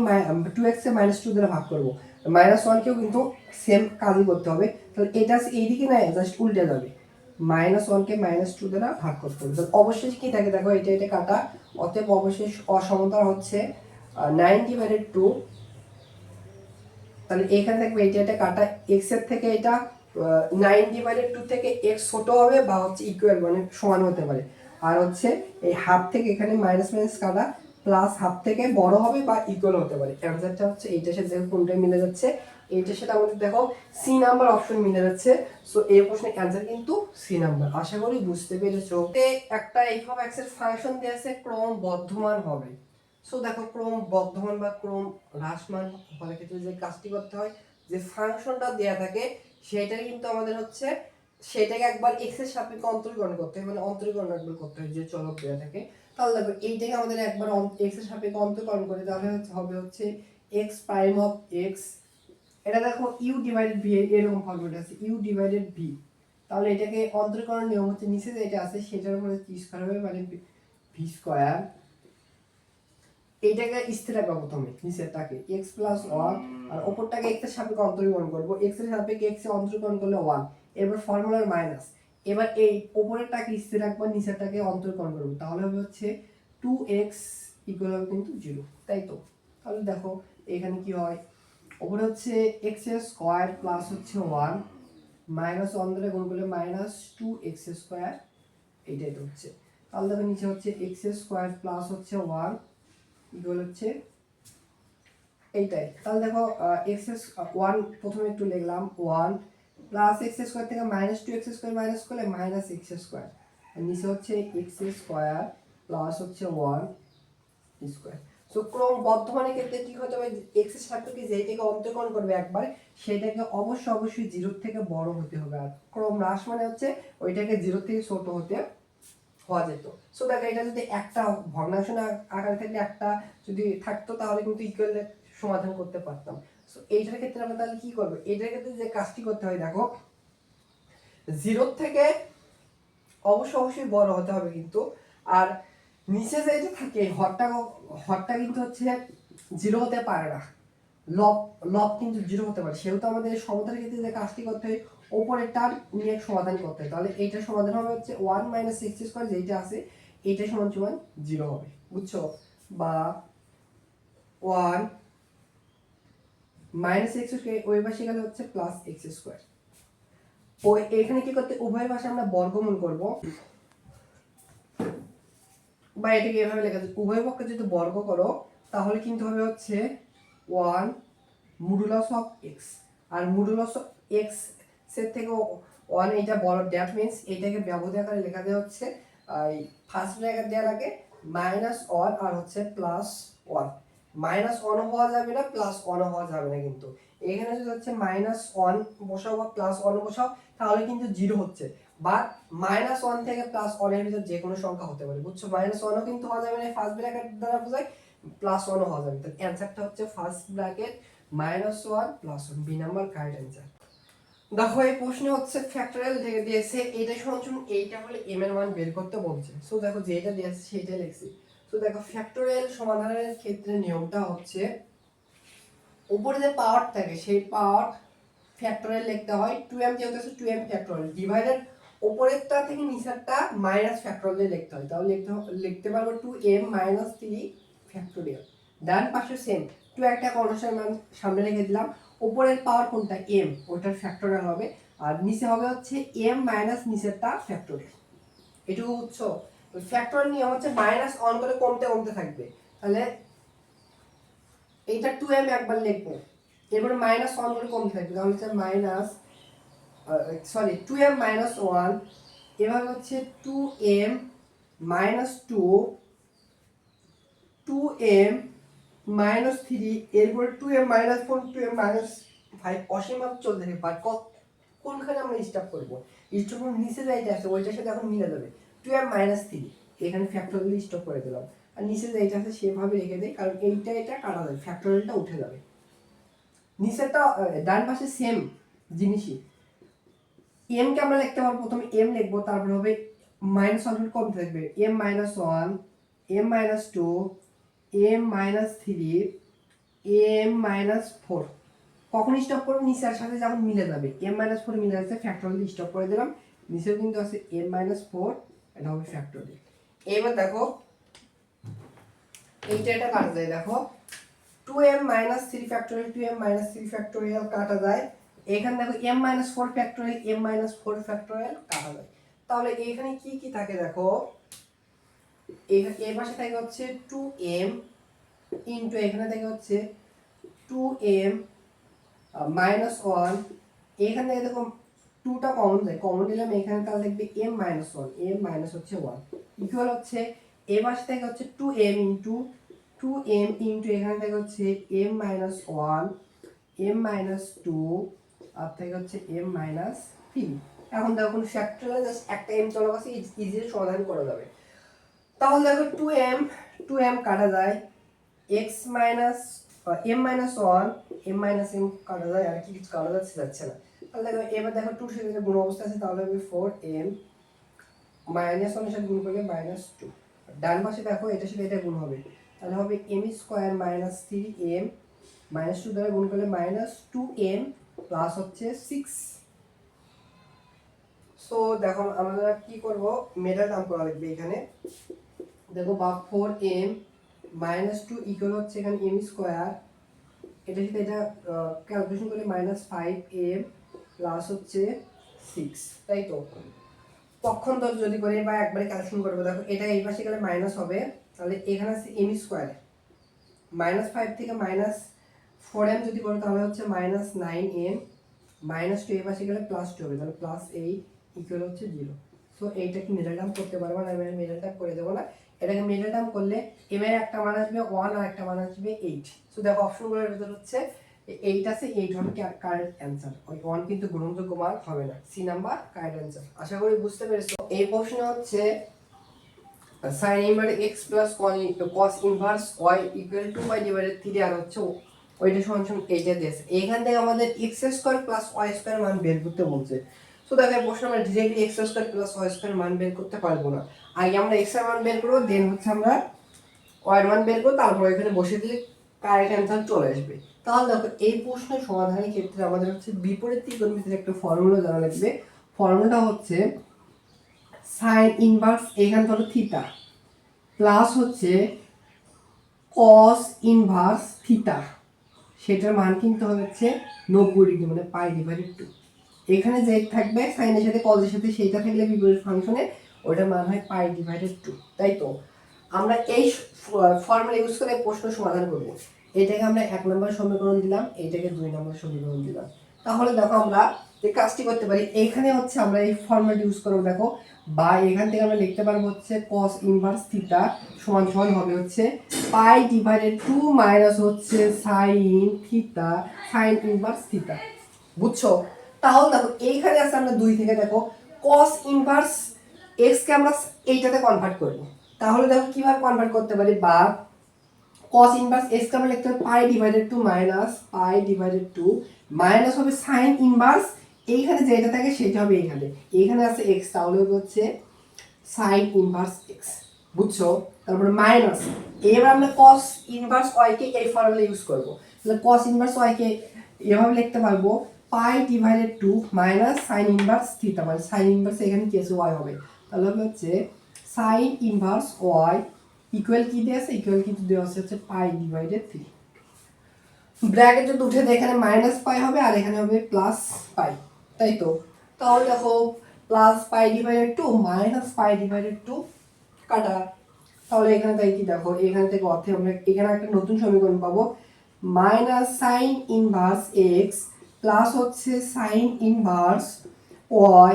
2x কে -2 দ্বারা ভাগ করব, -1 কেও কিন্তু সেম কাজই করতে হবে। তাহলে এটা এইদিকে না, জাস্ট উল্টে যাবে, -1 কে -2 দ্বারা ভাগ করতে হবে। তাহলে অবশেষে কি থাকে, দেখো এটা কাটা, অতএব অবশেষ অসমতা হচ্ছে 9/2। তাহলে এখানে থাকবে এটা কাটা, x এর থেকে এটা 9/2 থেকে x ছোট হবে বা হচ্ছে ইকুয়াল মানে সমান হতে পারে, আর হচ্ছে এই হাফ থেকে এখানে মাইনাস মাইনাস কাটা, প্লাস হাফ থেকে বড় হবে বা ইকুয়াল হতে পারে। অ্যানসারটা হচ্ছে এইটার সাথে দেখো কোনটা মিলে যাচ্ছে, এইটার সাথে আমাদের দেখো সি নাম্বার অপশন মিলে যাচ্ছে। সো এই প্রশ্নের অ্যানসার কিন্তু সি নাম্বার। আশা করি বুঝতে পেরেছো। একটা f অফ x এর ফাংশন দেয়া আছে ক্রম বর্ধমান হবে। সো দেখো ক্রম বর্ধমান বা ক্রম হ্রাসমান হওয়ার ক্ষেত্রে যে কাজটি করতে হয়, যে ফাংশনটা দেয়া থাকে সেটা কিন্তু আমাদের হচ্ছে সেটাকে একবার এক্স এর সাপেক্ষে অন্তরীকরণ করতে হয়, মানে অন্তরীকরণ একবার করতে হয় যে চলক দেওয়া থাকে। তাহলে দেখো এইটাকে আমাদের একবার এক্স এর সাপেক্ষে অন্তরীকরণ করে তাহলে হবে হচ্ছে এক্স প্রাইম অফ এক্স, এটা দেখো ইউ ডিভাইডেড ভি এরকম ফর্মুলা আছে ইউ ডিভাইডেড ভি। তাহলে এটাকে অন্তরীকরণ নিয়ম হচ্ছে নিচে যেটা আছে সেটার উপরে টি স্কয়ার হবে মানে ভি স্কয়ার, এইটাকে স্থির রাখবো প্রথমে নিচেরটাকে x প্লাস 1 আর উপরটাকে x এর সাপেক্ষে অন্তরীকরণ করব, x এর সাপেক্ষে x এ অন্তরীকরণ করলে 1, এবার ফর্মুলার মাইনাস, এবার এই উপরেরটাকে স্থির রাখবো নিচেরটাকে অন্তরীকরণ করব, তাহলে হবে হচ্ছে 2x ইকুয়াল কিন্তু 0, তাই তো। তাহলে দেখো এখানে কি হয়, উপরে হচ্ছে x এর স্কয়ার প্লাস হচ্ছে 1 মাইনাস 1 দ্বারা গুণ করলে মাইনাস 2x স্কয়ার, এইটাই তো হচ্ছে। তাহলে দেখো নিচে হচ্ছে x এর স্কয়ার প্লাস হচ্ছে 1 ইকুয়াল হচ্ছে এইটাই। তাহলে দেখো x এর 1 প্রথমে একটু লিখলাম 1 প্লাস x স্কয়ার থেকে মাইনাস 2x স্কয়ার মাইনাস করলে মাইনাস x স্কয়ার, আর নিচে হচ্ছে x স্কয়ার প্লাস হচ্ছে 1 স্কয়ার। সো ক্রম বর্ধমানের ক্ষেত্রে কি হতে হবে, x এর সাপেক্ষে যেটাকে অন্তরীকরণ করবে একবার সেটাকে অবশ্যই 0 থেকে বড় হতে হবে, আর ক্রম হ্রাস মানে হচ্ছে ওইটাকে 0 থেকে ছোট হতে হওয়া যেত। সো দেখো এটা যদি একটা ভগ্নাংশ আকারে থাকলে একটা যদি থাকতো তাহলে কিন্তু ইকুয়াল সমাধান করতে পারতাম। সো এইটার ক্ষেত্রে আমরা তাহলে কি করব, এইটার ক্ষেত্রে যে কাজটি করতে হয় দেখো 0 থেকে অবশ্যই বড় হতে হবে কিন্তু, আর নিচে যেটা থাকে হরটা কিন্তু হচ্ছে 0 হতে পারে না, লব লব কিন্তু 0 হতে পারে, সেহেতু আমাদের সমতার ক্ষেত্রে যে কাজটি করতে হয় উপরেরটার নিয়ে সমাধান করতে হয়। তাহলে এইটার সমাধান হবে হচ্ছে 1 মাইনাস x স্কয়ার যেটা আছে এইটা সমান সমান 0 হবে, বুঝছো, বা 1 মাইনাস x স্কয়ার ওই পাশে গেলে হচ্ছে প্লাস x স্কয়ার। ওই এখানে কি করতে উভয় পাশে আমরা বর্গমূল করব, বা এটাকে এভাবে লেখা যায় উভয় পক্ষে যদি বর্গ করো তাহলে কিন্তু হবে হচ্ছে 1 মডুলাস অফ x, আর মডুলাস অফ x এর থেকে 1 এটা বড়, দ্যাট মিন্স এটাকে ব্যবধান আকারে লেখা যায় হচ্ছে এই ফার্স্ট ব্র্যাকেট দেওয়া লাগে -1 আর হচ্ছে +1, -1 হওয়া যাবে না +1 হওয়া যাবে না, কিন্তু এখানে যদি হচ্ছে -1 বসাও বা +1 বসাও তাহলে কিন্তু 0 হচ্ছে, বাট -1 থেকে +1 এর ভিতর যে কোনো সংখ্যা হতে পারে, বুঝছো, -1 ও কিন্তু হওয়া যাবে না ফার্স্ট ব্র্যাকেট দ্বারা বোঝায়, +1 ও হওয়া যাবে, তো অ্যানসারটা হচ্ছে first bracket -1 +1, B number correct answer. দেখো এই প্রশ্নে হচ্ছে ফ্যাক্টরিয়াল থেকে দিয়েছে এইটা সমান এইটা হলে m এর মান বের করতে বলছে। সো দেখো যেটা দিয়েছে সেটাই লিখছি। সো দেখো ফ্যাক্টরিয়াল সমাধানের ক্ষেত্রে নিয়মটা হচ্ছে উপরে যে পাওয়ার থাকে সেই পাওয়ার ফ্যাক্টরিয়াল লিখতে হয়, 2m যেহেতু আছে 2m ফ্যাক্টরিয়াল ডিভাইডেড উপরেরটা থেকে নিচেরটা মাইনাস ফ্যাক্টরিয়াল লিখতে হয়, তাহলে লিখতে পারবো 2m - 3 ফ্যাক্টরিয়াল। ডান পাশে সেম 2 একটা কনস্ট্যান্ট মান সামনে রেখে দিলাম, উপরের পাওয়ার কোনটা m ওটার ফ্যাক্টরিয়াল হবে, আর নিচে হবে হচ্ছে m মাইনাস নিচেরটা ফ্যাক্টরিয়াল। এটুকু বুঝছো, ফ্যাক্টরিয়াল নিয়ম হচ্ছে -1 করে কমতে কমতে থাকবে, তাহলে এইটা 2m একবার লিখবো, এরপরে -1 করে কমতে থাকবে, তাহলে হচ্ছে -2m - 1, এভাবে হচ্ছে 2m - 2 2m - 3, এরপরে 2m - 4 2m - 5 অসীম ভাবে চলতে থাকে, বাট কোনখানে আমরা স্টপ করব, স্টপ করব নিচে যাইতে আছে ওইটার সাথে এখন মিলে যাবে 2m - 3, এখানে ফ্যাক্টরিয়াল স্টপ করে দিলাম, আর নিচে যাইতে আছে সেভাবে রেখে দেই কারণ এটা কাটা যাবে ফ্যাক্টরিয়ালটা উঠে যাবে, নিচেরটা ডান পাশে সেম জিনিসই, m কে আমরা লিখতে পারবো প্রথমে m লিখবো তারপর হবে -1 কমতে থাকবে m - 1 m - 2 m - 3 m - 4, কখন স্টপ করব নিচের সাথে যখন মিলে যাবে m - 4 মিলে যাচ্ছে ফ্যাক্টরিয়াল স্টপ করে দিলাম, নিচেও কিন্তু আছে m - 4, এটা হবে ফ্যাক্টরিয়াল। এবার দেখো এটা কাটা যায়, দেখো 2m - 3 ফ্যাক্টরিয়াল 2m - 3 ফ্যাক্টরিয়াল কাটা যায়, এখানে দেখো m - 4 ফ্যাক্টরিয়াল m - 4 ফ্যাক্টরিয়াল কাটা যায়, তাহলে এখানে কি কি থাকে দেখো, এই পাশে থাকে হচ্ছে 2m ইনটু এখানে থাকে হচ্ছে 2m -1, এখানে থেকে দেখো 2 টা কমন যায়, কমন নিলাম এখানে তাহলে দেখবে m - 1 m মাইনাস হচ্ছে 1 ইকুয়াল হচ্ছে এই পাশে থেকে হচ্ছে 2m ইনটু 2m ইনটু এখানে থেকে হচ্ছে m - 1 m - 2 আর থেকে হচ্ছে m - 3, এখন দেখো কোন ফ্যাক্টরিয়াল জাস্ট একটা m চলক আছে, ইজিলি সমাধান করা যাবে। তাহলে দেখো 2m কাটা যায়, x minus m minus 1 m minus m কাটা যায়, আর কি কিছু কাটা যাচ্ছে না। তাহলে দেখো এবার দেখো 2 সাথে গুণ অবস্থা আছে, তাহলে হবে 4m মাইনাস 1 এর সাথে গুণ করলে মাইনাস 2, ডান পাশে দেখো এটার সাথে এটা গুণ হবে, তাহলে হবে m square minus 3m minus 2 দ্বারা গুণ করলে মাইনাস 2m প্লাস হচ্ছে 6। সো দেখো আমরা কি করব, মেটার টার্ম করা লাগবে এখানে। দেখো বা 4m মাইনাস 2 ইকুয়াল হচ্ছে এখানে m স্কয়ার, এটা সাথে এটা ক্যালকুলেশন করলে মাইনাস 5m প্লাস হচ্ছে 6, তাই তো। পক্ষান্তর যদি করে বা একবারে ক্যালকুলেশন করবো, দেখো এটা এই পাশে গেলে মাইনাস হবে, তাহলে এখানে আছে m স্কয়ার, মাইনাস 5 থেকে মাইনাস 4m যদি করো তাহলে হচ্ছে মাইনাস 9m, মাইনাস 2 এই পাশে গেলে প্লাস 2 হবে, তাহলে প্লাস 8 ইকুয়াল হচ্ছে 0। সো এইটা কি মিডল টার্ম করতে পারবো না, আমি মিডল টার্ম করে দেবো না। এটাকে মিডল টার্ম করলে m এর একটা মান আসবে 1 আর একটা মান আসবে 8। সো দেখো অপশনগুলোর ভিতর হচ্ছে 8 আছে, 8 হবে কারেক্ট অ্যানসার, ওই 1 কিন্তু গ্রহণযোগ্য মান হবে না, সি নাম্বার কারেক্ট অ্যানসার। আশা করি বুঝতে পেরেছো। এই প্রশ্নে হচ্ছে sin inverse x plus cos inverse y equal to y divided 3 আর হচ্ছে ওইটা সমান সমান এইটা দিয়েছে। এইখান থেকে আমাদের x square plus y square মান বের করতে বলছে। সো দেখো এই প্রশ্নে আমরা directly x square plus y square মান বের করতে পারবো না, আগে আমরা x এর মান বের করব, দেন হচ্ছে আমরা y এর মান বের করব, তারপর এখানে বসিয়ে দিলে কারেক্ট অ্যানসার চলে আসবে। তাহলে দেখো এই প্রশ্নের সমাধানের ক্ষেত্রে আমাদের হচ্ছে বিপরীত ত্রিকোণমিতির একটা ফর্মুলা জানা লাগবে। ফর্মুলাটা হচ্ছে sin ইনভার্স এখান থেকে থিটা প্লাস হচ্ছে cos ইনভার্স থিটা, সেটার মান কিন্তু হচ্ছে 90 ডিগ্রি, মানে পাই ডিভাইডেড 2। এখানে যে থাকবে সাইনের সাথে cos এর সাথে সেইটা থাকলে বিপরীত ফাংশনে ওটার মান হয় পাই ডিভাইডেড 2, তাই তো। আমরা এই ফর্মুলা ইউজ করে প্রশ্ন সমাধান করব। এটাকে আমরা 1 নম্বর সমীকরণ দিলাম, এইটাকে 2 নম্বর সমীকরণ দিলাম। তাহলে দেখো আমরা যে কাজটি করতে পারি, এখানে হচ্ছে আমরা এই ফর্মুলাটি ইউজ করব, দেখো বা এখান থেকে আমরা লিখতে পারবো হচ্ছে cos ইনভার্স থিটা সমান সমান হবে হচ্ছে পাই ডিভাইডেড 2 মাইনাস হচ্ছে sin theta sin inverse theta, বুঝছো। তাহলে দেখো এইখানে আছে আমরা 2 থেকে দেখো cos ইনভার্স x কে আমরা এইটাতে কনভার্ট করব। তাহলে দেখো কিভাবে কনভার্ট করতে পারি, বা cos ইনভার্স x কে আমরা লিখতে পারি পাই ডিভাইডেড 2 মাইনাস পাই ডিভাইডেড 2 মাইনাস হবে sin ইনভার্স, এইখানে যেটা থাকে সেটা হবে এইখানে আছে x, তাহলে হচ্ছে sin ইনভার্স x, বুঝছো। তারপরে মাইনাস, এবার আমরা cos ইনভার্স y কে এই ফর্মুলা ইউজ করব, তাহলে cos ইনভার্স y কে এভাবে লিখতে পারবো পাই divided 2 minus sin inverse theta, মানে sin ইনভার্স এখানে কি আছে y হবে, তাহলে হবে হচ্ছে sin ইনভার্স y ইকুয়াল কি দেয়া আছে, ইকুয়াল কিন্তু দেওয়া আছে হচ্ছে পাই ডিভাইডেড 3। ব্র্যাকেট যদি উঠে দেয় এখানে মাইনাস পাই হবে আর এখানে হবে প্লাস পাই, তাই তো। তাহলে দেখো প্লাস পাই ডিভাইডেড 2 মাইনাস পাই ডিভাইডেড 2 কাটা, তাহলে এখানে তাই কি দেখো এখান থেকে অর্থে আমরা এখানে একটা নতুন সমীকরণ পাবো, minus sine inverse x plus হচ্ছে সাইন ইনভার্স ওয়াই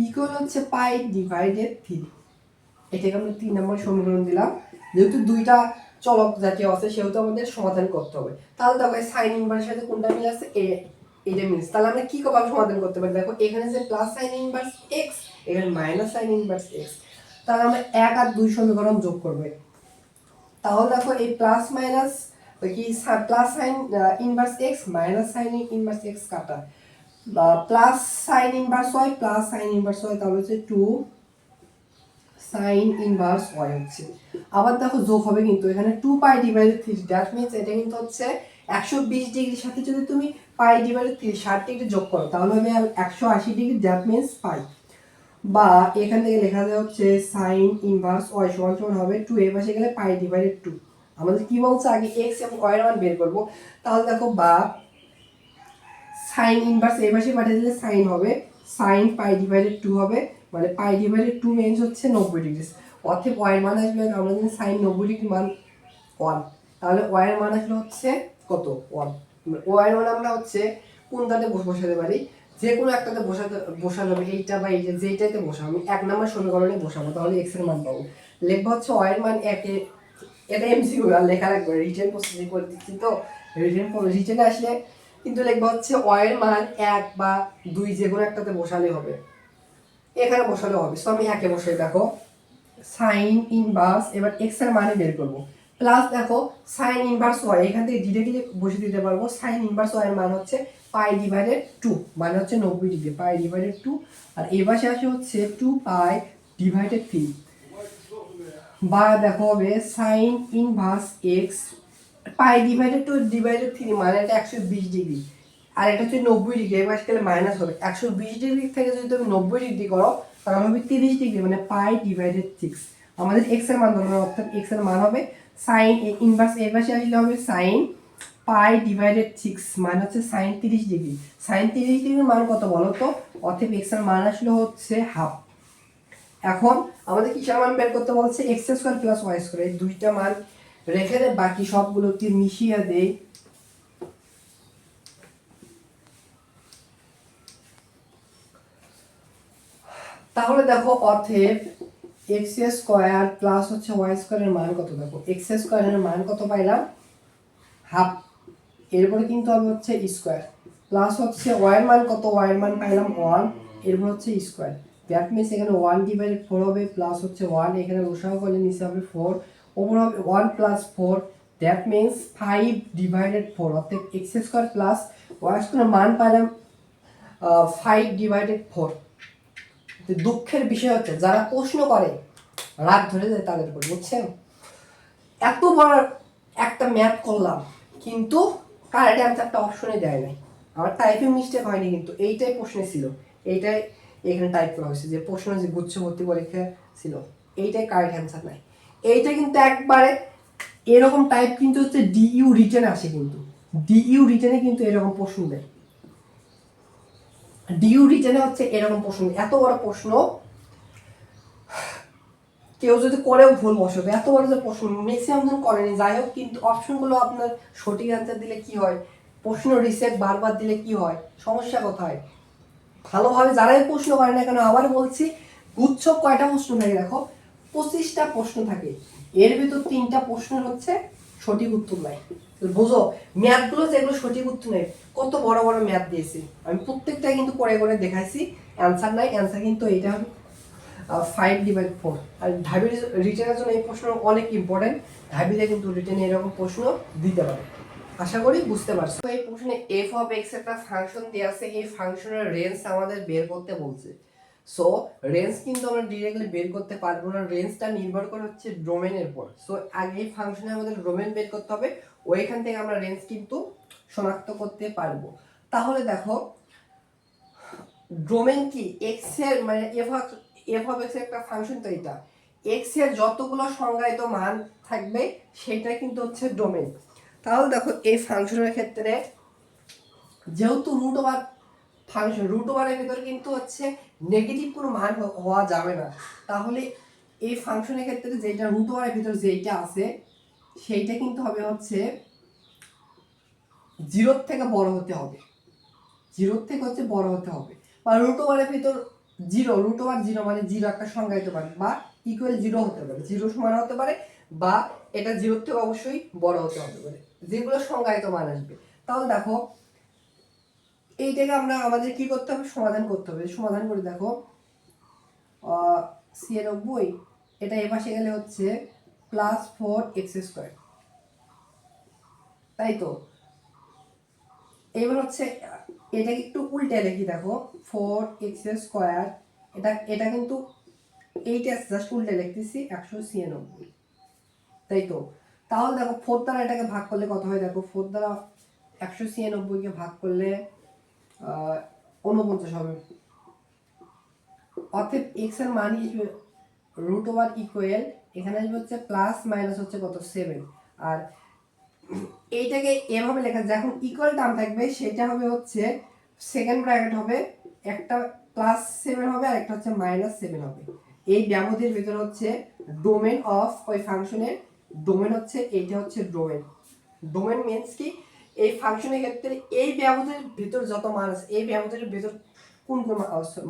ইকুয়াল হচ্ছে পাই ডিভাইডেড 3। এটাকে আমরা 3 নম্বর সমীকরণ দিলাম। যেহেতু দুইটা চলক জাতীয় আছে সেহেতু আমাদের সমাধান করতে হবে। তাহলে দেখো সাইন ইনভার্সের সাথে কোনটা মিল আছে, এটা মিলছে। তাহলে আমরা কি ভাবে সমাধান করতে পারি, দেখো এখানে যে প্লাস সাইন ইনভার্স এক্স, এখানে মাইনাস সাইন ইনভার্স এক্স, তাহলে আমরা 1 আর 2 সমীকরণ যোগ করব। তাহলে দেখো এই প্লাস মাইনাস কি plus sine inverse x minus sine inverse x কাটা, plus sine inverse y plus sine inverse y, তাহলে হচ্ছে 2 সাইন ইনভার্স ওয়াই হচ্ছে। আবার দেখো যোগ হবে কিন্তু এখানে 2 পাই ডিভাইডেড 3, দ্যাট মিন্স এটা কিন্তু হচ্ছে 120 ডিগ্রির সাথে যদি তুমি পাই ডিভাইডেড 3 60 ডিগ্রি যোগ করো তাহলে হবে 180 ডিগ্রি, দ্যাট মিন্স পাই। বা এখান থেকে লেখা যায় হচ্ছে সাইন ইনভার্স ওয়াই সমান সমান হবে 2 এর পাশে গেলে পাই ডিভাইডেড 2। আমাদের কি বলছে আগে x এবং y এর মান বের করব, তাহলে দেখো বা সাইন ইনভার্স এই পাশে পাঠিয়ে দিলে সাইন হবে সাইন পাই ডিভাইডেড 2 হবে, মানে পাই ডিভাইডেড 2 মিন্স হচ্ছে 90 ডিগ্রি, অতএব y এর মান আসবে আমরা জানি সাইন 90 ডিগ্রি মান 1, তাহলে y এর মান আসলে হচ্ছে কত 1। y এর মান আমরা হচ্ছে কোনটাতে বসাতে পারি, যে কোনো একটাতে বসাতে হবে, এইটা বা এইটা যেইটাতে বসাবো, আমি 1 নম্বর সমীকরণে বসাবো, তাহলে x এর মান পাবো। লিখবো হচ্ছে y এর মান 1 এ, এটা এমসিকিউ আর লেখা লাগবে, রিটেন প্রসেসিং করে দিচ্ছি তো, রিটেনে আসলে কিন্তু লিখবো হচ্ছে y এর মান 1 বা 2 যে কোনো একটাতে বসালে হবে। এখানে বসালে হবে। সো আমি একে বসাই, দেখো সাইন ইনভার্স, এবার এক্স এর মানে বের করবো, প্লাস দেখো সাইন ইনভার্স ওয়াই, এখান থেকে ডিরেক্টলি বসে দিতে পারবো। সাইন ইনভার্স ওয়াই এর মান হচ্ছে পাই ডিভাইডেড 2, মানে হচ্ছে 90 ডিগ্রি, পাই ডিভাইডেড 2। আর এই পাশে আসে হচ্ছে 2 পাই ডিভাইডেড 3, বা দেখো হবে সাইন ইনভার্স এক্স পাই ডিভাইডেড 2 ডিভাইডেড 3, মানে এটা 120 ডিগ্রি, আর এটা হচ্ছে 90 ডিগ্রি। এবার গেলে মাইনাস হবে, 120 ডিগ্রি থেকে যদি তুমি 90 ডিগ্রি করো তাহলে হবে 30 ডিগ্রি, মানে পাই ডিভাইডেড 6। আমাদের এক্স এর মান ধরবে, অর্থাৎ এক্স এর মান হবে সাইন ইনভার্স এর পাশে আসলে হবে সাইন পাই ডিভাইডেড 6, মানে হচ্ছে সাইন 30 ডিগ্রি। সাইন 30 ডিগ্রির মান কত বলো তো? অতএব এক্স এর মান আসলে হচ্ছে হাফ। এখন আমাদের কিসের মান বের করতে বলছে? X square plus y square, এই দুইটা মান রেখে দেয়, বাকি সবগুলোকে মিশিয়ে দেই। তাহলে দেখো অতএব এক্স স্কোয়ার প্লাস হচ্ছে ওয়াই স্কোয়ারের মান কত? দেখো এক্স স্কোয়ারের মান কত পাইলাম? হাফ। এরপরে কিন্তু হবে হচ্ছে স্কোয়ার, প্লাস হচ্ছে ওয়াই এর মান কত? ওয়াই এর মান পাইলাম 1, এরপর হচ্ছে স্কোয়ার। দ্যাট মিনস এখানে 1 ডিভাইডেড 4 হবে, প্লাস হচ্ছে 1, এখানে লসাগু করলে নিচে হবে 4, ওপর হবে 1 প্লাস 4, দ্যাট মিনস 5 ডিভাইডেড 4, অর্থাৎ এক্স স্কোয়ার প্লাস ওয়াই স্কোয়ারের মান পাইলাম 5 ডিভাইডেড 4। দুঃখের বিষয় হচ্ছে যারা প্রশ্ন করে রাত ধরে যায় তাদের উপর, বুঝছেন? এত বড় একটা ম্যাথ করলাম কিন্তু কারেক্ট অ্যান্সারটা অপশনে দেয় নাই। আমার টাইপিং মিস্টেক হয়নি, কিন্তু এইটাই প্রশ্নে ছিল, এইটাই এখানে টাইপ করা হয়েছে, যে প্রশ্ন যে গুচ্ছ ভর্তি পরীক্ষা ছিল এইটাই কারেক্ট অ্যান্সার নাই। এইটা কিন্তু একবারে এরকম টাইপ কিন্তু হচ্ছে ডিইউ রিটেন আসে, কিন্তু ডিইউ রিটেনে কিন্তু এরকম প্রশ্ন দেয়, ডিইউ রিটেনে হচ্ছে এরকম প্রশ্ন। এত বড় প্রশ্ন কেউ যদি করেও ভুল বসবে, এত বড় যে প্রশ্ন ম্যাক্সিমাম জন করেনি। যাই হোক, কিন্তু অপশনগুলো আপনার সঠিক অ্যান্সার দিলে কি হয়, প্রশ্ন রিসেট বারবার দিলে কি হয়, সমস্যা কোথায়? ভালোভাবে যারাই প্রশ্ন করে না কেন, আবার বলছি, গুচ্ছ কয়টা প্রশ্ন থাকে দেখো? 25টা প্রশ্ন থাকে, এর ভিতর 3টা প্রশ্নের হচ্ছে সঠিক উত্তর নাই। বুঝো ম্যাথগুলো যেগুলো সঠিক উত্তর নেই, কত বড় বড় ম্যাথ দিয়েছি আমি, প্রত্যেকটা কিন্তু করে করে দেখাইছি, অ্যান্সার নাই। অ্যান্সার কিন্তু এইটা হবে 5 ডিভাইড 4। আর ঢাবির রিটেনের জন্য এই প্রশ্ন অনেক ইম্পর্টেন্ট, ঢাবিতে কিন্তু রিটেনে এরকম প্রশ্ন দিতে পারে। আশা করি বুঝতে পারছো। এই প্রশ্নে এফ অফ এক্স একটা ফাংশন দেওয়া আছে, এই ফাংশনের রেঞ্জ আমাদের বের করতে বলছে। সো রেঞ্জ কিন্তু আমরা ডিরেক্টলি বের করতে পারবো না, রেঞ্জটা নির্ভর করে হচ্ছে ডোমেনের উপর। সো আগে এই ফাংশনে আমাদের ডোমেন বের করতে হবে, ওইখান থেকে আমরা রেঞ্জ কিন্তু শনাক্ত করতে পারবো। তাহলে দেখো ডোমেন কি? এক্স এর মানে এফ অফ এক্স এর একটা ফাংশন, তো এটা এক্স এর যতগুলো সংজ্ঞায়িত মান থাকবে সেটা কিন্তু হচ্ছে ডোমেন। তাহলে দেখো এই ফাংশনের ক্ষেত্রে যেহেতু রুট ওভার ফাংশন, রুট ওভারের ভিতরে কিন্তু হচ্ছে নেগেটিভ কোনো মান হওয়া যাবে না, তাহলে এই ফাংশনের ক্ষেত্রে যেটা রুট ওভারের ভিতরে যেটা আছে সেইটা কিন্তু হবে হচ্ছে 0 থেকে বড় হতে হবে, 0 থেকে হচ্ছে বড় হতে হবে। বা রুট ওভারের ভিতর 0, রুট ওভার 0 মানে 0 একটা সংজ্ঞা হতে পারে, বা ইকুয়াল 0 হতে পারে, 0 সমান হতে পারে, বা এটা 0 থেকে অবশ্যই বড় হতে পারে, যেগুলো সংজ্ঞায়িত মান আসবে। তাহলে দেখো এইটাকে আমরা আমাদের কি করতে হবে? সমাধান করতে হবে। সমাধান করে দেখো 96, এটা এ পাশে গেলে হচ্ছে +4x², তাই তো? এবার হচ্ছে এটাকে একটু উল্টে লিখি, দেখো 4x², এটা কিন্তু এইটা জাস্ট উল্টে লিখতেছি 196, তাই তো? তাহলে দেখো 4 দ্বারা এটাকে ভাগ করলে কত হয়? দেখো 4 দ্বারা 196 কে ভাগ করলে 49 হবে, অর্থাৎ x এর মান হিসেবে রুট ওভার ইকুয়াল, এখানে আসবে হচ্ছে প্লাস মাইনাস হচ্ছে কত 7, আর এইটাকে এভাবে লেখা যায়, এখন ইকুয়াল টার্ম থাকবে সেটা হবে হচ্ছে সেকেন্ড ব্র্যাকেট হবে, একটা +7 হবে আর একটা হচ্ছে -7 হবে। এই ব্যবধির ভিতর হচ্ছে ডোমেন অফ ওই ফাংশনের ডোমেন হচ্ছে এইটা হচ্ছে ডোমেন। ডোমেন মিন্স কি? এই ফাংশনের ক্ষেত্রে এই ব্যবধির ভিতর যত মান আছে, এই ব্যবধির ভিতর কোন কোন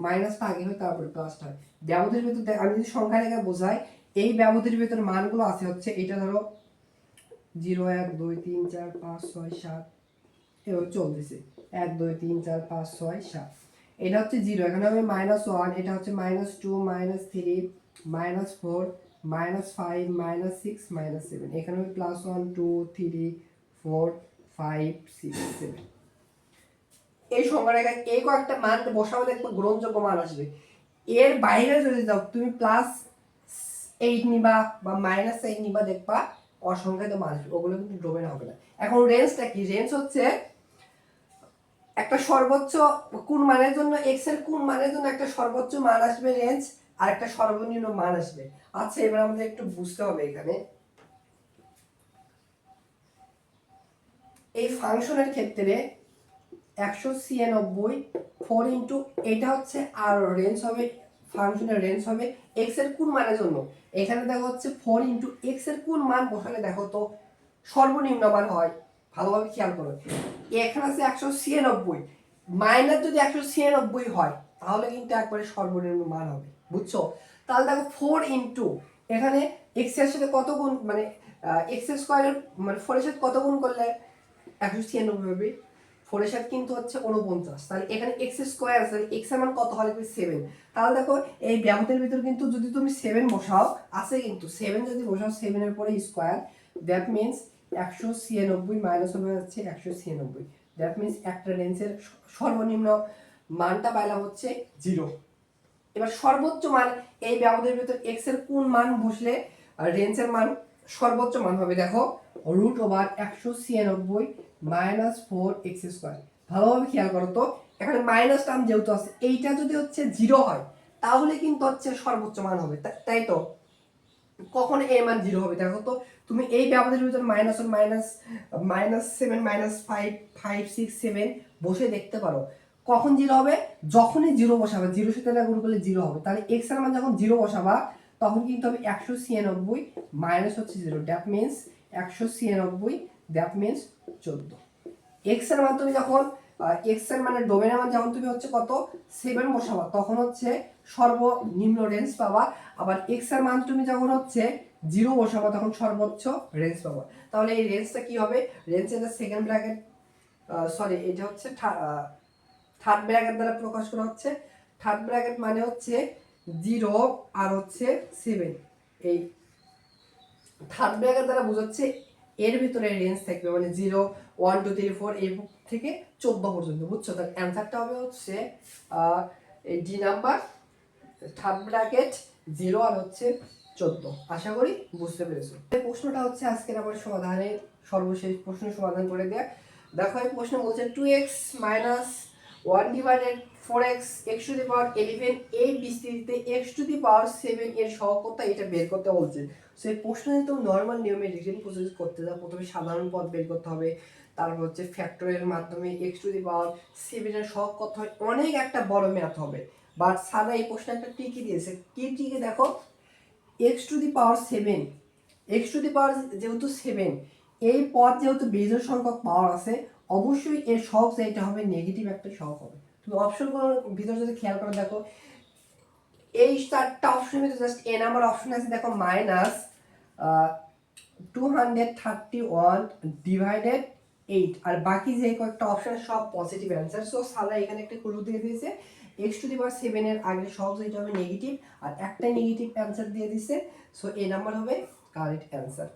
মাইনাসটা আগে হয় তারপরে প্লাসটা হয়। ব্যবধির ভিতর আমি যদি সংখ্যা রেখে বোঝাই, এই ব্যবধির ভিতর মানগুলো আছে হচ্ছে এটা ধরো 0 1 2 3 4 5 6 7, এভাবে চলতেছে 1 2 3 4 5 6 7। এটা হচ্ছে 0, এখানে হবে -1, এটা হচ্ছে -2, -3, -4, -5, -6, -7, এখানে হবে +1, 2, 3, 4, 5, 6, 7। এই সংখ্যা রেখা এই কয়েকটা মান বসাবো, দেখবে গ্রহণযোগ্য মান আসবে। এর বাইরে যদি যাও তুমি +8 নিবা বা -8 নিবা, দেখবা অসংখ্যাত মান আসবে, ওগুলো কিন্তু ডোমেন হবে না। এখন রেঞ্জটা কি? রেঞ্জ হচ্ছে একটা সর্বোচ্চ কোন মানের জন্য x এর কোন মানের জন্য একটা সর্বোচ্চ মান আসবে রেঞ্জ, আর একটা সর্বনিম্ন মান আসবে। আচ্ছা, এবার আমাদের একটু বুঝতে হবে এখানে এই ফাংশনের ক্ষেত্রে 196 4 ইন্টু এটা হচ্ছে আর রেঞ্জ হবে, ফাংশনের রেঞ্জ হবে x এর কোন মানের জন্য। এখানে দেখো হচ্ছে 4 ইন্টু x এর কোন মান বসালে দেখো তো সর্বনিম্ন মান হয়, ভালোভাবে খেয়াল করো। এখানে আছে 196, মাইনাস যদি 196 হয় তাহলে কিন্তু একবারে সর্বনিম্ন মান হবে, বুঝছো? তাহলে দেখো 4 ইন্টু এখানে x এর সাথে কত গুণ, মানে x স্কয়ারের মানে 4 এর সাথে কত গুণ করলে 196 হবে। 4 এর সাথে কিন্তু হচ্ছে 49, তাহলে এখানে x স্কয়ার আছে, x এর মান কত হলে 7। তাহলে দেখো এই ব্যাহতের ভিতর কিন্তু যদি তুমি 7 বসাও আছে, কিন্তু 7 যদি বসাও 7 এর পরে স্কয়ার, দ্যাট মিন্স 196 মাইনাস হবে হচ্ছে 196, দ্যাট মিন্স একটা রেঞ্জের সর্বনিম্ন মানটা পাইলাম হচ্ছে 0। এবার সর্বোচ্চ মান এই ব্যবধানের ভিতর x এর কোন মান বসলে রেঞ্জের মান সর্বোচ্চ মান হবে, দেখো √196 মাইনাস 4x²। ভালোভাবে খেয়াল করো তো, এখানে মাইনাস টার্ম যেহেতু আছে, এইটা যদি হচ্ছে 0 হয় তাহলে কিন্তু হচ্ছে সর্বোচ্চ মান হবে, তাই তো? কখন এর মান 0 হবে দেখো তো, তুমি এই ব্যবধানের ভিতর -1 -7 -5 5 6 7 বসে দেখতে পারো কখন 0 হবে। যখনই 0 বসাবে, 0 সাথে না গুণ করলে 0 হবে, তাহলে x এর মান যখন 0 বসাবা তখন কিন্তু হবে 196 মাইনাস হচ্ছে 0, that means 196, that means 14। x এর মান তুমি যখন x এর মানে ডোমেনের মান যখন তুমি হচ্ছে কত 7 বসাবা তখন হচ্ছে সর্বনিম্ন রেঞ্জ পাবা, আবার x এর মান তুমি যখন হচ্ছে 0 বসাবা তখন সর্বোচ্চ রেঞ্জ পাবা। তাহলে এই রেঞ্জটা কি হবে? রেঞ্জের সেকেন্ড ব্র্যাকেট, সরি এটা হচ্ছে থার্ড ব্র্যাকেট দ্বারা প্রকাশ করা হচ্ছে। থার্ড ব্র্যাকেট মানে হচ্ছে 0 আর হচ্ছে 7, এই থার্ড ব্র্যাকেট দ্বারা বোঝাচ্ছে এর ভিতরে রেঞ্জ থাকবে, মানে 0 1 2 3 4 এই থেকে 14 পর্যন্ত, বুঝছো? তার অ্যানসারটা হবে হচ্ছে এই ডি নাম্বার, থার্ড ব্র্যাকেট 0 আর হচ্ছে 14। আশা করি বুঝতে পেরেছো। এই প্রশ্নটা হচ্ছে আজকের আমার সমাধানের সর্বশেষ প্রশ্ন সমাধান করে দেয়া। দেখো এই প্রশ্ন বলছে 2x minus 1 divided 4x x⁻11 এই বিস্তৃতিতে x⁻7 এর সহগটা এটা বের করতে বলছে। সো এই প্রশ্নে তো নরমাল নিয়মে রিটেন প্রসেস করতে যাও, প্রথমে সাধারণ পদ বের করতে হবে, তারপর হচ্ছে ফ্যাক্টরের মাধ্যমে x⁻7 এর সহগ কত হয়, অনেক একটা বড় ম্যাথ হবে। বাট সাদা এই প্রশ্নে একটা ট্রিকি দিয়েছে, কি ট্রিকি দেখো, x⁻7 যেহেতু 7, এই পদ যেহেতু বেজোড় সংখ্যক পাওয়ার আছে, অবশ্যই এর সহগ যেটা হবে নেগেটিভ একটা সহগ হবে। তুমি অপশনগুলোর ভিতর যদি খেয়াল করে দেখো, এই চারটা অপশনের ভিতরে জাস্ট এ নাম্বার অপশন আছে দেখো -231 ডিভাইডেড 8, আর বাকি যে কয়েকটা অপশন সব পজিটিভ অ্যান্সার। সো সালা এখানে একটা ক্লু দিয়ে দিয়েছে, x⁻7 এর আগে সহগ যেটা হবে নেগেটিভ, আর একটা নেগেটিভ অ্যান্সার দিয়ে দিয়েছে। সো এই নাম্বার হবে কারেক্ট অ্যান্সার।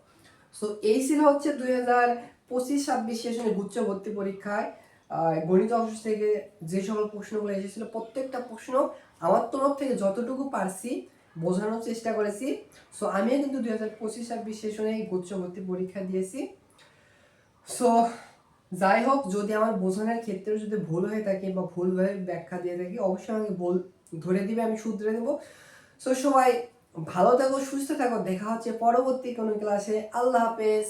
সো এই ছিল হচ্ছে 2025-26 সেশনে গুচ্ছ ভর্তি পরীক্ষায় গণিত অংশ থেকে যে সকল প্রশ্নগুলো এসেছিল, প্রত্যেকটা প্রশ্ন আমার তরফ থেকে যতটুকু পারছি বোঝানোর চেষ্টা করেছি। সো আমিও কিন্তু 2025-26 সেশনে গুচ্ছ ভর্তি পরীক্ষা দিয়েছি। সো যাই হোক, যদি আমার বোঝানোর ক্ষেত্রে যদি ভুল হয়ে থাকে বা ভুলভাবে ব্যাখ্যা দিয়ে থাকি অবশ্যই আমাকে ধরে দিবে, আমি শুধরে দেবো। সো সবাই ভালো থাকো, সুস্থ থাকো, দেখা হচ্ছে পরবর্তী কোনো ক্লাসে। আল্লাহ হাফেজ।